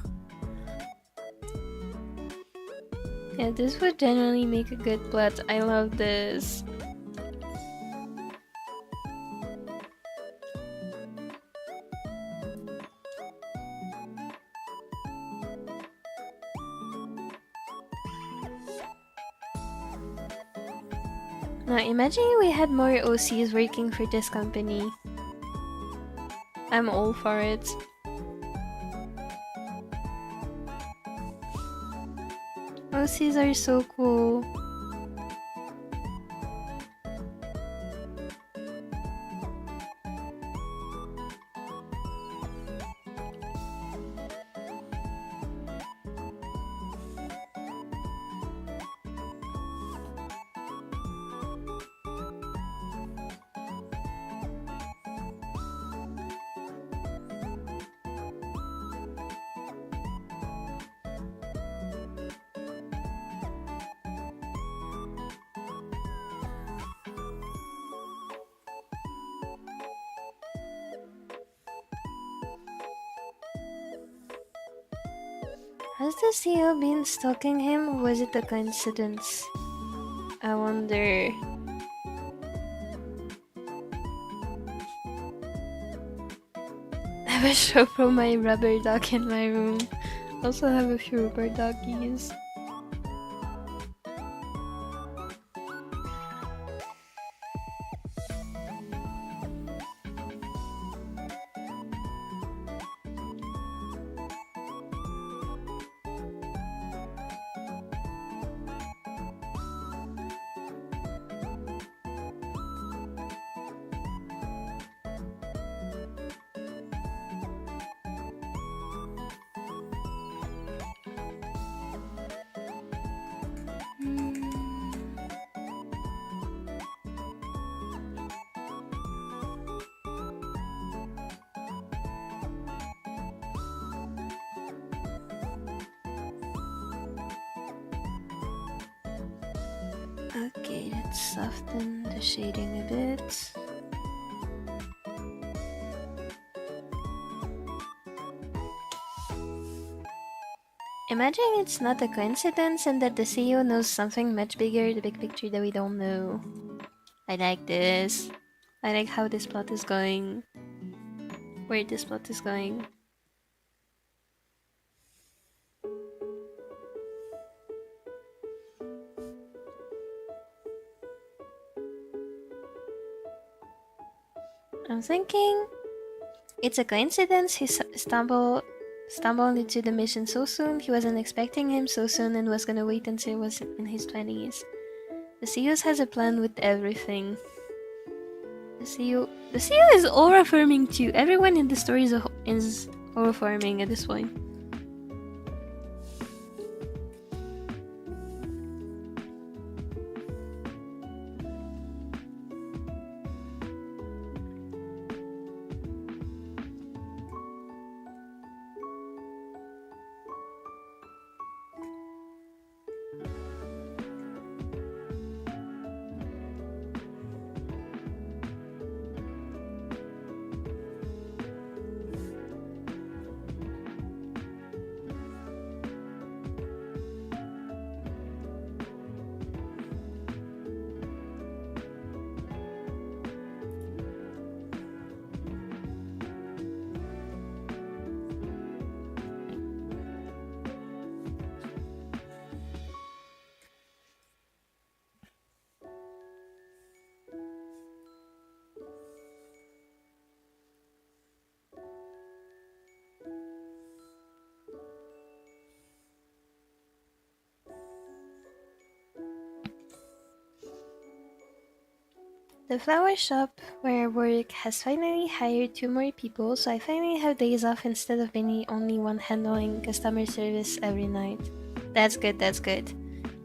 A: Yeah, this would generally make a good plot. I love this. Now imagine we had more OCs working for this company. I'm all for it. OCs are so cool. Has the CEO been stalking him, or was it a coincidence? I wonder. I have a show from my rubber duck in my room. Also have a few rubber duckies. Okay, let's soften the shading a bit. Imagine it's not a coincidence and that the CEO knows something much bigger, the big picture that we don't know. I like this. I like how this plot is going. Where this plot is going. I'm thinking it's a coincidence he stumbled into the mission so soon. He wasn't expecting him so soon and was gonna wait until he was in his 20s. The CEO has a plan with everything. The CEO is aura farming too. Everyone in the story is aura farming at this point. The flower shop where I work has finally hired 2 more people, so I finally have days off instead of being the only one handling customer service every night. That's good, that's good.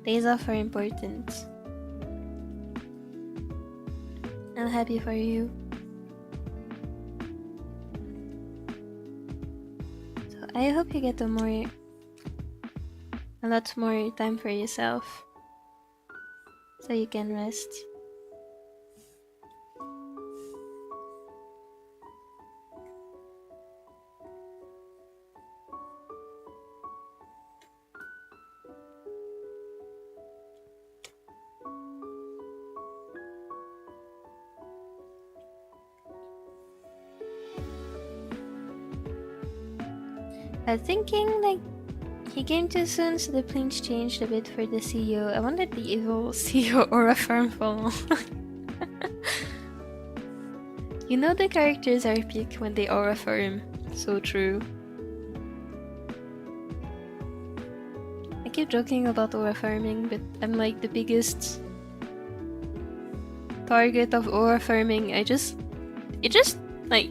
A: Days off are important. I'm happy for you. So I hope you get a lot more time for yourself, so you can rest. I was thinking, like, he came too soon, so the plans changed a bit for the CEO. I wanted the evil CEO aura farm follow. You know the characters are peak when they aura farm. So true. I keep joking about aura farming, but I'm like the biggest target of aura farming. It just like,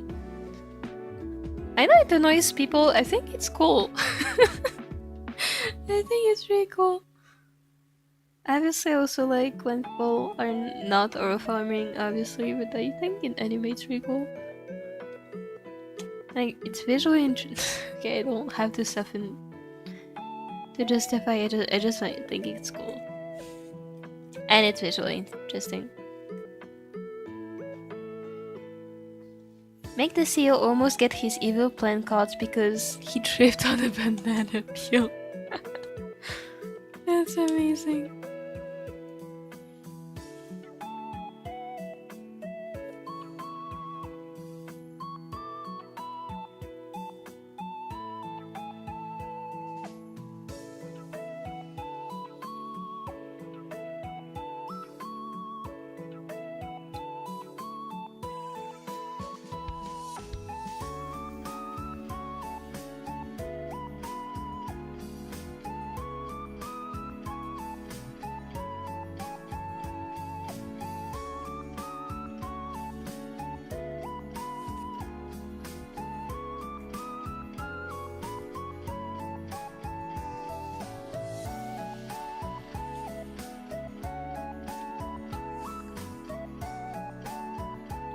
A: I know it annoys people. I think it's cool. I think it's really cool. Obviously, I also like when people are not aura farming, obviously, but I think in anime it's really cool. Like, it's visually interesting. Okay, I don't have to soften to justify it. I just think it's cool. And it's visually interesting. Make the CEO almost get his evil plan caught because he tripped on a banana peel. That's amazing.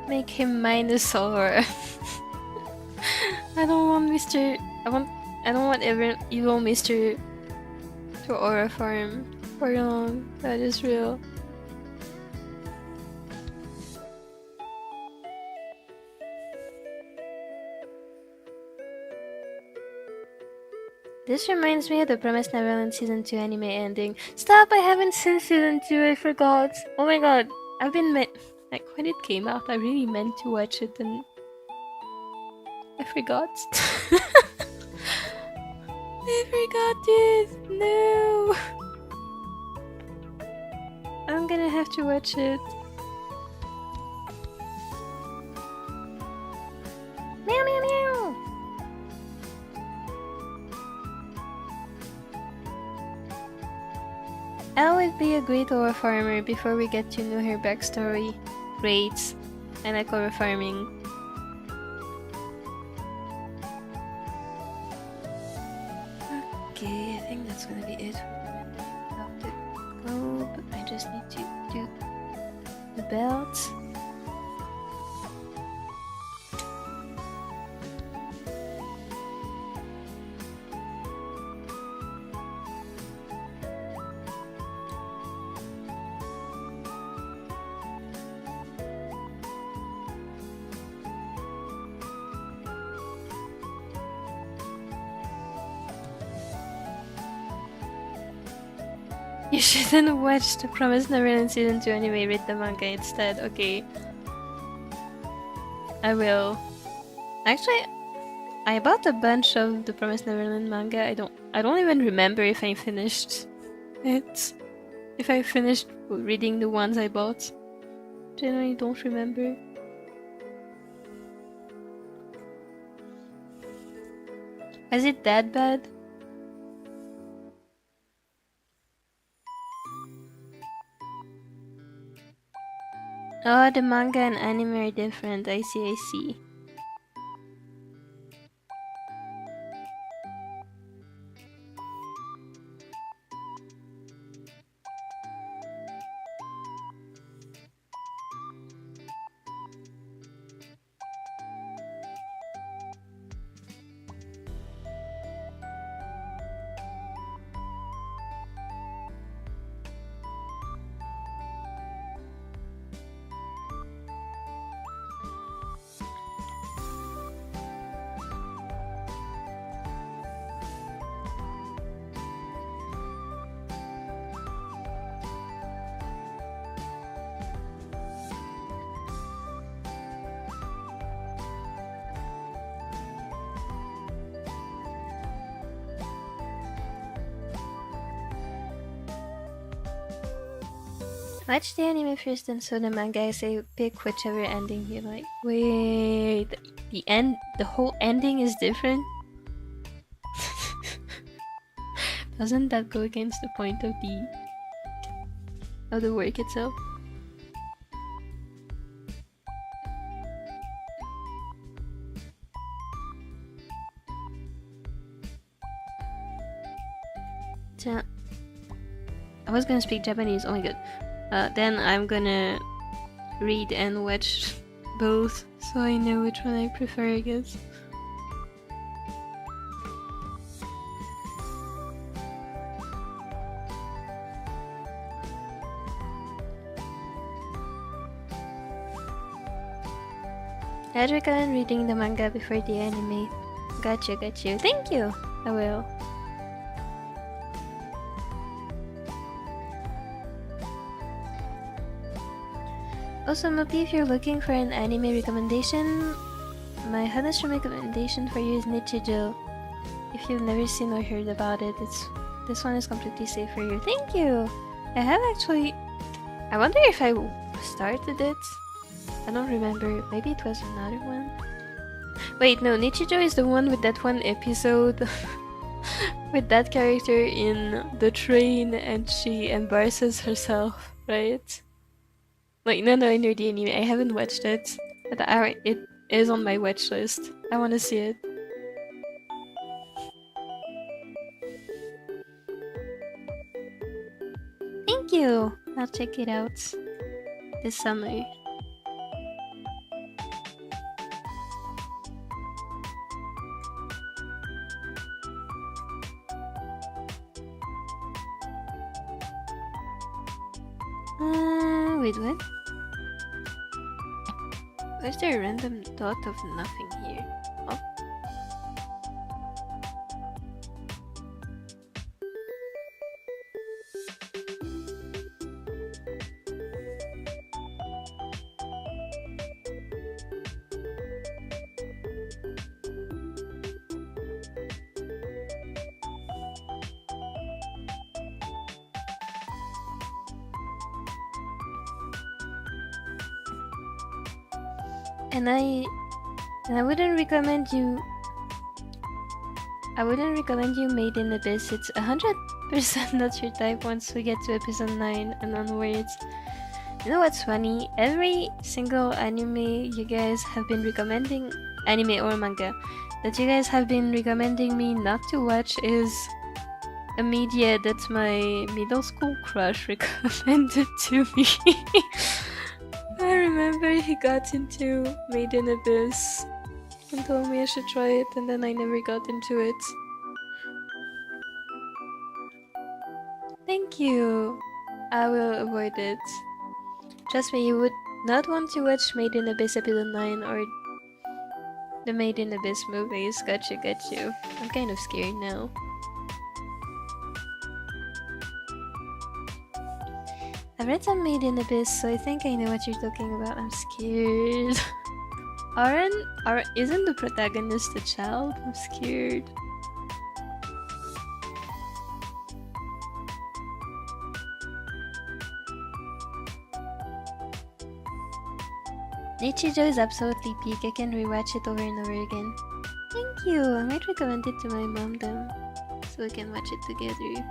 A: Make him Minosaur. I don't want Mr. I don't want evil Mr. to aura farm for long. That is real. This reminds me of the Promised Neverland Season 2 anime ending. Stop! I haven't seen Season 2, I forgot. Oh my god. I've been like, when it came out, I really meant to watch it and I forgot. I forgot it! No! I'm gonna have to watch it. Meow meow meow! Elle would be a great aura farmer before we get to know her backstory. Great. I like aura farming. Okay, I think that's gonna be it of the globe. I just need to do the belt. You shouldn't watch the Promised Neverland Season 2 anime, read the manga instead. Okay. I will. Actually, I bought a bunch of the Promised Neverland manga. I don't even remember if I finished it. If I finished reading the ones I bought. Generally don't remember. Is it that bad? Oh, the manga and anime are different. I see, I see. Watch the anime first and so the manga. I say pick whichever ending you like. Wait, the whole ending is different? Doesn't that go against the point of the work itself? So, I was gonna speak Japanese, oh my god. Then I'm gonna read and watch both, so I know which one I prefer, I guess. I'd recommend reading the manga before the anime. Got you. Thank you! I will. Also, Mopi, if you're looking for an anime recommendation, my honest recommendation for you is Nichijou. If you've never seen or heard about it, this one is completely safe for you. Thank you! I have actually... I wonder if I started it. I don't remember. Maybe it was another one. Wait, no, Nichijou is the one with that one episode with that character in the train and she embarrasses herself, right? Wait, no, I know the anime. I haven't watched it, but it is on my watch list. I want to see it. Thank you! I'll check it out this summer. Wait, what? Why is there a random dot of nothing here? Oh. And I wouldn't recommend you. I wouldn't recommend you Made in Abyss. It's 100% not your type once we get to episode 9 and onwards. You know what's funny? Every single anime you guys have been recommending, anime or manga, that you guys have been recommending me not to watch is a media that my middle school crush recommended to me. I remember he got into Made in Abyss and told me I should try it, and then I never got into it. Thank you! I will avoid it. Trust me, you would not want to watch Made in Abyss episode 9 or the Made in Abyss movies. Got you. I'm kind of scared now. I've read some Made in Abyss, so I think I know what you're talking about. I'm scared. Isn't the protagonist a child? I'm scared. Nichijou is absolutely peak. I can rewatch it over and over again. Thank you! I might recommend it to my mom then, so we can watch it together.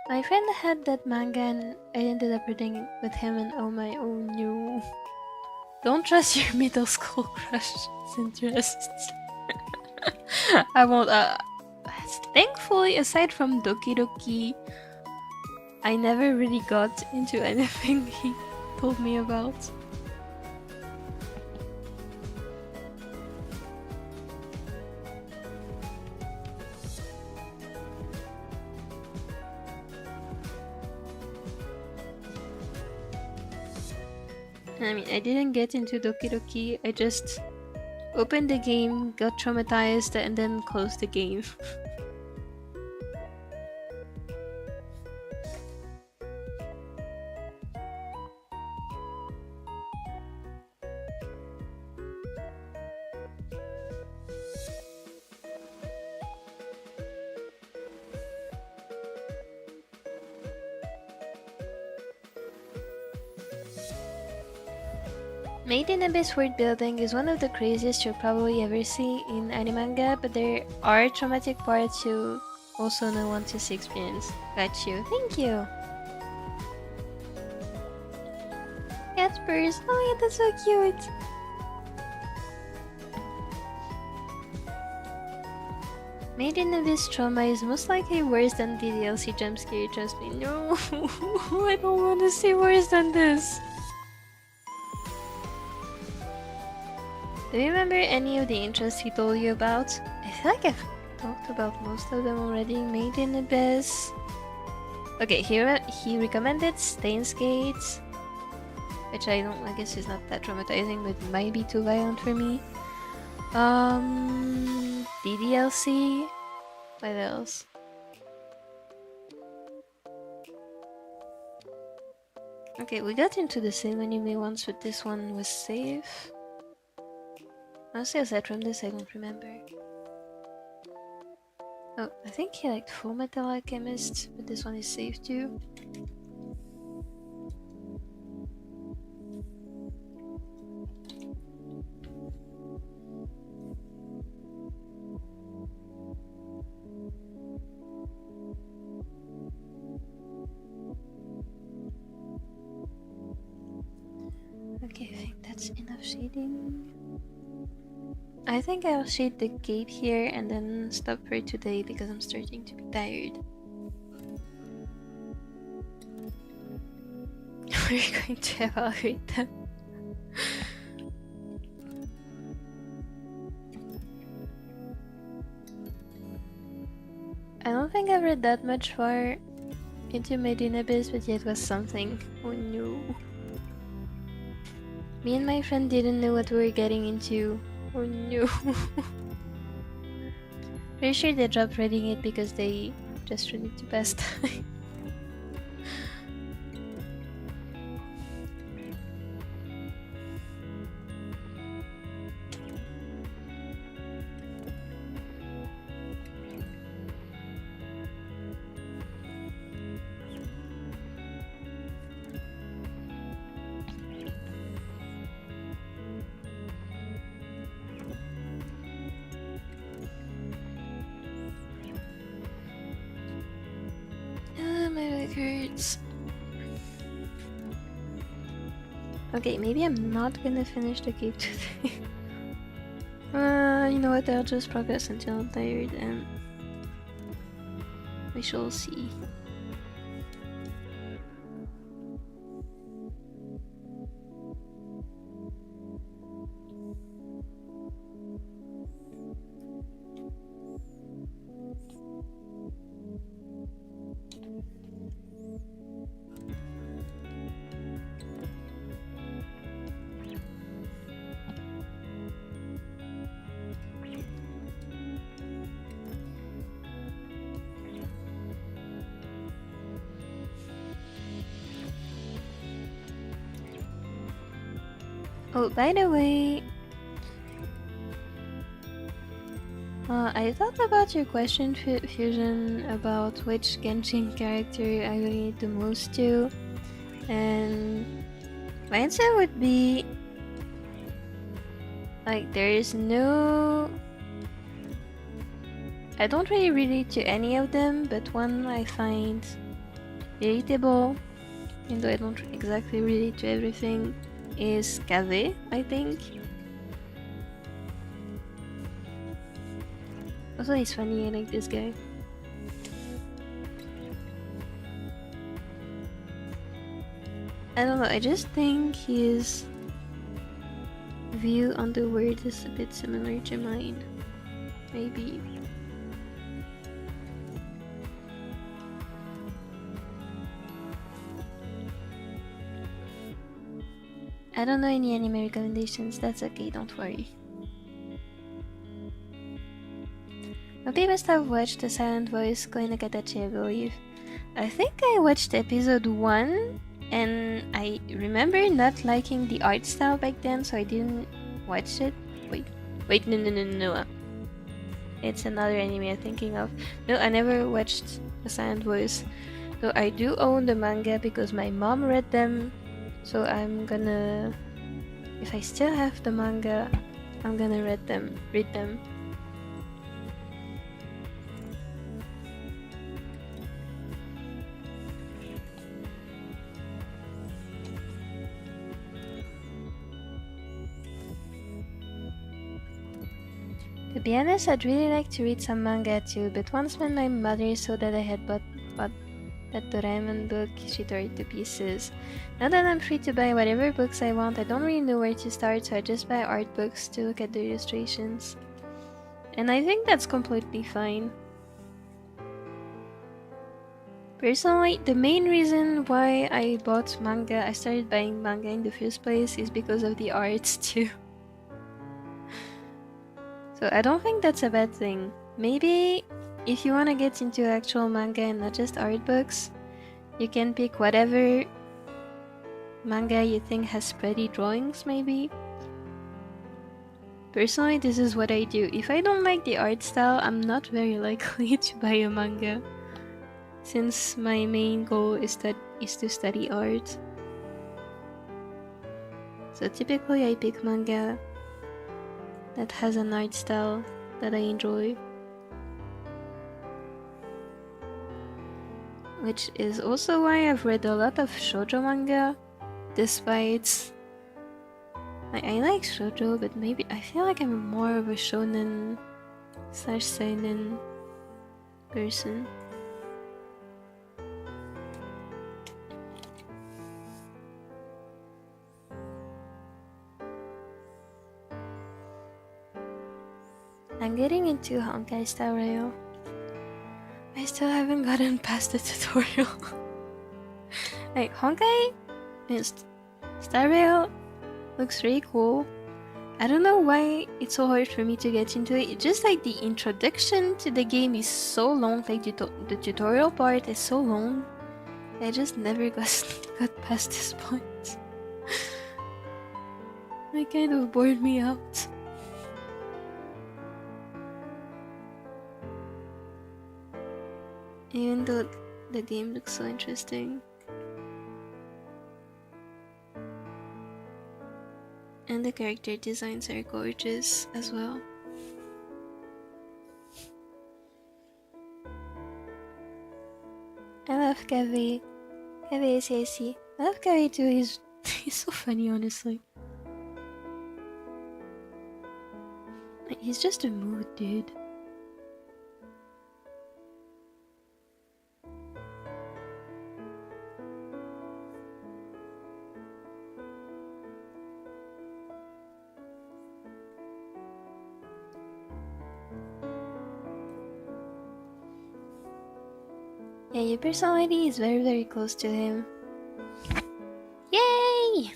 A: My friend had that manga and I ended up reading with him and oh no. Don't trust your middle school crush's interests. I won't, thankfully, aside from Doki Doki, I never really got into anything he told me about. I mean, I didn't get into Doki Doki, I just opened the game, got traumatized, and then closed the game. Made in Abyss world building is one of the craziest you'll probably ever see in manga, but there are traumatic parts you also don't want to see experience. Got you. Thank you! Catspers! Oh my god, that's so cute! Made in Abyss trauma is most likely worse than the DLC jump scare, trust me. No! I don't want to see worse than this! Do you remember any of the interests he told you about? I feel like I've talked about most of them already. Made in Abyss. Okay, he recommended Steins Gate, which I guess is not that traumatizing, but might be too violent for me. DDLC. What else? Okay, we got into the same anime once, but this one was safe. Honestly, aside from this, I don't remember. Oh, I think he liked Full Metal Alchemist, but this one is safe too. Okay, I think that's enough shading. I think I'll shade the gate here and then stop for today because I'm starting to be tired. We're going to evaluate them. I don't think I've read that much far into Made in Abyss, but yeah, it was something. Oh no. Me and my friend didn't know what we were getting into. Oh no. Pretty sure they dropped reading it because they just read it to pass time. My leg hurts. Okay, maybe I'm not gonna finish the cave today. You know what, I'll just progress until I'm tired and we shall see. Oh, by the way, I thought about your question, Fusion, about which Genshin character I relate the most to, and my answer would be, like, there is no... I don't really relate to any of them, but one I find relatable, even though I don't exactly relate to everything, is Kave, I think. Also, he's funny, I like this guy. I don't know, I just think his view on the world is a bit similar to mine. Maybe. I don't know any anime recommendations, that's okay, don't worry. Mopi must have watched The Silent Voice Koi no Katachi, I believe. I think I watched episode 1 and I remember not liking the art style back then, so I didn't watch it. Wait, no. It's another anime I'm thinking of. No, I never watched The Silent Voice. Though I do own the manga because my mom read them. So I'm gonna... If I still have the manga, I'm gonna read them. To be honest, I'd really like to read some manga too, but once when my mother saw that I had bought that Doraemon book, she tore it to pieces. Now that I'm free to buy whatever books I want, I don't really know where to start, so I just buy art books to look at the illustrations. And I think that's completely fine. Personally, the main reason why I started buying manga in the first place is because of the art too. So I don't think that's a bad thing. Maybe if you want to get into actual manga and not just art books, you can pick whatever manga you think has pretty drawings, maybe. Personally, this is what I do. If I don't like the art style, I'm not very likely to buy a manga, since my main goal is to study art. So typically I pick manga that has an art style that I enjoy. Which is also why I've read a lot of shoujo manga, despite... I like shoujo, but maybe I feel like I'm more of a shonen / seinen person. I'm getting into Honkai Star Rail. I still haven't gotten past the tutorial. Like, Honkai is Star Rail looks really cool. I don't know why it's so hard for me to get into it. It's just like the introduction to the game is so long, like the tutorial part is so long. I just never got past this point. It kind of bored me out. Even though the game looks so interesting. And the character designs are gorgeous as well. I love Kaveh. Kaveh is Casey. I love Kaveh too, he's so funny, honestly. He's just a mood, dude. Yeah, your personality is very, very close to him. Yay!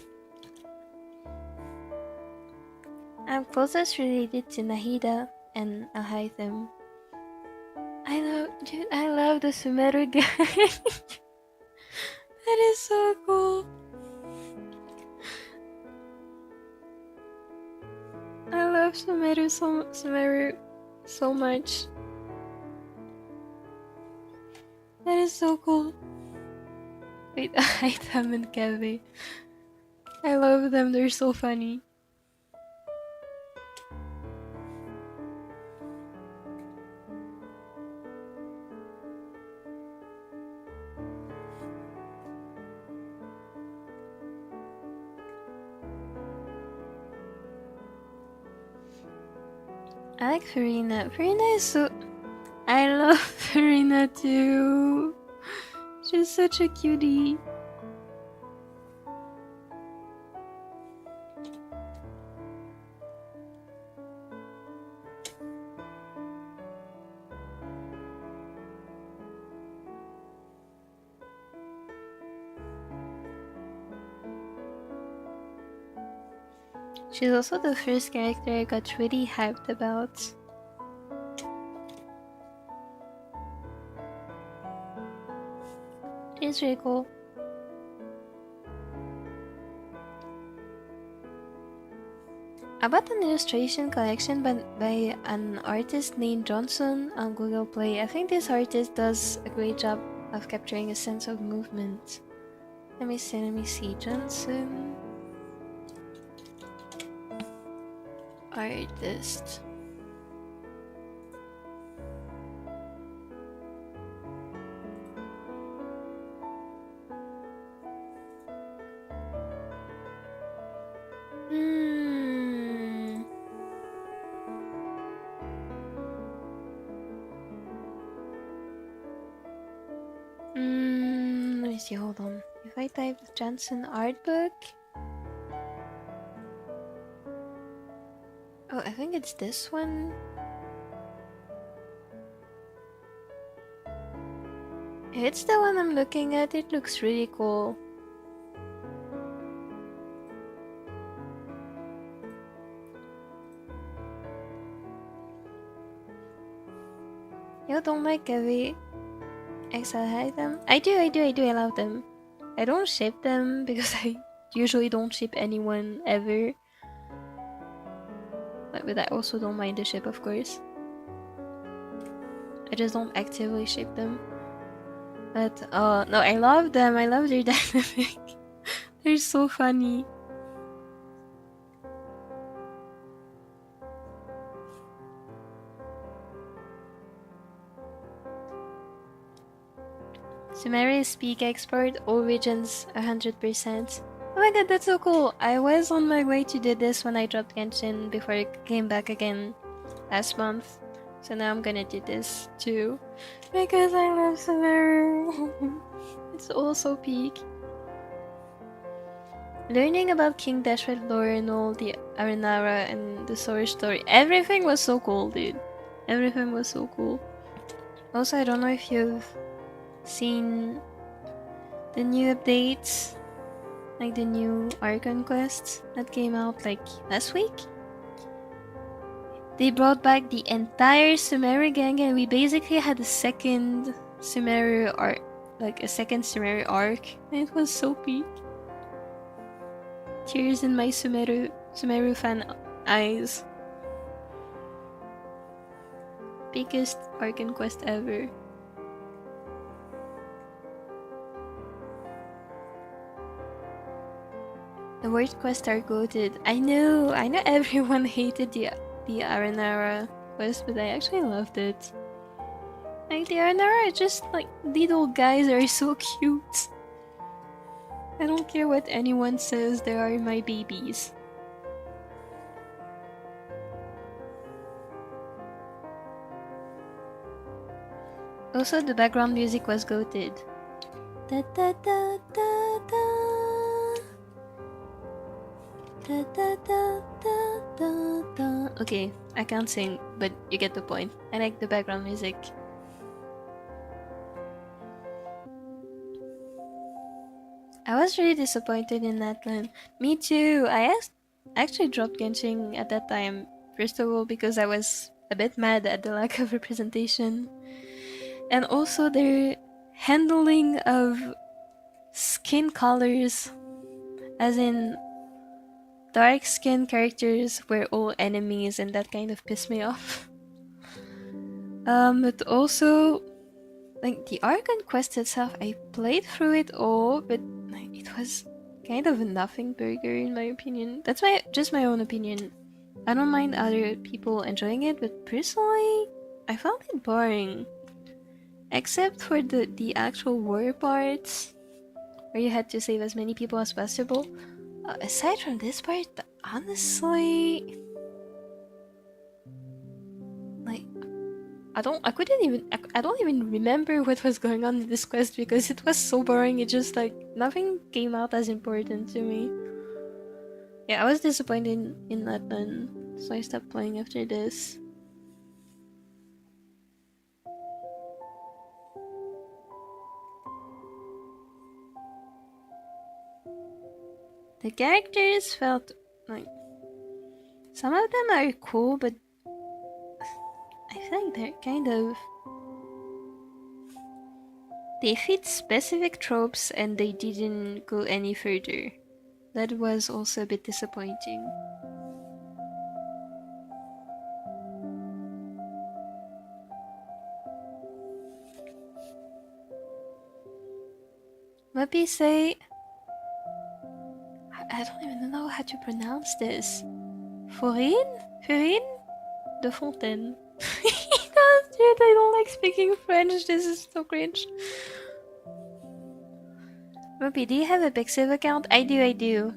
A: I'm closest related to Nahida, and I'll hide them. I love the Sumeru guy. That is so cool. I love Sumeru so much. That is so cool. Wait, I hate them and Kaveh. I love them, they're so funny. I like Farina. Farina is so... I love Farina too. She's such a cutie. She's also the first character I got really hyped about. She's really cool. I bought an illustration collection by an artist named Johnson on Google Play. I think this artist does a great job of capturing a sense of movement. Let me see. Johnson. Artist. Let me see, hold on. If I type Johnson art book. Oh, I think it's this one. If it's the one I'm looking at, it looks really cool. You don't like every XL item? I do, I love them. I don't ship them because I usually don't ship anyone ever. But I also don't mind the ship, of course. I just don't actively ship them. But no, I love them. I love their dynamic. They're so funny. Sumerian Speak Export, all regions 100%. Oh my god, that's so cool! I was on my way to do this when I dropped Genshin before I came back again last month. So now I'm gonna do this too. Because I love Sumerian. It's also peak. Learning about King Dashwood lore and all the Arenara and the Solar story. Everything was so cool, dude. Everything was so cool. Also, I don't know if you've seen the new updates, like the new Archon quests that came out like last week. They brought back the entire Sumeru gang, and we basically had a second Sumeru arc, like a second Sumeru arc, and it was so peak. Tears in my Sumeru fan eyes. Biggest Archon quest ever. The worst quests are goated. I know everyone hated the Arenara quest, but I actually loved it. Like, the Arenara are just like little guys are so cute. I don't care what anyone says, they are my babies. Also, the background music was goated. Da da da da da. Da, da, da, da, da, da. Okay, I can't sing, but you get the point. I like the background music. I was really disappointed in that one. Me too. I actually dropped Genshin at that time. First of all, because I was a bit mad at the lack of representation. And also their handling of skin colors. As in, dark skinned characters were all enemies, and that kind of pissed me off. But also, like, the Archon quest itself, I played through it all, but like, it was kind of a nothing burger in my opinion. That's just my own opinion. I don't mind other people enjoying it, but personally, I found it boring. Except for the actual war parts, where you had to save as many people as possible. Aside from this part, honestly, like, I don't even remember what was going on in this quest because it was so boring. It just, like, nothing came out as important to me. Yeah, I was disappointed in that one, so I stopped playing after this. The characters felt like some of them are cool, but I feel like they're kind of, they fit specific tropes and they didn't go any further. That was also a bit disappointing. Mopi say, I don't even know how to pronounce this. Furine de Fontaine. Dude, I don't like speaking French. This is so cringe. Mopi, do you have a Pixiv account? I do.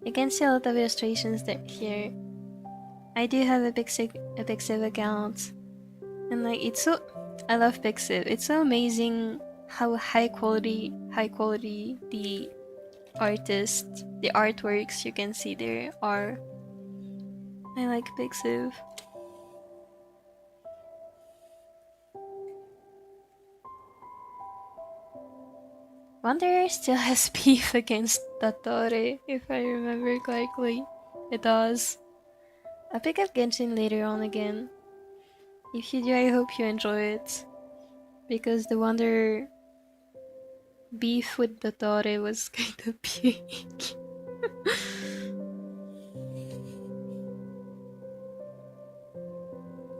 A: You can see a lot of illustrations here. I do have a Pixiv account. And like, it's so, I love Pixiv. It's so amazing how high quality the artists, the artworks you can see there are. I like Pixiv. Wanderer still has beef against Natura, if I remember correctly. It does. I'll pick up Genshin later on again. If you do, I hope you enjoy it. Because the Wonder beef with the Tore was kind of big.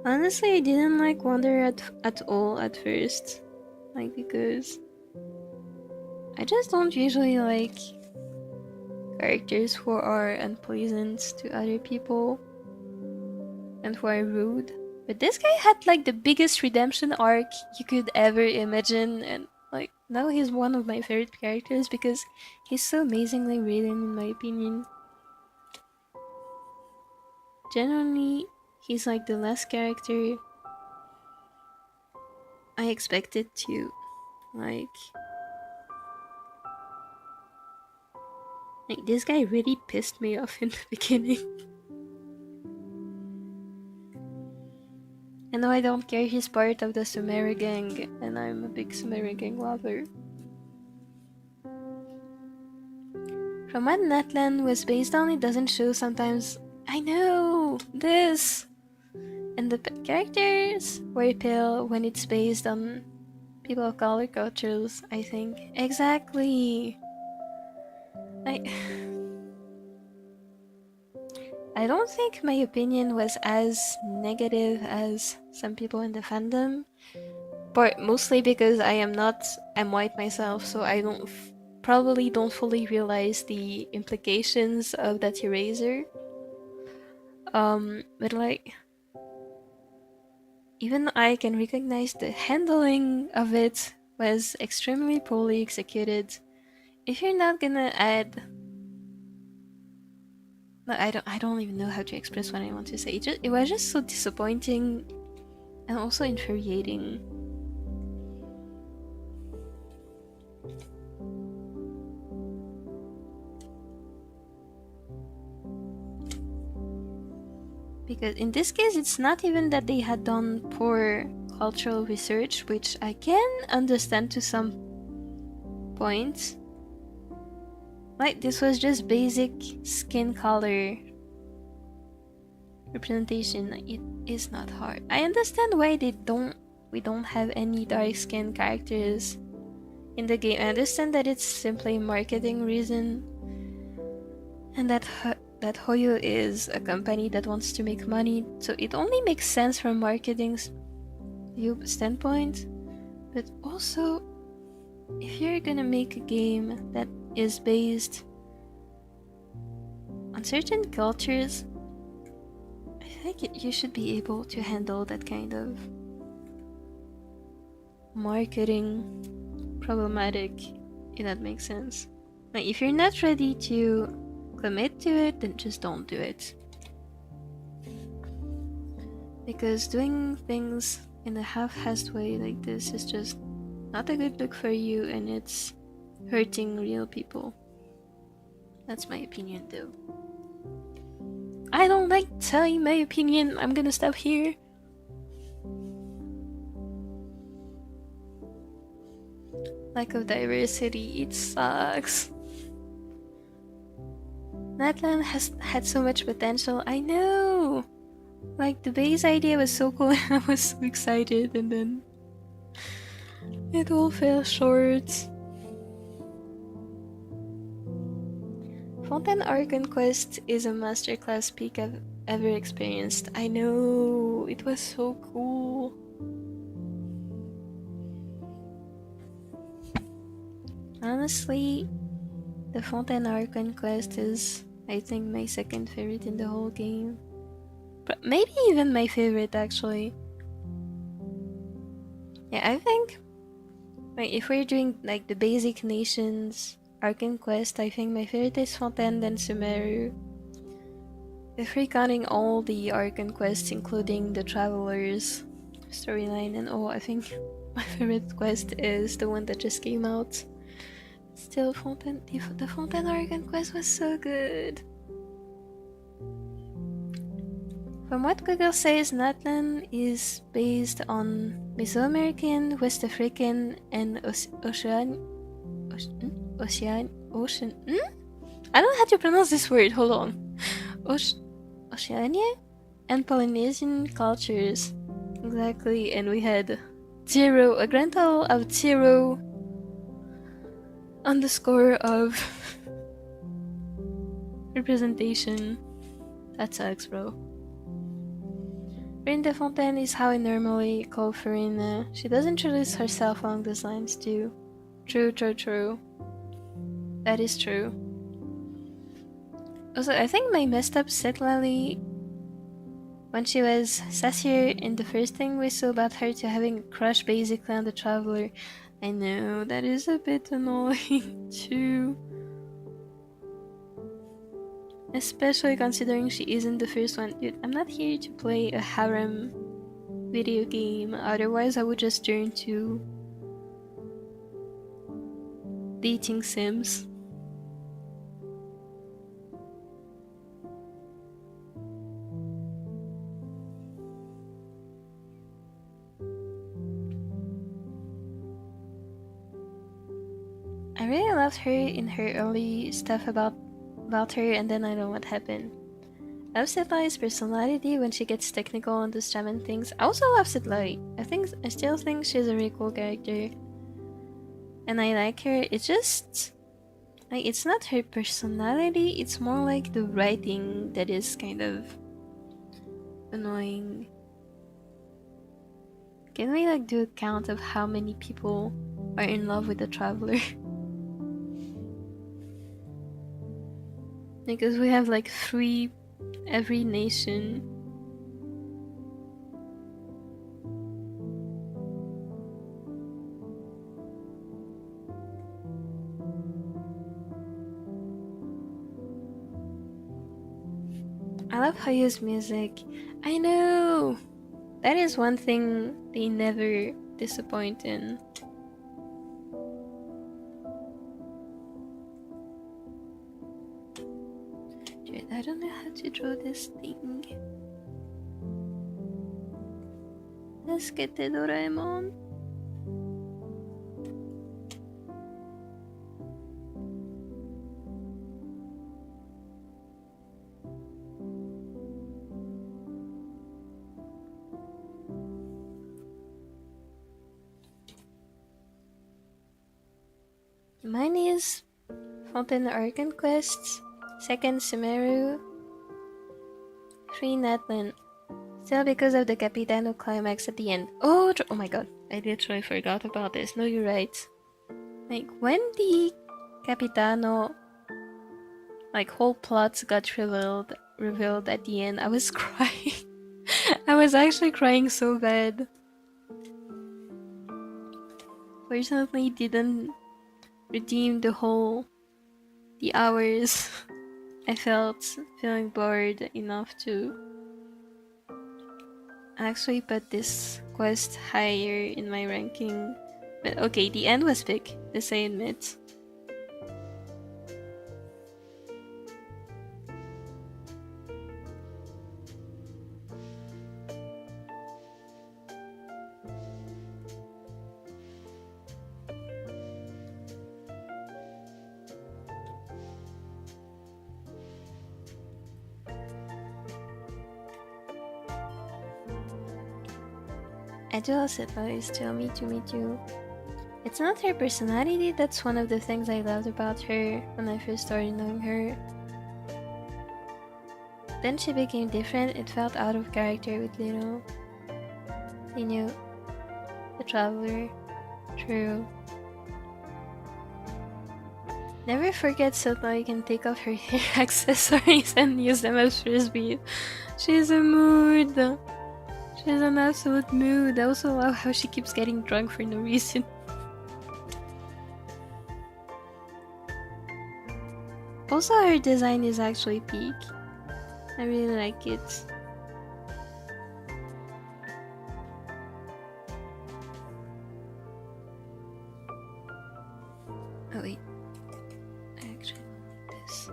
A: Honestly, I didn't like Wonder at all at first. Like, because I just don't usually like characters who are unpleasant to other people and who are rude. But this guy had like the biggest redemption arc you could ever imagine, and like now he's one of my favorite characters because he's so amazingly written in my opinion. Genuinely, he's like the last character I expected to like this guy really pissed me off in the beginning. And no, I don't care, he's part of the Sumeru gang, and I'm a big Sumeru gang lover. From what Netland was based on, it doesn't show sometimes. I know! This! And the characters were pale when it's based on people of color cultures, I think. Exactly! I don't think my opinion was as negative as some people in the fandom, but mostly because I'm white myself, so I probably don't fully realize the implications of that eraser. But like, even I can recognize the handling of it was extremely poorly executed. If you're not gonna add, I don't even know how to express what I want to say. It was just so disappointing and also infuriating. Because in this case, it's not even that they had done poor cultural research, which I can understand to some point. Like, this was just basic skin color representation. It is not hard. I understand why we don't have any dark skin characters in the game. I understand that it's simply a marketing reason, and that Hoyo is a company that wants to make money, so it only makes sense from marketing standpoint. But also, if you're gonna make a game that is based on certain cultures, I think you should be able to handle that kind of marketing problematic, if that makes sense. Like, if you're not ready to commit to it, then just don't do it. Because doing things in a half-assed way like this is just not a good look for you, and it's hurting real people. That's my opinion though. I don't like telling my opinion. I'm gonna stop here. Lack of diversity, it sucks. Natlan has had so much potential, I know! Like, the base idea was so cool and I was so excited, and then it all fell short. Fontaine Archon Quest is a masterclass peak I've ever experienced. I know, it was so cool. Honestly, the Fontaine Archon Quest is, I think, my second favorite in the whole game. But maybe even my favorite, actually. Yeah, I think, like, if we're doing like the basic nations Archon Quest, I think my favorite is Fontaine, then Sumeru. If we're counting all the Archon quests, including the Travelers storyline and all, I think my favorite quest is the one that just came out. Still, the Fontaine Archon quest was so good. From what Google says, Natlan is based on Mesoamerican, West African, and Ocean. I don't know how to pronounce this word. Hold on. Oceania and Polynesian cultures. Exactly, and we had a grand total of 0 on the score of representation. That sucks, bro. Bryn de Fontaine is how I normally call Farina. She does introduce herself along those lines too. True. That is true. Also, I think my messed up set Lily when she was sassier in the first thing we saw about her to having a crush basically on the Traveler. I know, that is a bit annoying too. Especially considering she isn't the first one. Dude, I'm not here to play a harem video game, otherwise I would just turn to dating sims. I really loved her in her early stuff about her, and then I don't know what happened. I love Setli's personality when she gets technical on the shaman things. I also love Setli. I still think she's a really cool character. And I like her. It's just like, it's not her personality, it's more like the writing that is kind of annoying. Can we like do a count of how many people are in love with the Traveler? Because we have like 3 every nation. I love Hayu's music. I know! That is one thing they never disappoint in. Dude, I don't know how to draw this thing. Tasukete, Doraemon. Mine is Fontaine Arcan Quests, 2nd Sumeru, 3 Natlan. Still because of the Capitano climax at the end. Oh my god, I literally forgot about this. No, you're right. Like, when the Capitano, like, whole plots got revealed at the end, I was crying. I was actually crying so bad. Fortunately, didn't redeem the hours I felt feeling bored enough to actually put this quest higher in my ranking. But okay, the end was big, this I admit. I do also advise too, me too. It's not her personality, that's one of the things I loved about her when I first started knowing her. Then she became different, it felt out of character with Little. You know, the Traveler. True. Never forget Sotoi can take off her hair accessories and use them as frisbee. She's a mood. She's an absolute mood. I also love how she keeps getting drunk for no reason. Also, her design is actually peak. I really like it. Oh wait, I actually want this.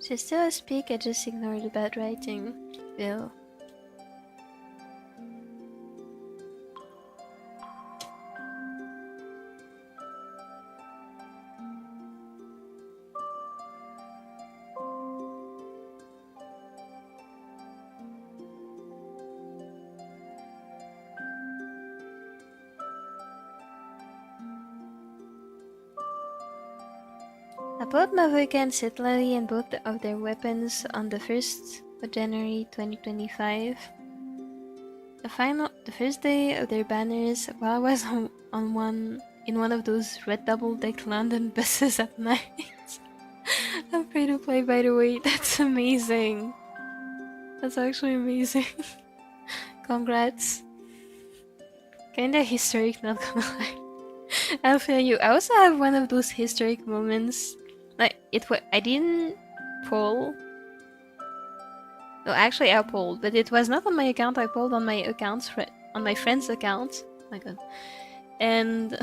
A: She still has speak, I just ignore the bad writing. Bill. I bought Maverick and Atelier and both of their weapons on the 1st of January 2025. The first day of their banners, while I was in one of those red double-decked London buses at night. I'm free to play, by the way. That's amazing. That's actually amazing. Congrats. Kinda historic, not gonna lie. I'll feel you. I also have one of those historic moments. Like I didn't poll. No, actually I polled, but it was not on my account. I polled on my on my friend's account. Oh my god. And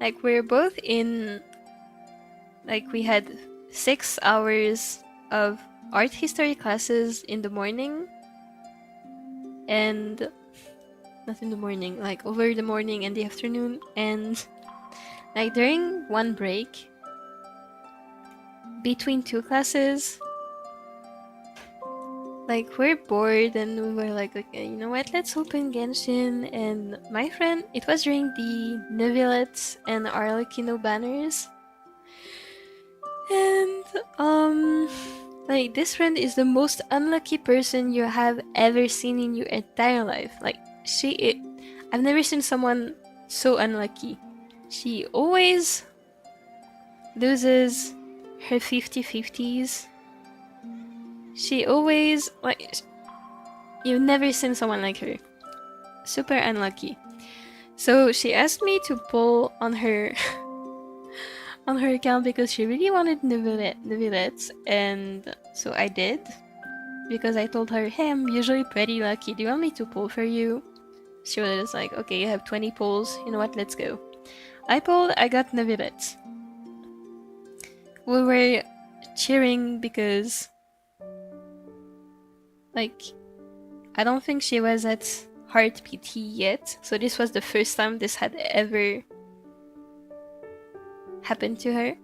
A: like we're both in. Like we had 6 hours of art history classes in the morning, and not in the morning, like over the morning and the afternoon, and like during one break between 2 classes, like we're bored and we were like, okay, you know what, let's open Genshin. And my friend, it was during the Neuvillette and Arlecchino banners, and like this friend is the most unlucky person you have ever seen in your entire life. Like I've never seen someone so unlucky. She always loses her 50-50s. She always, like, you've never seen someone like her. Super unlucky. So she asked me to pull on her on her account because she really wanted Neuvillette, and so I did. Because I told her, hey, I'm usually pretty lucky. Do you want me to pull for you? She was like, okay, you have 20 pulls. You know what? Let's go. I pulled, I got Neuvillette. We were cheering because, like, I don't think she was at Heart PT yet. So this was the first time this had ever happened to her.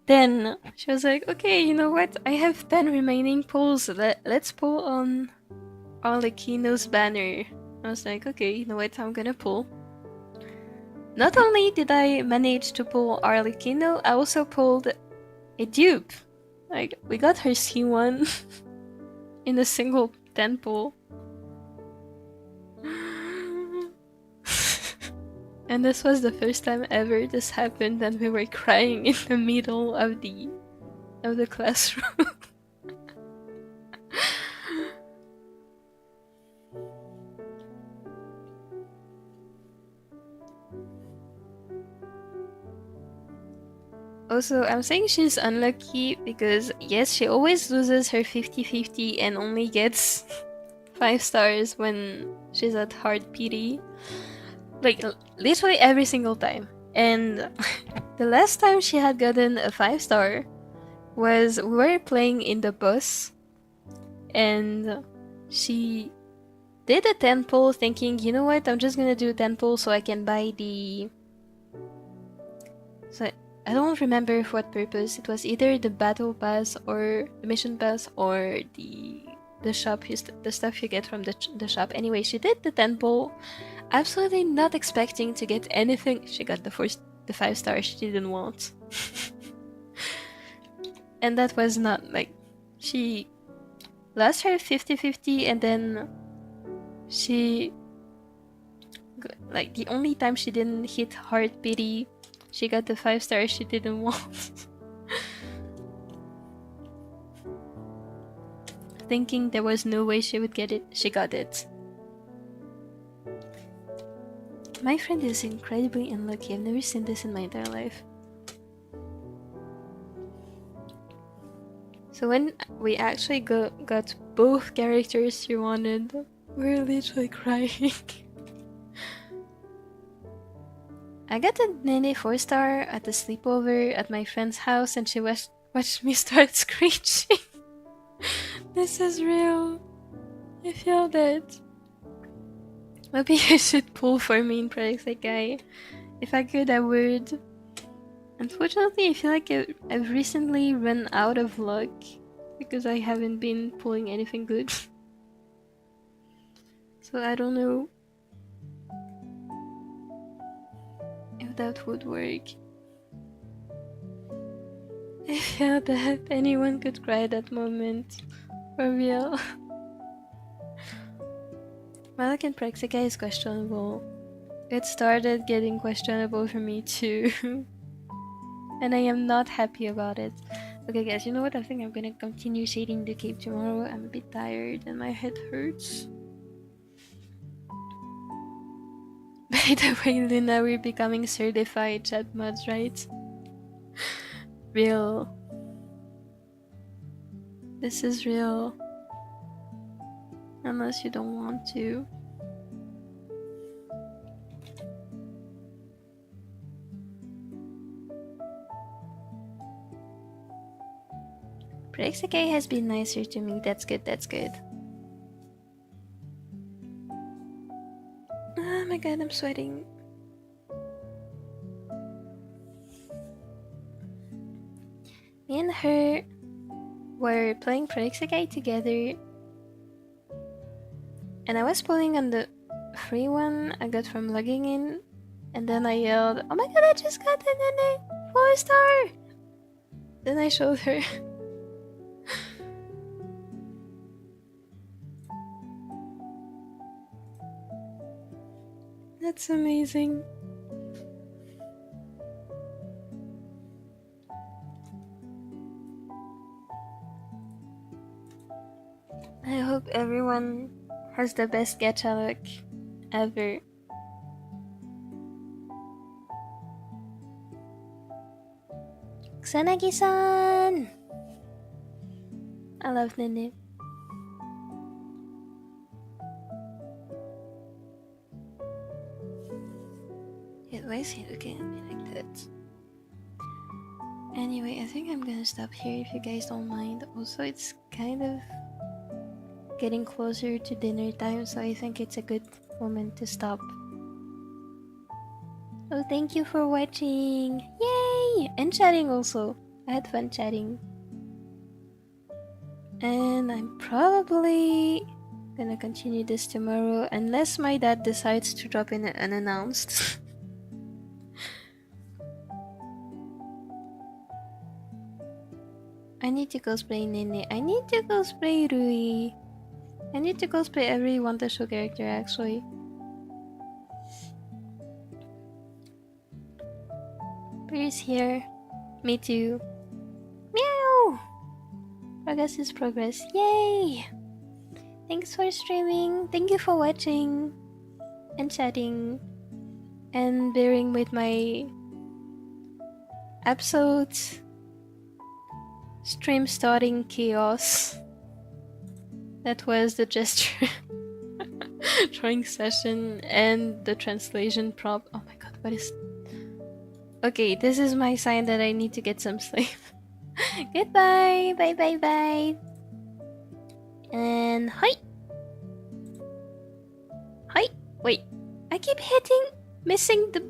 A: Then she was like, okay, you know what? I have 10 remaining pulls. Let's pull on Arlecchino's banner. I was like, okay, you know what? I'm gonna pull. Not only did I manage to pull Arlecchino, I also pulled a dupe. Like, we got her C1 in a single 10 pull. And this was the first time ever this happened, and we were crying in the middle of the classroom. Also, I'm saying she's unlucky because, yes, she always loses her 50-50 and only gets 5 stars when she's at hard PD. Like, literally every single time. And the last time she had gotten a 5-star was we were playing in the bus, and she did a 10 pull thinking, you know what, I'm just gonna do 10 pull so I can buy the... So I don't remember for what purpose. It was either the battle pass or the mission pass or the shop, the stuff you get from the shop. Anyway, she did the 10 pull, absolutely not expecting to get anything. She got the 5 stars she didn't want. And that was not, like, she lost her 50-50, and then she, like, the only time she didn't hit hard pity, she got the 5 stars she didn't want. Thinking there was no way she would get it, she got it. My friend is incredibly unlucky. I've never seen this in my entire life. So when we actually got both characters she wanted, we were literally crying. I got a Nene 4-star at the sleepover at my friend's house and she watched me start screeching. This is real. I feel that. Maybe you should pull for me in Project Sekai. If I could, I would. Unfortunately, I feel like I've recently run out of luck because I haven't been pulling anything good. So I don't know if that would work. I feel that anyone could cry at that moment. For real. My luck in Praxica is questionable. It started getting questionable for me too. And I am not happy about it. Okay guys, you know what? I think I'm gonna continue shading the cape tomorrow. I'm a bit tired and my head hurts. By the way, Luna, we're becoming certified chat mods, right? Real. This is real. Unless you don't want to. Praxica has been nicer to me. That's good, that's good. Oh my god, I'm sweating. Me and her were playing Praxica together. And I was pulling on the free one I got from logging in. And then I yelled, "Oh my god, I just got an 4-star!" Then I showed her. That's amazing. I hope everyone has the best gacha luck ever. Kusanagi-san! I love Nene. Why is he looking at me like that? Anyway, I think I'm gonna stop here if you guys don't mind. Also, it's kind of getting closer to dinner time, so I think it's a good moment to stop. Oh, thank you for watching! Yay! And chatting also. I had fun chatting. And I'm probably gonna continue this tomorrow unless my dad decides to drop in it unannounced. I need to cosplay Nene. I need to cosplay Rui. I need to cosplay every Wanta Show character actually. Beer's here. Me too. Meow! Progress is progress. Yay! Thanks for streaming. Thank you for watching and chatting and bearing with my episode stream starting chaos. That was the gesture drawing session and the translation prop. Oh my god, what is... Okay, this is my sign that I need to get some sleep. Goodbye, bye bye bye. And hi. Hi. Wait, I keep missing the